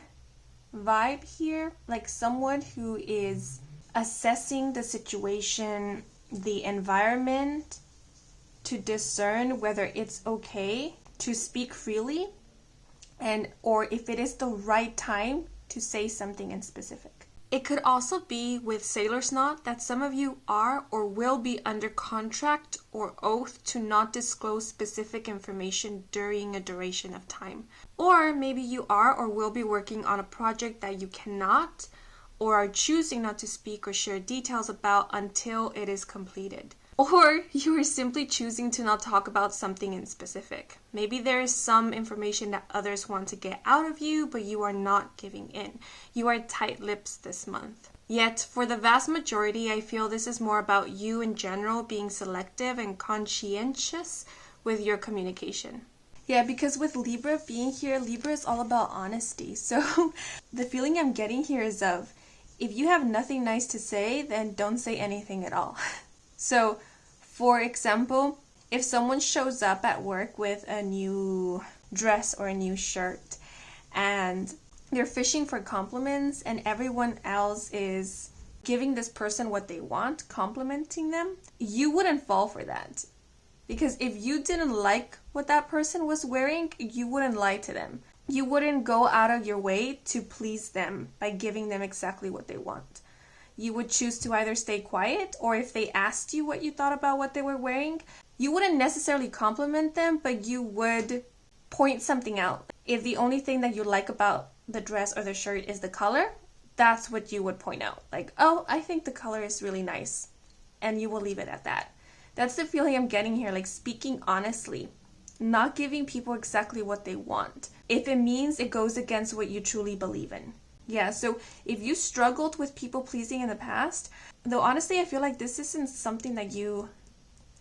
vibe here, like someone who is assessing the situation, the environment, to discern whether it's okay to speak freely, and or if it is the right time to say something in specific. It could also be with sailor's knot that some of you are or will be under contract or oath to not disclose specific information during a duration of time. Or maybe you are or will be working on a project that you cannot or are choosing not to speak or share details about until it is completed. Or you are simply choosing to not talk about something in specific. Maybe there is some information that others want to get out of you, but you are not giving in. You are tight-lipped this month. Yet, for the vast majority, I feel this is more about you in general being selective and conscientious with your communication. Yeah, because with Libra being here, Libra is all about honesty. So the feeling I'm getting here is of, if you have nothing nice to say, then don't say anything at all. So, for example, if someone shows up at work with a new dress or a new shirt and they're fishing for compliments and everyone else is giving this person what they want, complimenting them, you wouldn't fall for that. Because if you didn't like what that person was wearing, you wouldn't lie to them. You wouldn't go out of your way to please them by giving them exactly what they want. You would choose to either stay quiet, or if they asked you what you thought about what they were wearing, you wouldn't necessarily compliment them, but you would point something out. If the only thing that you like about the dress or the shirt is the color, that's what you would point out. Like, oh, I think the color is really nice. And you will leave it at that. That's the feeling I'm getting here, like speaking honestly, not giving people exactly what they want. If it means it goes against what you truly believe in. Yeah, so if you struggled with people pleasing in the past, though honestly, I feel like this isn't something that you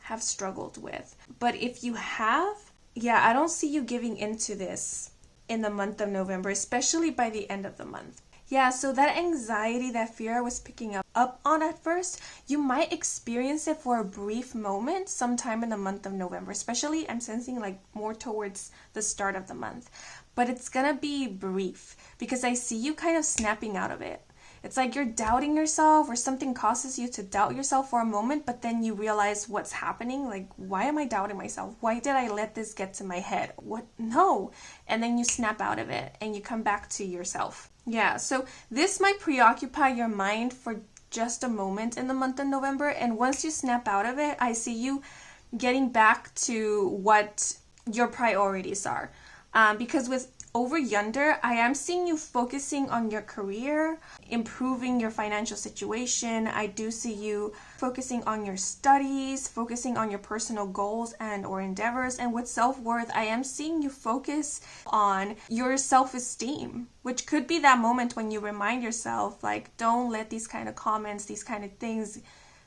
have struggled with. But if you have, yeah, I don't see you giving into this in the month of November, especially by the end of the month. Yeah, so that anxiety, that fear I was picking up on at first, you might experience it for a brief moment sometime in the month of November. Especially, I'm sensing like more towards the start of the month. But it's gonna be brief because I see you kind of snapping out of it. It's like you're doubting yourself or something causes you to doubt yourself for a moment, but then you realize what's happening. Like, why am I doubting myself? Why did I let this get to my head? What? No. And then you snap out of it and you come back to yourself. Yeah, so this might preoccupy your mind for just a moment in the month of November. And once you snap out of it, I see you getting back to what your priorities are. Because with Over Yonder, I am seeing you focusing on your career, improving your financial situation. I do see you focusing on your studies, focusing on your personal goals and or endeavors. And with self-worth, I am seeing you focus on your self-esteem, which could be that moment when you remind yourself, like, don't let these kind of comments, these kind of things,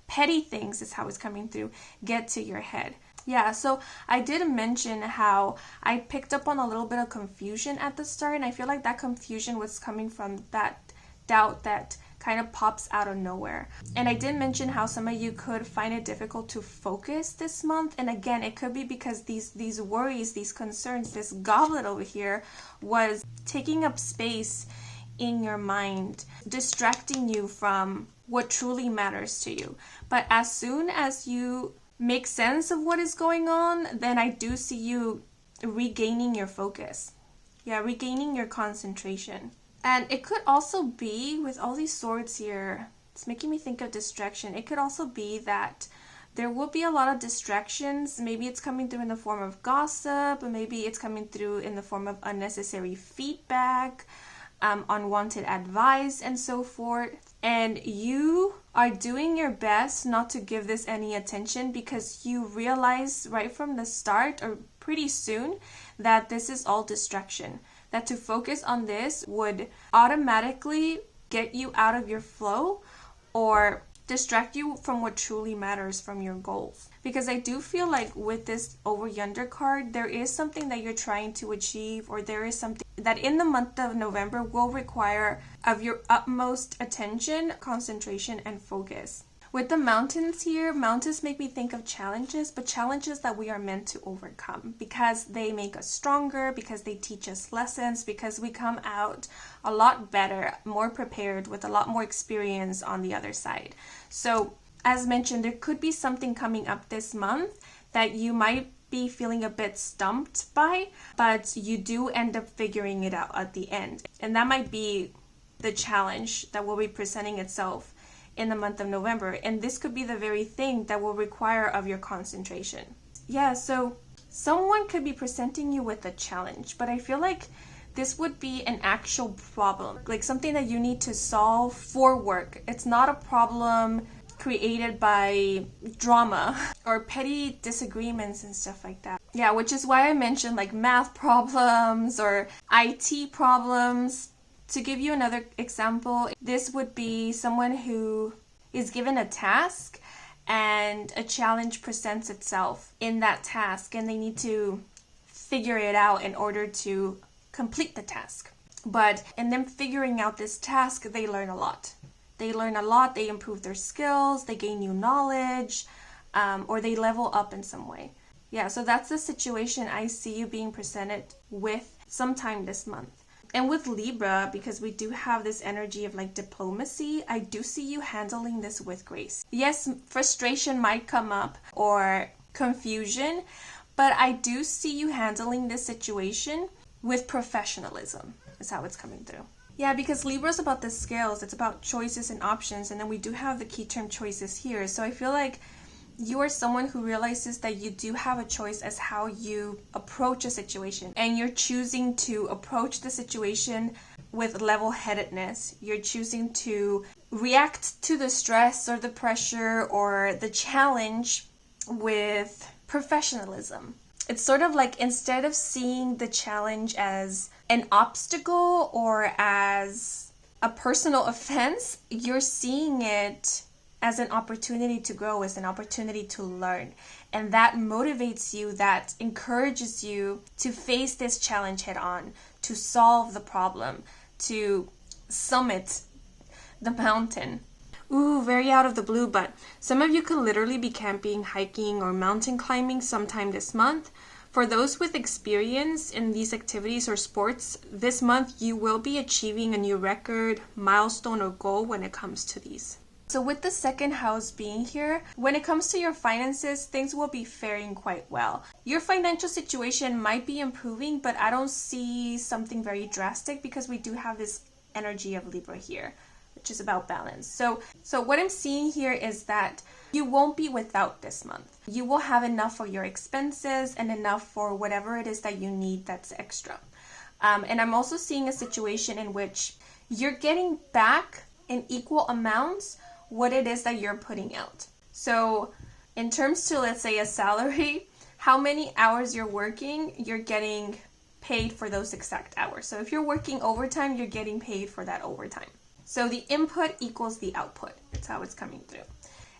petty things is how it's coming through, get to your head. Yeah, so I did mention how I picked up on a little bit of confusion at the start, and I feel like that confusion was coming from that doubt that kind of pops out of nowhere. And I did mention how some of you could find it difficult to focus this month, and again, it could be because these worries, these concerns, this goblet over here was taking up space in your mind, distracting you from what truly matters to you. But as soon as you make sense of what is going on, then I do see you regaining your focus. Yeah, regaining your concentration. And it could also be, with all these swords here, it's making me think of distraction. It could also be that there will be a lot of distractions. Maybe it's coming through in the form of gossip, or maybe it's coming through in the form of unnecessary feedback, unwanted advice, and so forth. And you are doing your best not to give this any attention because you realize right from the start or pretty soon that this is all distraction. That to focus on this would automatically get you out of your flow or distract you from what truly matters, from your goals. Because I do feel like with this Over Yonder card, there is something that you're trying to achieve, or there is something that in the month of November will require of your utmost attention, concentration, and focus. With the mountains here, mountains make me think of challenges, but challenges that we are meant to overcome because they make us stronger, because they teach us lessons, because we come out a lot better, more prepared, with a lot more experience on the other side. So, as mentioned, there could be something coming up this month that you might be feeling a bit stumped by, but you do end up figuring it out at the end. And that might be the challenge that will be presenting itself in the month of November, and this could be the very thing that will require of your concentration. Yeah, so someone could be presenting you with a challenge, but I feel like this would be an actual problem, like something that you need to solve for work. It's not a problem created by drama or petty disagreements and stuff like that. Yeah, which is why I mentioned like math problems or IT problems. To give you another example, this would be someone who is given a task and a challenge presents itself in that task and they need to figure it out in order to complete the task. But in them figuring out this task, they learn a lot. They improve their skills, they gain new knowledge, or they level up in some way. Yeah, so that's the situation I see you being presented with sometime this month. And with Libra, because we do have this energy of like diplomacy, I do see you handling this with grace. Yes, frustration might come up or confusion, but I do see you handling this situation with professionalism, is how it's coming through. Yeah, because Libra is about the scales, it's about choices and options, and then we do have the key term choices here. So I feel like you are someone who realizes that you do have a choice as how you approach a situation, and you're choosing to approach the situation with level-headedness. You're choosing to react to the stress or the pressure or the challenge with professionalism. It's sort of like, instead of seeing the challenge as an obstacle or as a personal offense, you're seeing it as an opportunity to grow, as an opportunity to learn. And that motivates you, that encourages you to face this challenge head on, to solve the problem, to summit the mountain. Ooh, very out of the blue, but some of you could literally be camping, hiking, or mountain climbing sometime this month. For those with experience in these activities or sports, this month you will be achieving a new record, milestone, or goal when it comes to these. So with the second house being here, when it comes to your finances, things will be faring quite well. Your financial situation might be improving, but I don't see something very drastic because we do have this energy of Libra here, which is about balance. So what I'm seeing here is that you won't be without this month. You will have enough for your expenses and enough for whatever it is that you need that's extra. And I'm also seeing a situation in which you're getting back in equal amounts what it is that you're putting out. So in terms to, let's say, a salary, how many hours you're working, you're getting paid for those exact hours. So if you're working overtime, you're getting paid for that overtime. So the input equals the output. That's how it's coming through.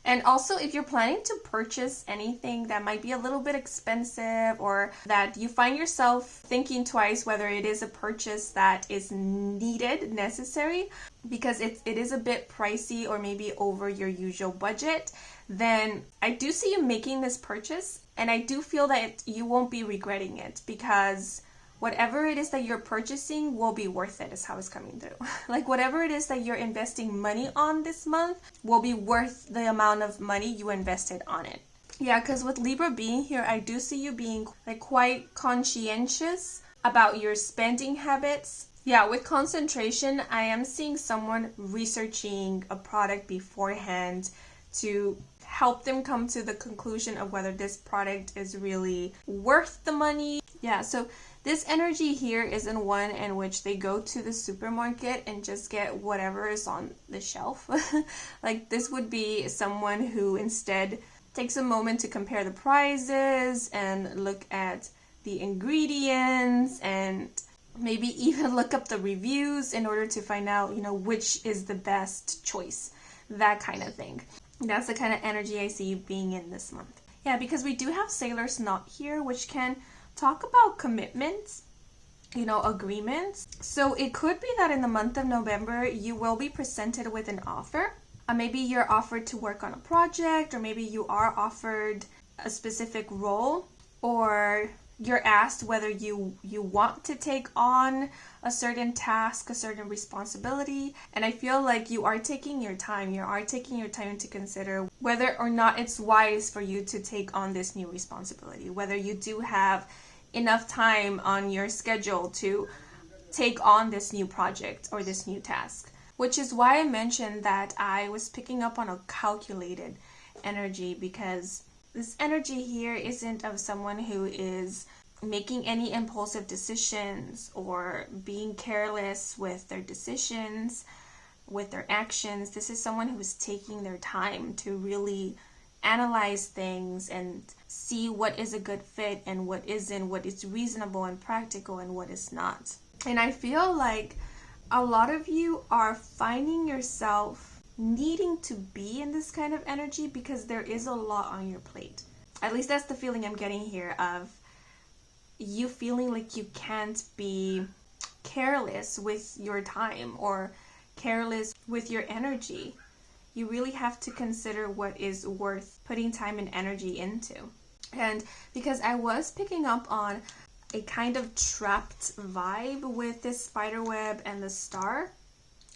And also, if you're planning to purchase anything that might be a little bit expensive, or that you find yourself thinking twice whether it is a purchase that is needed, necessary, because it is a bit pricey or maybe over your usual budget, then I do see you making this purchase, and I do feel that you won't be regretting it, because whatever it is that you're purchasing will be worth it, is how it's coming through. Like, whatever it is that you're investing money on this month will be worth the amount of money you invested on it. Yeah, because with Libra being here, I do see you being like quite conscientious about your spending habits. Yeah, with concentration, I am seeing someone researching a product beforehand to help them come to the conclusion of whether this product is really worth the money. Yeah, so this energy here isn't one in which they go to the supermarket and just get whatever is on the shelf. Like, this would be someone who instead takes a moment to compare the prices and look at the ingredients and maybe even look up the reviews in order to find out, which is the best choice. That kind of thing. That's the kind of energy I see you being in this month. Yeah, because we do have Sailor's Knot here, which can talk about commitments, agreements. So it could be that in the month of November, you will be presented with an offer. Maybe you're offered to work on a project, or maybe you are offered a specific role, or you're asked whether you want to take on a certain task, a certain responsibility. And I feel like you are taking your time. You are taking your time to consider whether or not it's wise for you to take on this new responsibility, whether you do have enough time on your schedule to take on this new project or this new task. Which is why I mentioned that I was picking up on a calculated energy, because this energy here isn't of someone who is making any impulsive decisions or being careless with their decisions, with their actions. This is someone who is taking their time to really analyze things and see what is a good fit and what isn't, what is reasonable and practical and what is not. And I feel like a lot of you are finding yourself needing to be in this kind of energy because there is a lot on your plate. At least that's the feeling I'm getting here, of you feeling like you can't be careless with your time or careless with your energy. You really have to consider what is worth putting time and energy into. And because I was picking up on a kind of trapped vibe with this spider web and the star,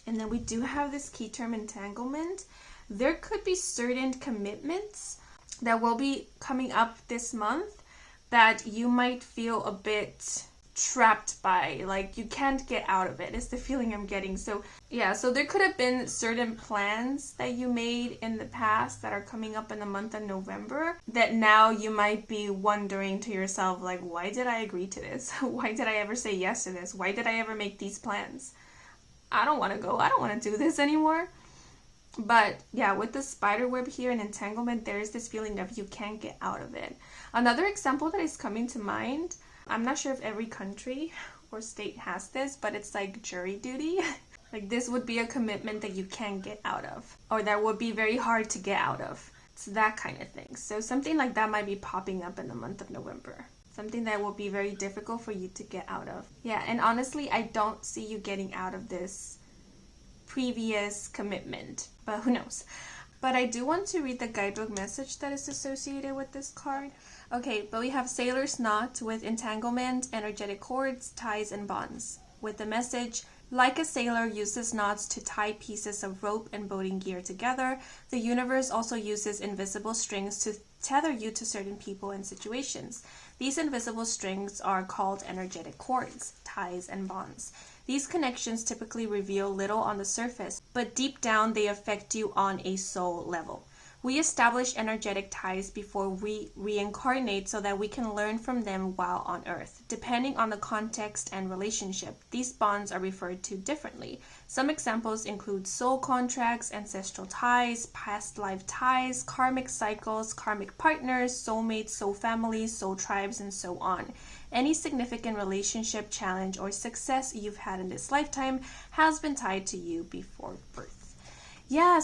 and then we do have this key term entanglement, there could be certain commitments that will be coming up this month that you might feel a bit trapped by, like you can't get out of it, is the feeling I'm getting. So yeah, so there could have been certain plans that you made in the past that are coming up in the month of November that now you might be wondering to yourself, like, why did I agree to this? Why did I ever say yes to this? Why did I ever make these plans? I don't want to go. I don't want to do this anymore. But yeah, with the spider web here and entanglement, there is this feeling of you can't get out of it. Another example that is coming to mind, I'm not sure if every country or state has this, but it's like jury duty. Like this would be a commitment that you can't get out of, or that would be very hard to get out of. It's that kind of thing. So something like that might be popping up in the month of November. Something that will be very difficult for you to get out of. Yeah, and honestly, I don't see you getting out of this previous commitment, but who knows. But I do want to read the guidebook message that is associated with this card. Okay, but we have Sailor's Knot with entanglement, energetic cords, ties, and bonds. With the message, like a sailor uses knots to tie pieces of rope and boating gear together, the universe also uses invisible strings to tether you to certain people and situations. These invisible strings are called energetic cords, ties, and bonds. These connections typically reveal little on the surface, but deep down they affect you on a soul level. We establish energetic ties before we reincarnate so that we can learn from them while on Earth. Depending on the context and relationship, these bonds are referred to differently. Some examples include soul contracts, ancestral ties, past life ties, karmic cycles, karmic partners, soulmates, soul families, soul tribes, and so on. Any significant relationship, challenge, or success you've had in this lifetime has been tied to you before birth. Yeah,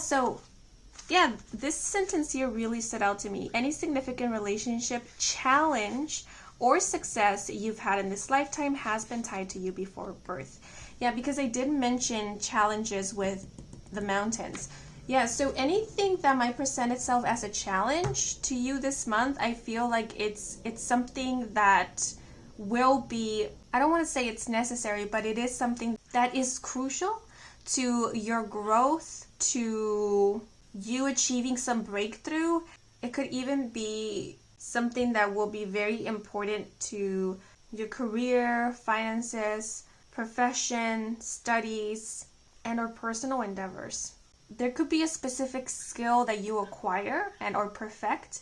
this sentence here really stood out to me. Any significant relationship, challenge, or success you've had in this lifetime has been tied to you before birth. Yeah, because I did mention challenges with the mountains. Yeah, so anything that might present itself as a challenge to you this month, I feel like it's something that will be, I don't want to say it's necessary, but it is something that is crucial to your growth, to you achieving some breakthrough. It could even be something that will be very important to your career, finances, profession, studies, and or personal endeavors. There could be a specific skill that you acquire and or perfect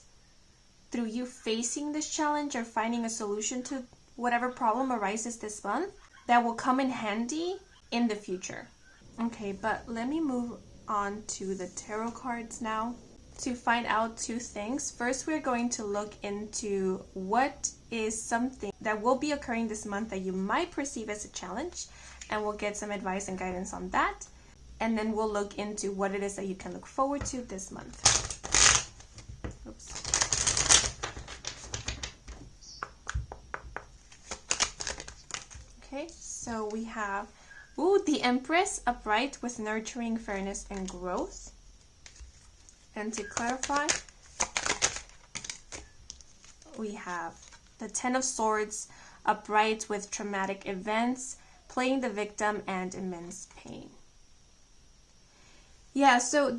through you facing this challenge or finding a solution to whatever problem arises this month that will come in handy in the future. Okay, but let me move on to the tarot cards now to find out two things. First, we're going to look into what is something that will be occurring this month that you might perceive as a challenge, and we'll get some advice and guidance on that. And then we'll look into what it is that you can look forward to this month. Oops. Okay, so we have the Empress, upright with nurturing, fairness, and growth. And to clarify, we have the Ten of Swords, upright with traumatic events, playing the victim, and immense pain. Yeah, so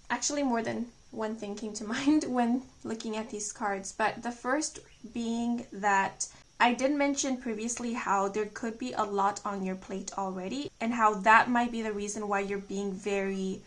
actually more than one thing came to mind when looking at these cards, but the first being that I did mention previously how there could be a lot on your plate already, and how that might be the reason why you're being very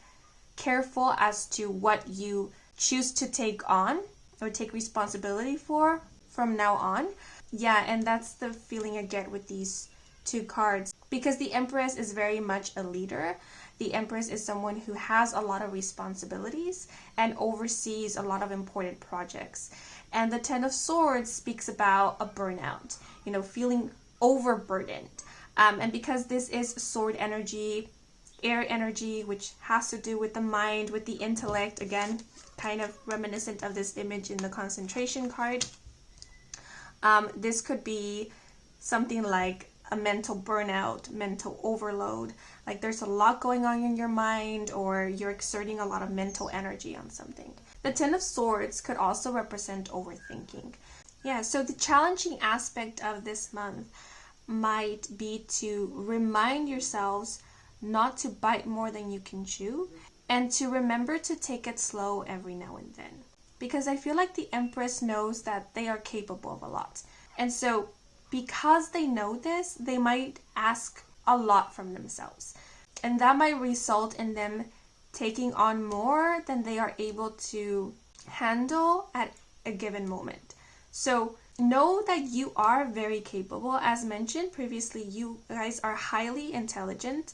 careful as to what you choose to take on or take responsibility for from now on. Yeah, and that's the feeling I get with these two cards, because the Empress is very much a leader. The Empress is someone who has a lot of responsibilities and oversees a lot of important projects. And the Ten of Swords speaks about a burnout, feeling overburdened. And because this is sword energy, air energy, which has to do with the mind, with the intellect, again, kind of reminiscent of this image in the concentration card. This could be something like a mental burnout, mental overload, like there's a lot going on in your mind, or you're exerting a lot of mental energy on something. The Ten of Swords could also represent overthinking. Yeah, so the challenging aspect of this month might be to remind yourselves not to bite more than you can chew, and to remember to take it slow every now and then. Because I feel like the Empress knows that they are capable of a lot. And so because they know this, they might ask a lot from themselves. And that might result in them taking on more than they are able to handle at a given moment. So know that you are very capable. As mentioned previously, you guys are highly intelligent.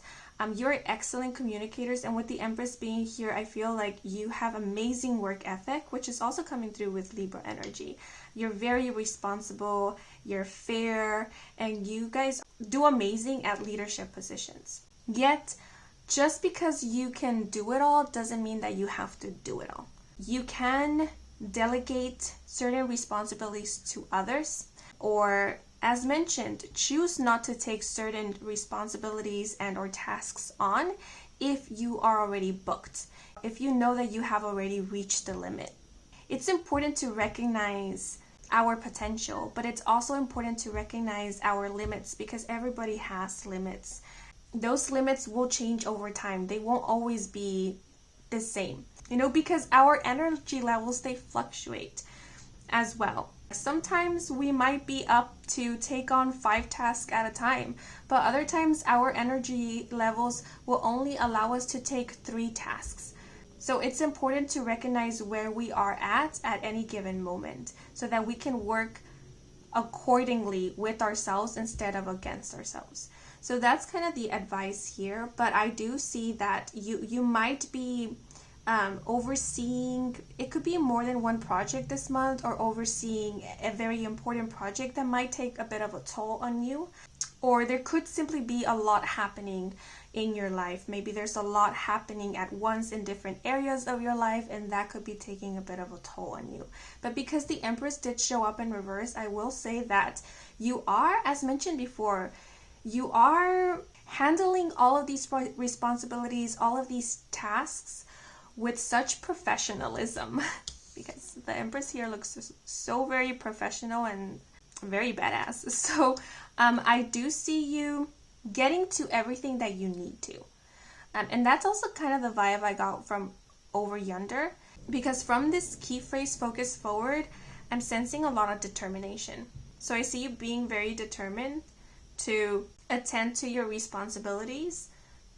You're excellent communicators, and with the Empress being here, I feel like you have amazing work ethic, which is also coming through with Libra energy. You're very responsible, you're fair, and you guys do amazing at leadership positions. Yet, just because you can do it all doesn't mean that you have to do it all. You can delegate certain responsibilities to others, or as mentioned, choose not to take certain responsibilities and or tasks on if you are already booked, if you know that you have already reached the limit. It's important to recognize our potential, but it's also important to recognize our limits, because everybody has limits. Those limits will change over time. They won't always be the same, because our energy levels, they fluctuate as well. Sometimes we might be up to take on 5 tasks at a time, but other times our energy levels will only allow us to take 3 tasks. So it's important to recognize where we are at any given moment, so that we can work accordingly with ourselves instead of against ourselves. So that's kind of the advice here, but I do see that you might be overseeing, it could be more than one project this month, or overseeing a very important project that might take a bit of a toll on you. Or there could simply be a lot happening in your life. Maybe there's a lot happening at once in different areas of your life, and that could be taking a bit of a toll on you. But because the Empress did show up in reverse, I will say that you are, as mentioned before, you are handling all of these responsibilities, all of these tasks with such professionalism, because the Empress here looks so very professional and very badass. So I do see you getting to everything that you need to. And that's also kind of the vibe I got from over yonder, because from this key phrase focus forward, I'm sensing a lot of determination. So I see you being very determined to attend to your responsibilities,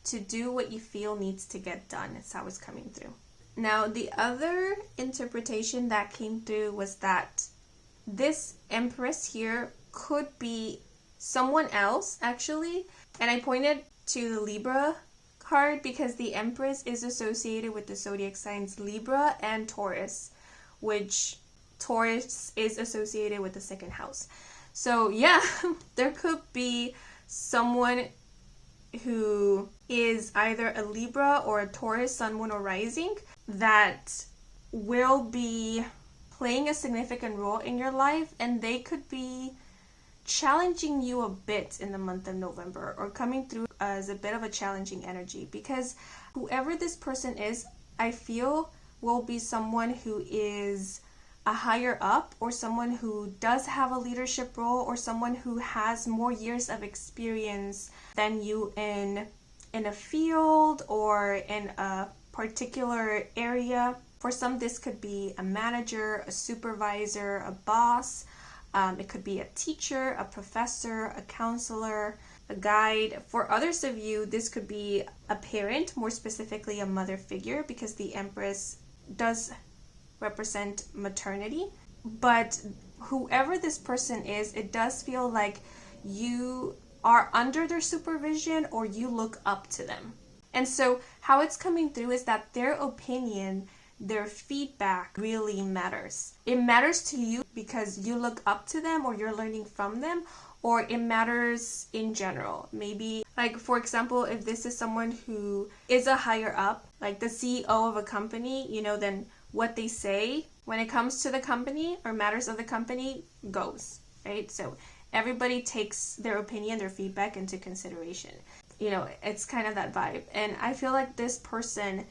to do what you feel needs to get done. That's how it's coming through. Now, the other interpretation that came through was that this Empress here could be someone else, actually. And I pointed to the Libra card because the Empress is associated with the zodiac signs Libra and Taurus, which Taurus is associated with the 2nd house. So yeah, there could be someone who is either a Libra or a Taurus sun, moon, or rising that will be playing a significant role in your life, and they could be challenging you a bit in the month of November, or coming through as a bit of a challenging energy, because whoever this person is, I feel will be someone who is a higher up, or someone who does have a leadership role, or someone who has more years of experience than you in a field or in a particular area. For some, this could be a manager, a supervisor, a boss. It could be a teacher, a professor, a counselor, a guide. For others of you, this could be a parent, more specifically a mother figure, because the Empress does represent maternity. But whoever this person is, it does feel like you are under their supervision, or you look up to them. And so how it's coming through is that their opinion, their feedback really matters. It matters to you because you look up to them, or you're learning from them, or it matters in general. Maybe, like, for example, if this is someone who is a higher up, like the CEO of a company, then what they say when it comes to the company or matters of the company goes, right? So everybody takes their opinion, their feedback into consideration. It's kind of that vibe. And I feel like this person,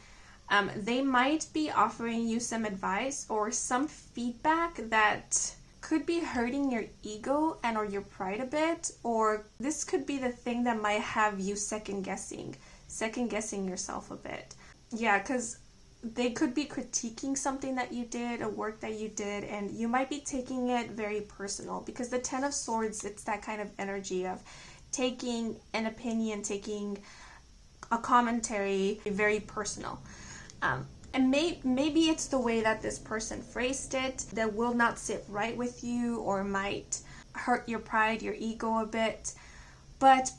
they might be offering you some advice or some feedback that could be hurting your ego and or your pride a bit, or this could be the thing that might have you second guessing yourself a bit. Yeah, because they could be critiquing something that you did, a work that you did, and you might be taking it very personal, because the 10 of Swords, it's that kind of energy of taking an opinion, taking a commentary very personal. And maybe it's the way that this person phrased it that will not sit right with you, or might hurt your pride, your ego a bit. But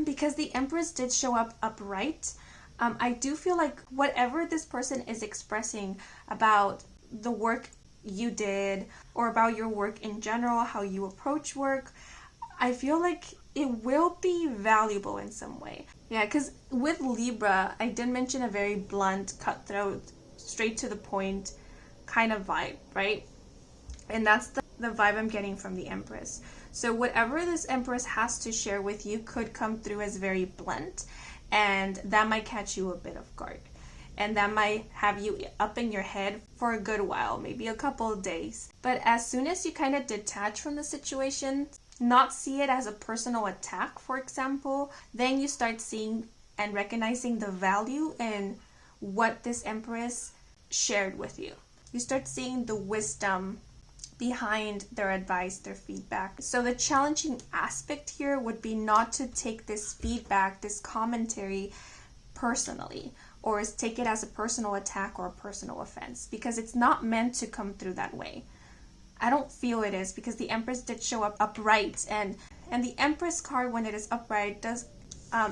because the Empress did show up upright, I do feel like whatever this person is expressing about the work you did or about your work in general, how you approach work, I feel like it will be valuable in some way. Yeah, because with Libra, I did mention a very blunt, cutthroat, straight to the point kind of vibe, right? And that's the vibe I'm getting from the Empress. So whatever this Empress has to share with you could come through as very blunt, and that might catch you a bit off guard. And that might have you up in your head for a good while, maybe a couple of days. But as soon as you kind of detach from the situation, not see it as a personal attack, for example, then you start seeing and recognizing the value in what this Empress shared with you. You start seeing the wisdom behind their advice, their feedback. So the challenging aspect here would be not to take this feedback, this commentary personally, or take it as a personal attack or a personal offense, because it's not meant to come through that way. I don't feel it is, because the Empress did show up upright, and the Empress card, when it is upright, does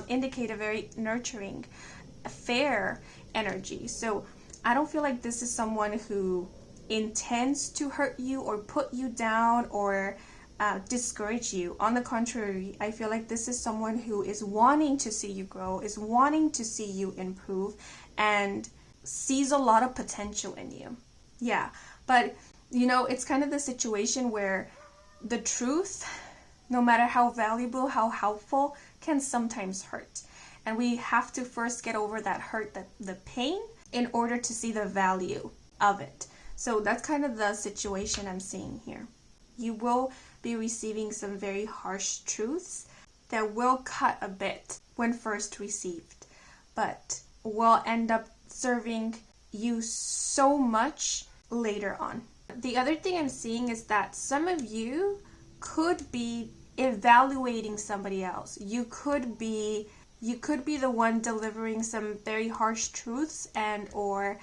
indicate a very nurturing, fair energy. So I don't feel like this is someone who intends to hurt you or put you down or discourage you. On the contrary, I feel like this is someone who is wanting to see you grow, is wanting to see you improve, and sees a lot of potential in you. Yeah, but you know, it's kind of the situation where the truth, no matter how valuable, how helpful, can sometimes hurt. And we have to first get over that hurt, the pain, in order to see the value of it. So that's kind of the situation I'm seeing here. You will be receiving some very harsh truths that will cut a bit when first received, but will end up serving you so much later on. The other thing I'm seeing is that some of you could be evaluating somebody else. You could be the one delivering some very harsh truths and or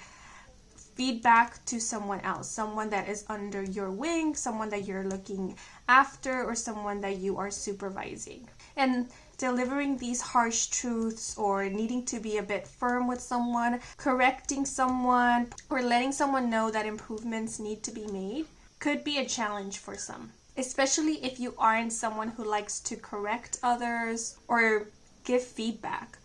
feedback to someone else, someone that is under your wing, someone that you're looking after, or someone that you are supervising. And delivering these harsh truths or needing to be a bit firm with someone, correcting someone, or letting someone know that improvements need to be made could be a challenge for some, especially if you aren't someone who likes to correct others or give feedback.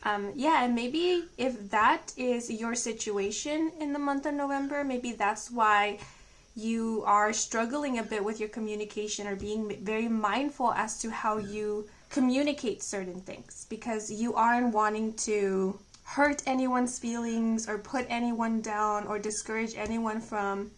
And maybe if that is your situation in the month of November, maybe that's why you are struggling a bit with your communication or being very mindful as to how you communicate certain things, because you aren't wanting to hurt anyone's feelings or put anyone down or discourage anyone from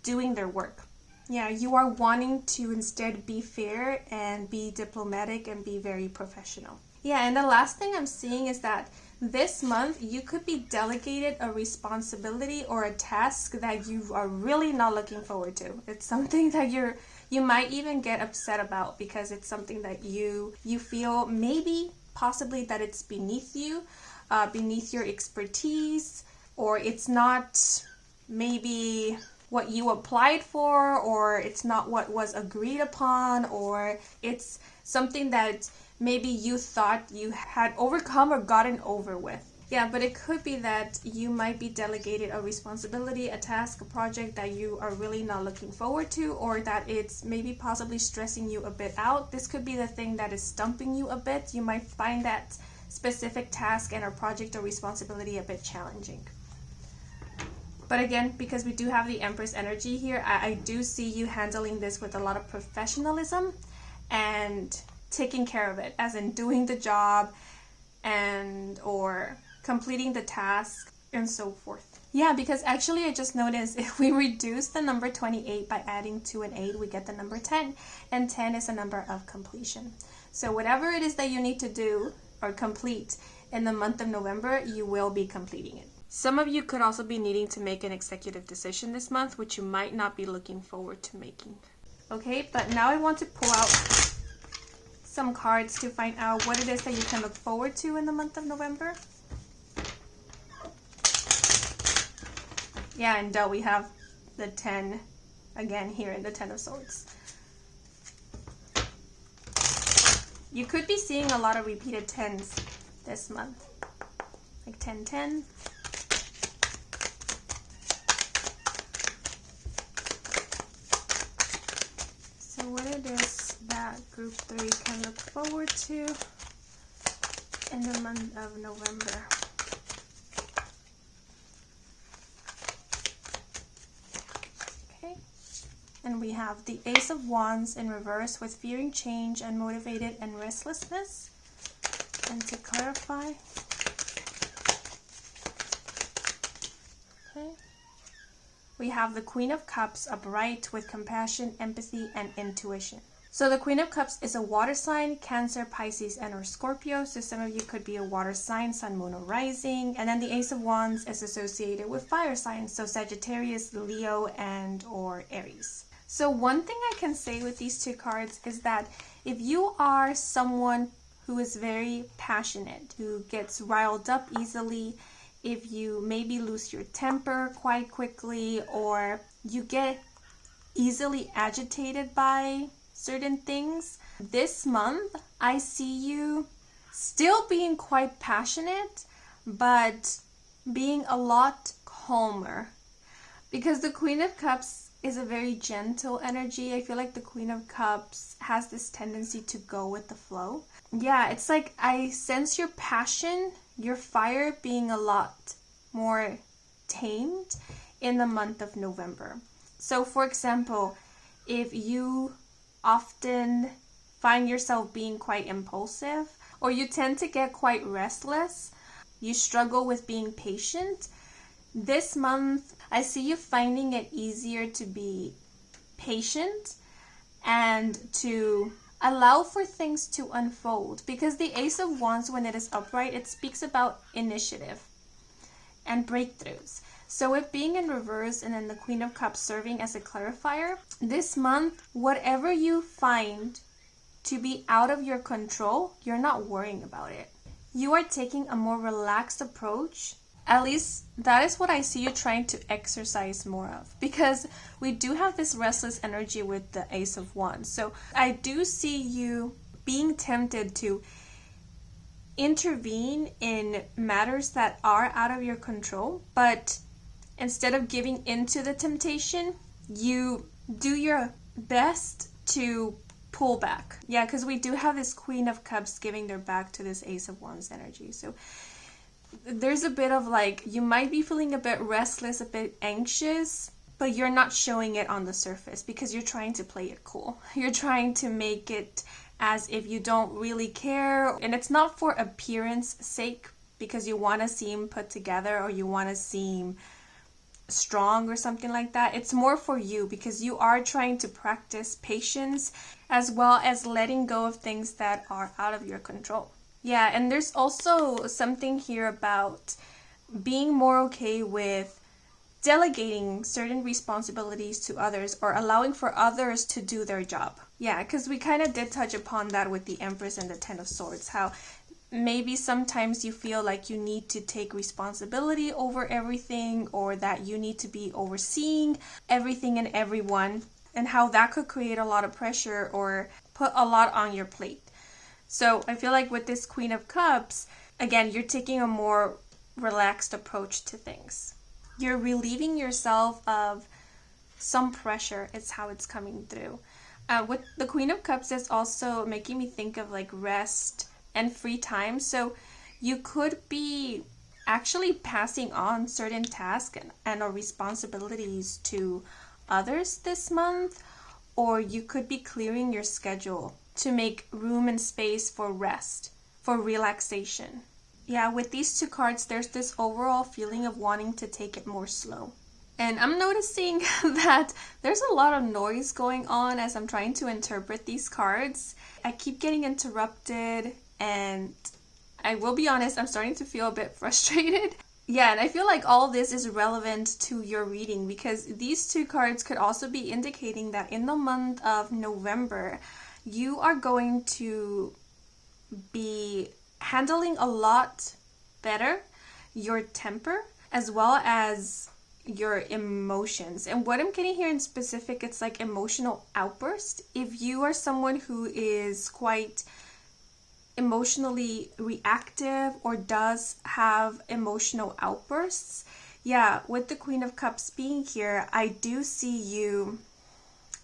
doing their work. Yeah, you are wanting to instead be fair and be diplomatic and be very professional. Yeah, and the last thing I'm seeing is that this month you could be delegated a responsibility or a task that you are really not looking forward to. It's something that you might even get upset about because it's something that you feel maybe possibly that it's beneath you, beneath your expertise, or it's not maybe what you applied for, or it's not what was agreed upon, or it's something that maybe you thought you had overcome or gotten over with. Yeah, but it could be that you might be delegated a responsibility, a task, a project that you are really not looking forward to, or that it's maybe possibly stressing you a bit out. This could be the thing that is stumping you a bit. You might find that specific task and or project or responsibility a bit challenging. But again, because we do have the Empress energy here, I do see you handling this with a lot of professionalism and taking care of it, as in doing the job and or completing the task and so forth. Yeah, because actually I just noticed if we reduce the number 28 by adding 2 and 8, we get the number 10, and 10 is a number of completion. So whatever it is that you need to do or complete in the month of November, you will be completing it. Some of you could also be needing to make an executive decision this month, which you might not be looking forward to making. Okay, but now I want to pull out some cards to find out what it is that you can look forward to in the month of November. Yeah, and we have the 10 again here in the 10 of Swords. You could be seeing a lot of repeated 10s this month. Like 10, 10. So what it is that group 3 can look forward to in the month of November. Okay. And we have the Ace of Wands in reverse with fearing change and motivated and restlessness. And to clarify, okay, we have the Queen of Cups upright with compassion, empathy, and intuition. So the Queen of Cups is a water sign, Cancer, Pisces, and or Scorpio. So some of you could be a water sign, Sun, Moon, or Rising. And then the Ace of Wands is associated with fire signs, so Sagittarius, Leo, and or Aries. So one thing I can say with these two cards is that if you are someone who is very passionate, who gets riled up easily, if you maybe lose your temper quite quickly, or you get easily agitated by certain things, this month I see you still being quite passionate, but being a lot calmer. Because the Queen of Cups is a very gentle energy. I feel like the Queen of Cups has this tendency to go with the flow. Yeah, it's like I sense your passion, your fire being a lot more tamed in the month of November. So for example, if you often find yourself being quite impulsive, or you tend to get quite restless, you struggle with being patient, this month I see you finding it easier to be patient and to allow for things to unfold. Because the Ace of Wands, when it is upright, it speaks about initiative and breakthroughs. So it being in reverse and then the Queen of Cups serving as a clarifier, this month, whatever you find to be out of your control, you're not worrying about it. You are taking a more relaxed approach. At least that is what I see you trying to exercise more of, because we do have this restless energy with the Ace of Wands. So I do see you being tempted to intervene in matters that are out of your control, but instead of giving into the temptation, you do your best to pull back. Yeah, because we do have this Queen of Cups giving their back to this Ace of Wands energy. So there's a bit of like, you might be feeling a bit restless, a bit anxious, but you're not showing it on the surface because you're trying to play it cool. You're trying to make it as if you don't really care. And it's not for appearance sake because you want to seem put together or you want to seem strong or something like that. It's more for you because you are trying to practice patience as well as letting go of things that are out of your control. Yeah, and there's also something here about being more okay with delegating certain responsibilities to others or allowing for others to do their job. Yeah, because we kind of did touch upon that with the Empress and the Ten of Swords, how maybe sometimes you feel like you need to take responsibility over everything or that you need to be overseeing everything and everyone, and how that could create a lot of pressure or put a lot on your plate. So I feel like with this Queen of Cups, again, you're taking a more relaxed approach to things. You're relieving yourself of some pressure, is how it's coming through. With the Queen of Cups, it's also making me think of like rest and free time. So you could be actually passing on certain tasks and or responsibilities to others this month, or you could be clearing your schedule to make room and space for rest, for relaxation. Yeah, with these two cards, there's this overall feeling of wanting to take it more slow. And I'm noticing that there's a lot of noise going on as I'm trying to interpret these cards. I keep getting interrupted, and I will be honest, I'm starting to feel a bit frustrated. Yeah, and I feel like all this is relevant to your reading because these two cards could also be indicating that in the month of November, you are going to be handling a lot better your temper as well as your emotions. And what I'm getting here in specific, it's like emotional outburst. If you are someone who is quite emotionally reactive or does have emotional outbursts, yeah, with the Queen of Cups being here, I do see you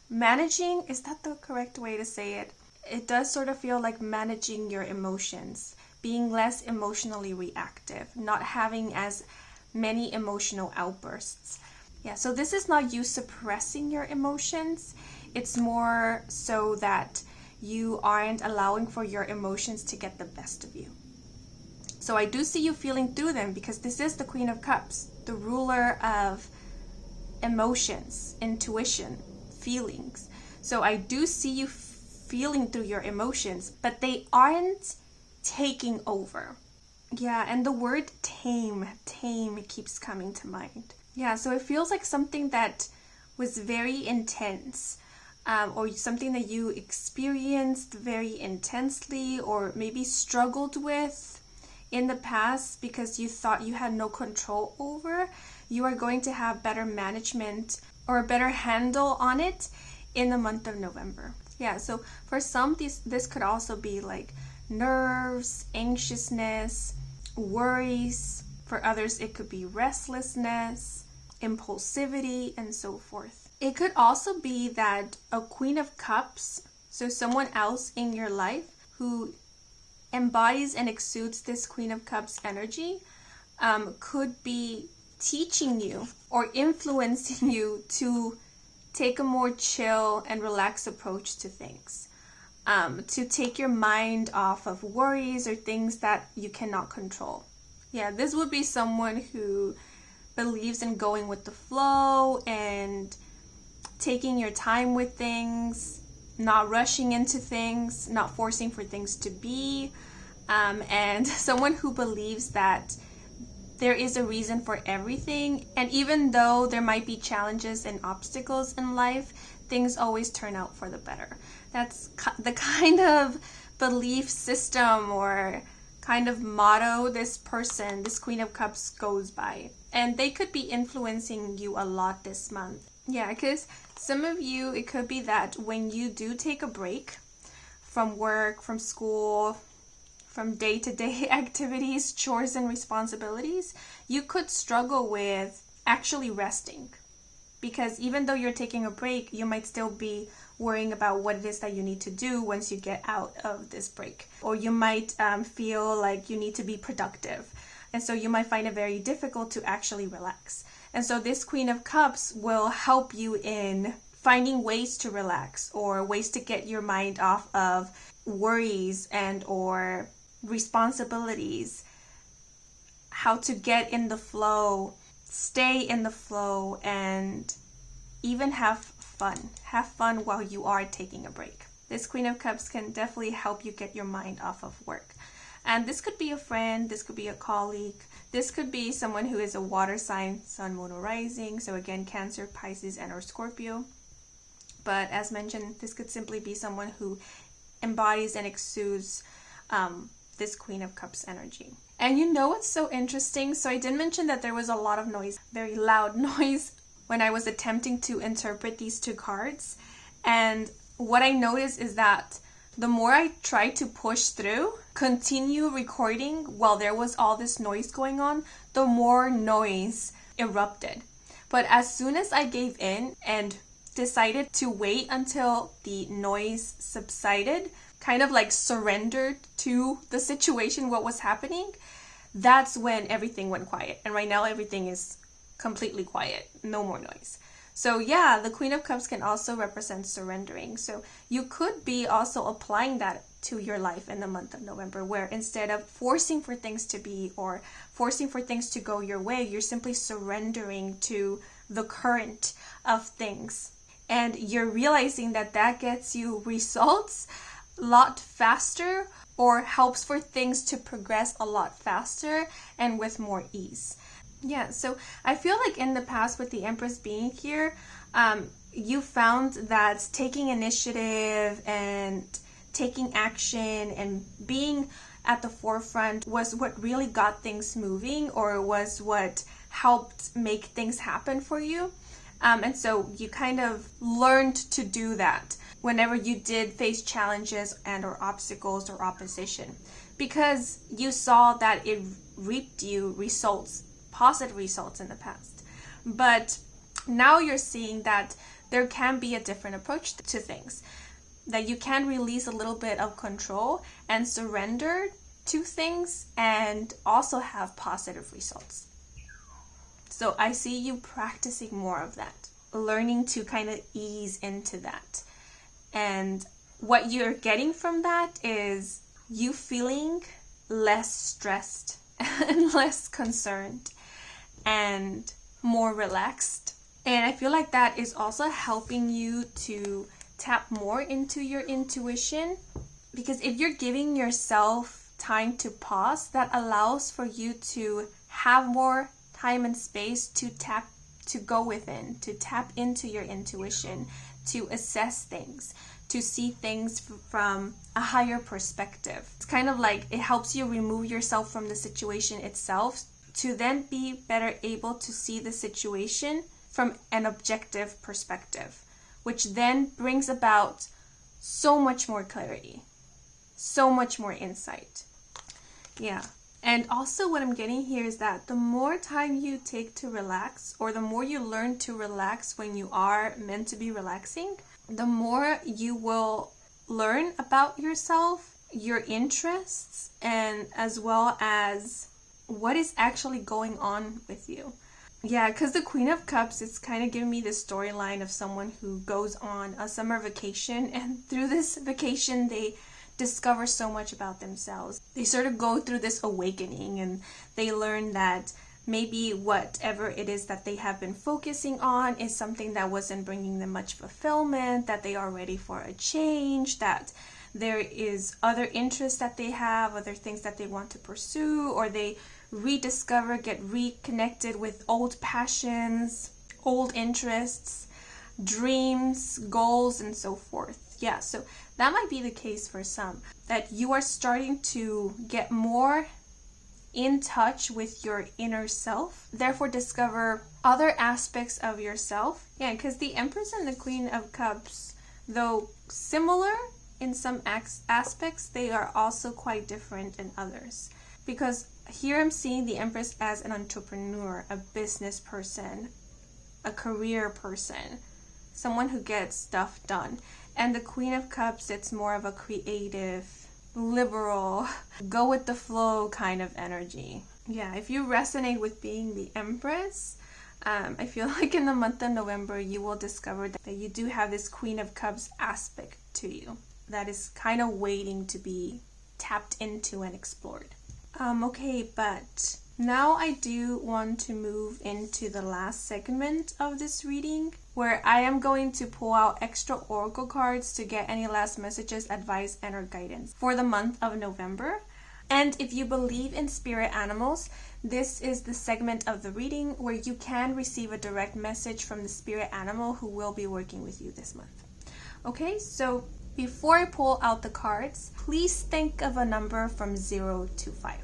managing, is that the correct way to say it? It does sort of feel like managing your emotions, being less emotionally reactive, not having as many emotional outbursts. Yeah, so this is not you suppressing your emotions. It's more so that you aren't allowing for your emotions to get the best of you. So I do see you feeling through them, because this is the Queen of Cups, the ruler of emotions, intuition, feelings. So I do see you feeling through your emotions, but they aren't taking over. Yeah, and the word tame keeps coming to mind. Yeah, so it feels like something that was very intense, or something that you experienced very intensely, or maybe struggled with in the past because you thought you had no control over. You are going to have better management or a better handle on it in the month of November. Yeah, so for some, this could also be like nerves, anxiousness, worries. For others, it could be restlessness, impulsivity, and so forth. It could also be that a Queen of Cups, so someone else in your life who embodies and exudes this Queen of Cups energy, could be teaching you or influencing you to take a more chill and relaxed approach to things, to take your mind off of worries or things that you cannot control. Yeah, this would be someone who believes in going with the flow and taking your time with things, not rushing into things, not forcing for things to be, and someone who believes that there is a reason for everything, and even though there might be challenges and obstacles in life, things always turn out for the better. That's the kind of belief system or kind of motto this person, this Queen of Cups, goes by. And they could be influencing you a lot this month. Yeah, because some of you, it could be that when you do take a break from work, from school, from day-to-day activities, chores, and responsibilities, you could struggle with actually resting. Because even though you're taking a break, you might still be worrying about what it is that you need to do once you get out of this break. Or you might feel like you need to be productive. And so you might find it very difficult to actually relax. And so this Queen of Cups will help you in finding ways to relax, or ways to get your mind off of worries and or responsibilities, how to get in the flow, stay in the flow, and even have fun. Have fun while you are taking a break. This Queen of Cups can definitely help you get your mind off of work. And this could be a friend, this could be a colleague, this could be someone who is a water sign, sun, moon, or rising. So again, Cancer, Pisces, and or Scorpio. But as mentioned, this could simply be someone who embodies and exudes this Queen of Cups energy. And you know what's so interesting? So I did mention that there was a lot of noise, very loud noise, when I was attempting to interpret these two cards. And what I noticed is that the more I tried to push through, continue recording while there was all this noise going on, the more noise erupted. But as soon as I gave in and decided to wait until the noise subsided, kind of like surrendered to the situation, what was happening, that's when everything went quiet. And right now everything is completely quiet, no more noise. So yeah, the Queen of Cups can also represent surrendering. So you could be also applying that to your life in the month of November, where instead of forcing for things to be or forcing for things to go your way, you're simply surrendering to the current of things. And you're realizing that that gets you results a lot faster, or helps for things to progress a lot faster and with more ease. Yeah, so I feel like in the past, with the Empress being here, you found that taking initiative and taking action and being at the forefront was what really got things moving, or was what helped make things happen for you. And so you kind of learned to do that. whenever you did face challenges and or obstacles or opposition, because you saw that it reaped you results, positive results in the past. But now you're seeing that there can be a different approach to things, that you can release a little bit of control and surrender to things and also have positive results. So I see you practicing more of that, learning to kind of ease into that. And what you're getting from that is you feeling less stressed and less concerned and more relaxed. And I feel like that is also helping you to tap more into your intuition, because if you're giving yourself time to pause, that allows for you to have more time and space to go within, to tap into your intuition, to assess things, to see things from a higher perspective. It's kind of like it helps you remove yourself from the situation itself to then be better able to see the situation from an objective perspective, which then brings about so much more clarity, so much more insight. Yeah. And also what I'm getting here is that the more time you take to relax, or the more you learn to relax when you are meant to be relaxing, the more you will learn about yourself, your interests, and as well as what is actually going on with you. Yeah, because the Queen of Cups, it's kind of giving me the storyline of someone who goes on a summer vacation, and through this vacation they discover so much about themselves. They sort of go through this awakening, and they learn that maybe whatever it is that they have been focusing on is something that wasn't bringing them much fulfillment, that they are ready for a change, that there is other interests that they have, other things that they want to pursue, or they rediscover, get reconnected with old passions, old interests, dreams, goals, and so forth. Yeah, so that might be the case for some, that you are starting to get more in touch with your inner self, therefore discover other aspects of yourself. Yeah, because the Empress and the Queen of Cups, though similar in some aspects, they are also quite different in others. Because here I'm seeing the Empress as an entrepreneur, a business person, a career person, someone who gets stuff done. And the Queen of Cups, it's more of a creative, liberal, go with the flow kind of energy. Yeah, if you resonate with being the Empress, I feel like in the month of November you will discover that you do have this Queen of Cups aspect to you that is kind of waiting to be tapped into and explored. Okay, but now I do want to move into the last segment of this reading, where I am going to pull out extra oracle cards to get any last messages, advice, and or guidance for the month of November. And if you believe in spirit animals, this is the segment of the reading where you can receive a direct message from the spirit animal who will be working with you this month. Okay, so before I pull out the cards, please think of a number from 0 to 5.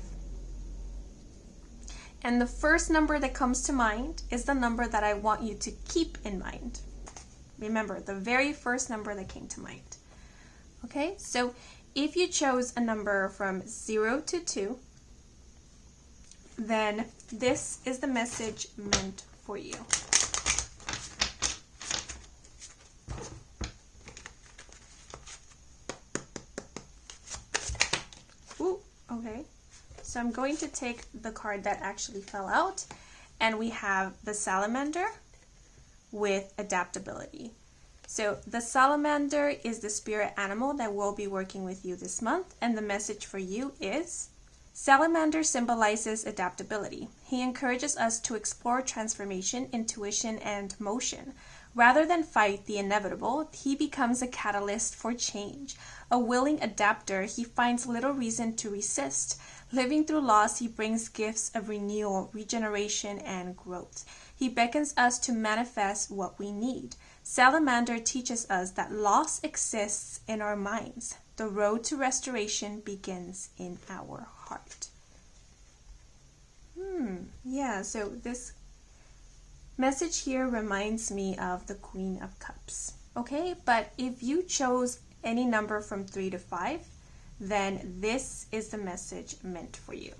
And the first number that comes to mind is the number that I want you to keep in mind. Remember, the very first number that came to mind. Okay, so if you chose a number from 0 to 2, then this is the message meant for you. Ooh, okay. So I'm going to take the card that actually fell out, and we have the salamander with adaptability. So the salamander is the spirit animal that will be working with you this month, and the message for you is: salamander symbolizes adaptability. He encourages us to explore transformation, intuition, and motion. Rather than fight the inevitable, he becomes a catalyst for change. A willing adapter, he finds little reason to resist. Living through loss, he brings gifts of renewal, regeneration, and growth. He beckons us to manifest what we need. Salamander teaches us that loss exists in our minds. The road to restoration begins in our heart. Yeah, so this message here reminds me of the Queen of Cups. Okay, but if you chose any number from 3 to 5, then this is the message meant for you.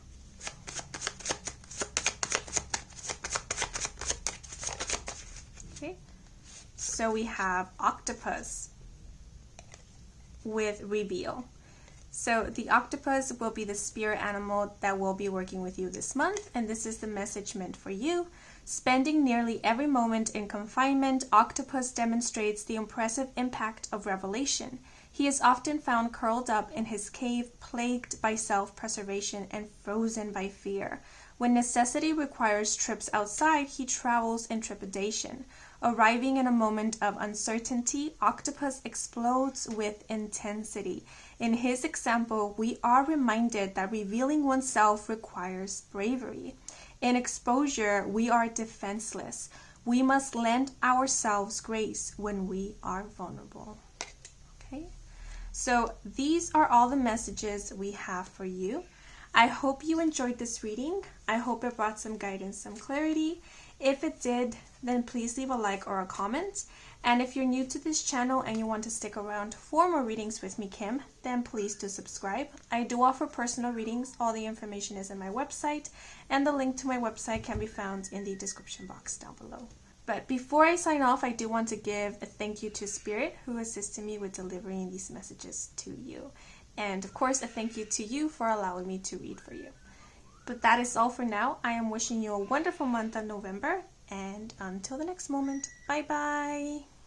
Okay, so we have octopus with reveal. So the octopus will be the spirit animal that will be working with you this month, and this is the message meant for you. Spending nearly every moment in confinement, octopus demonstrates the impressive impact of revelation. He is often found curled up in his cave, plagued by self-preservation and frozen by fear. When necessity requires trips outside, he travels in trepidation. Arriving in a moment of uncertainty, octopus explodes with intensity. In his example, we are reminded that revealing oneself requires bravery. In exposure, we are defenseless. We must lend ourselves grace when we are vulnerable. Okay, so these are all the messages we have for you. I hope you enjoyed this reading. I hope it brought some guidance, some clarity. If it did, then please leave a like or a comment. And if you're new to this channel and you want to stick around for more readings with me, Kim, then please do subscribe. I do offer personal readings. All the information is in my website, and the link to my website can be found in the description box down below. But before I sign off, I do want to give a thank you to Spirit, who assisted me with delivering these messages to you. And of course, a thank you to you for allowing me to read for you. But that is all for now. I am wishing you a wonderful month of November, and until the next moment, bye bye.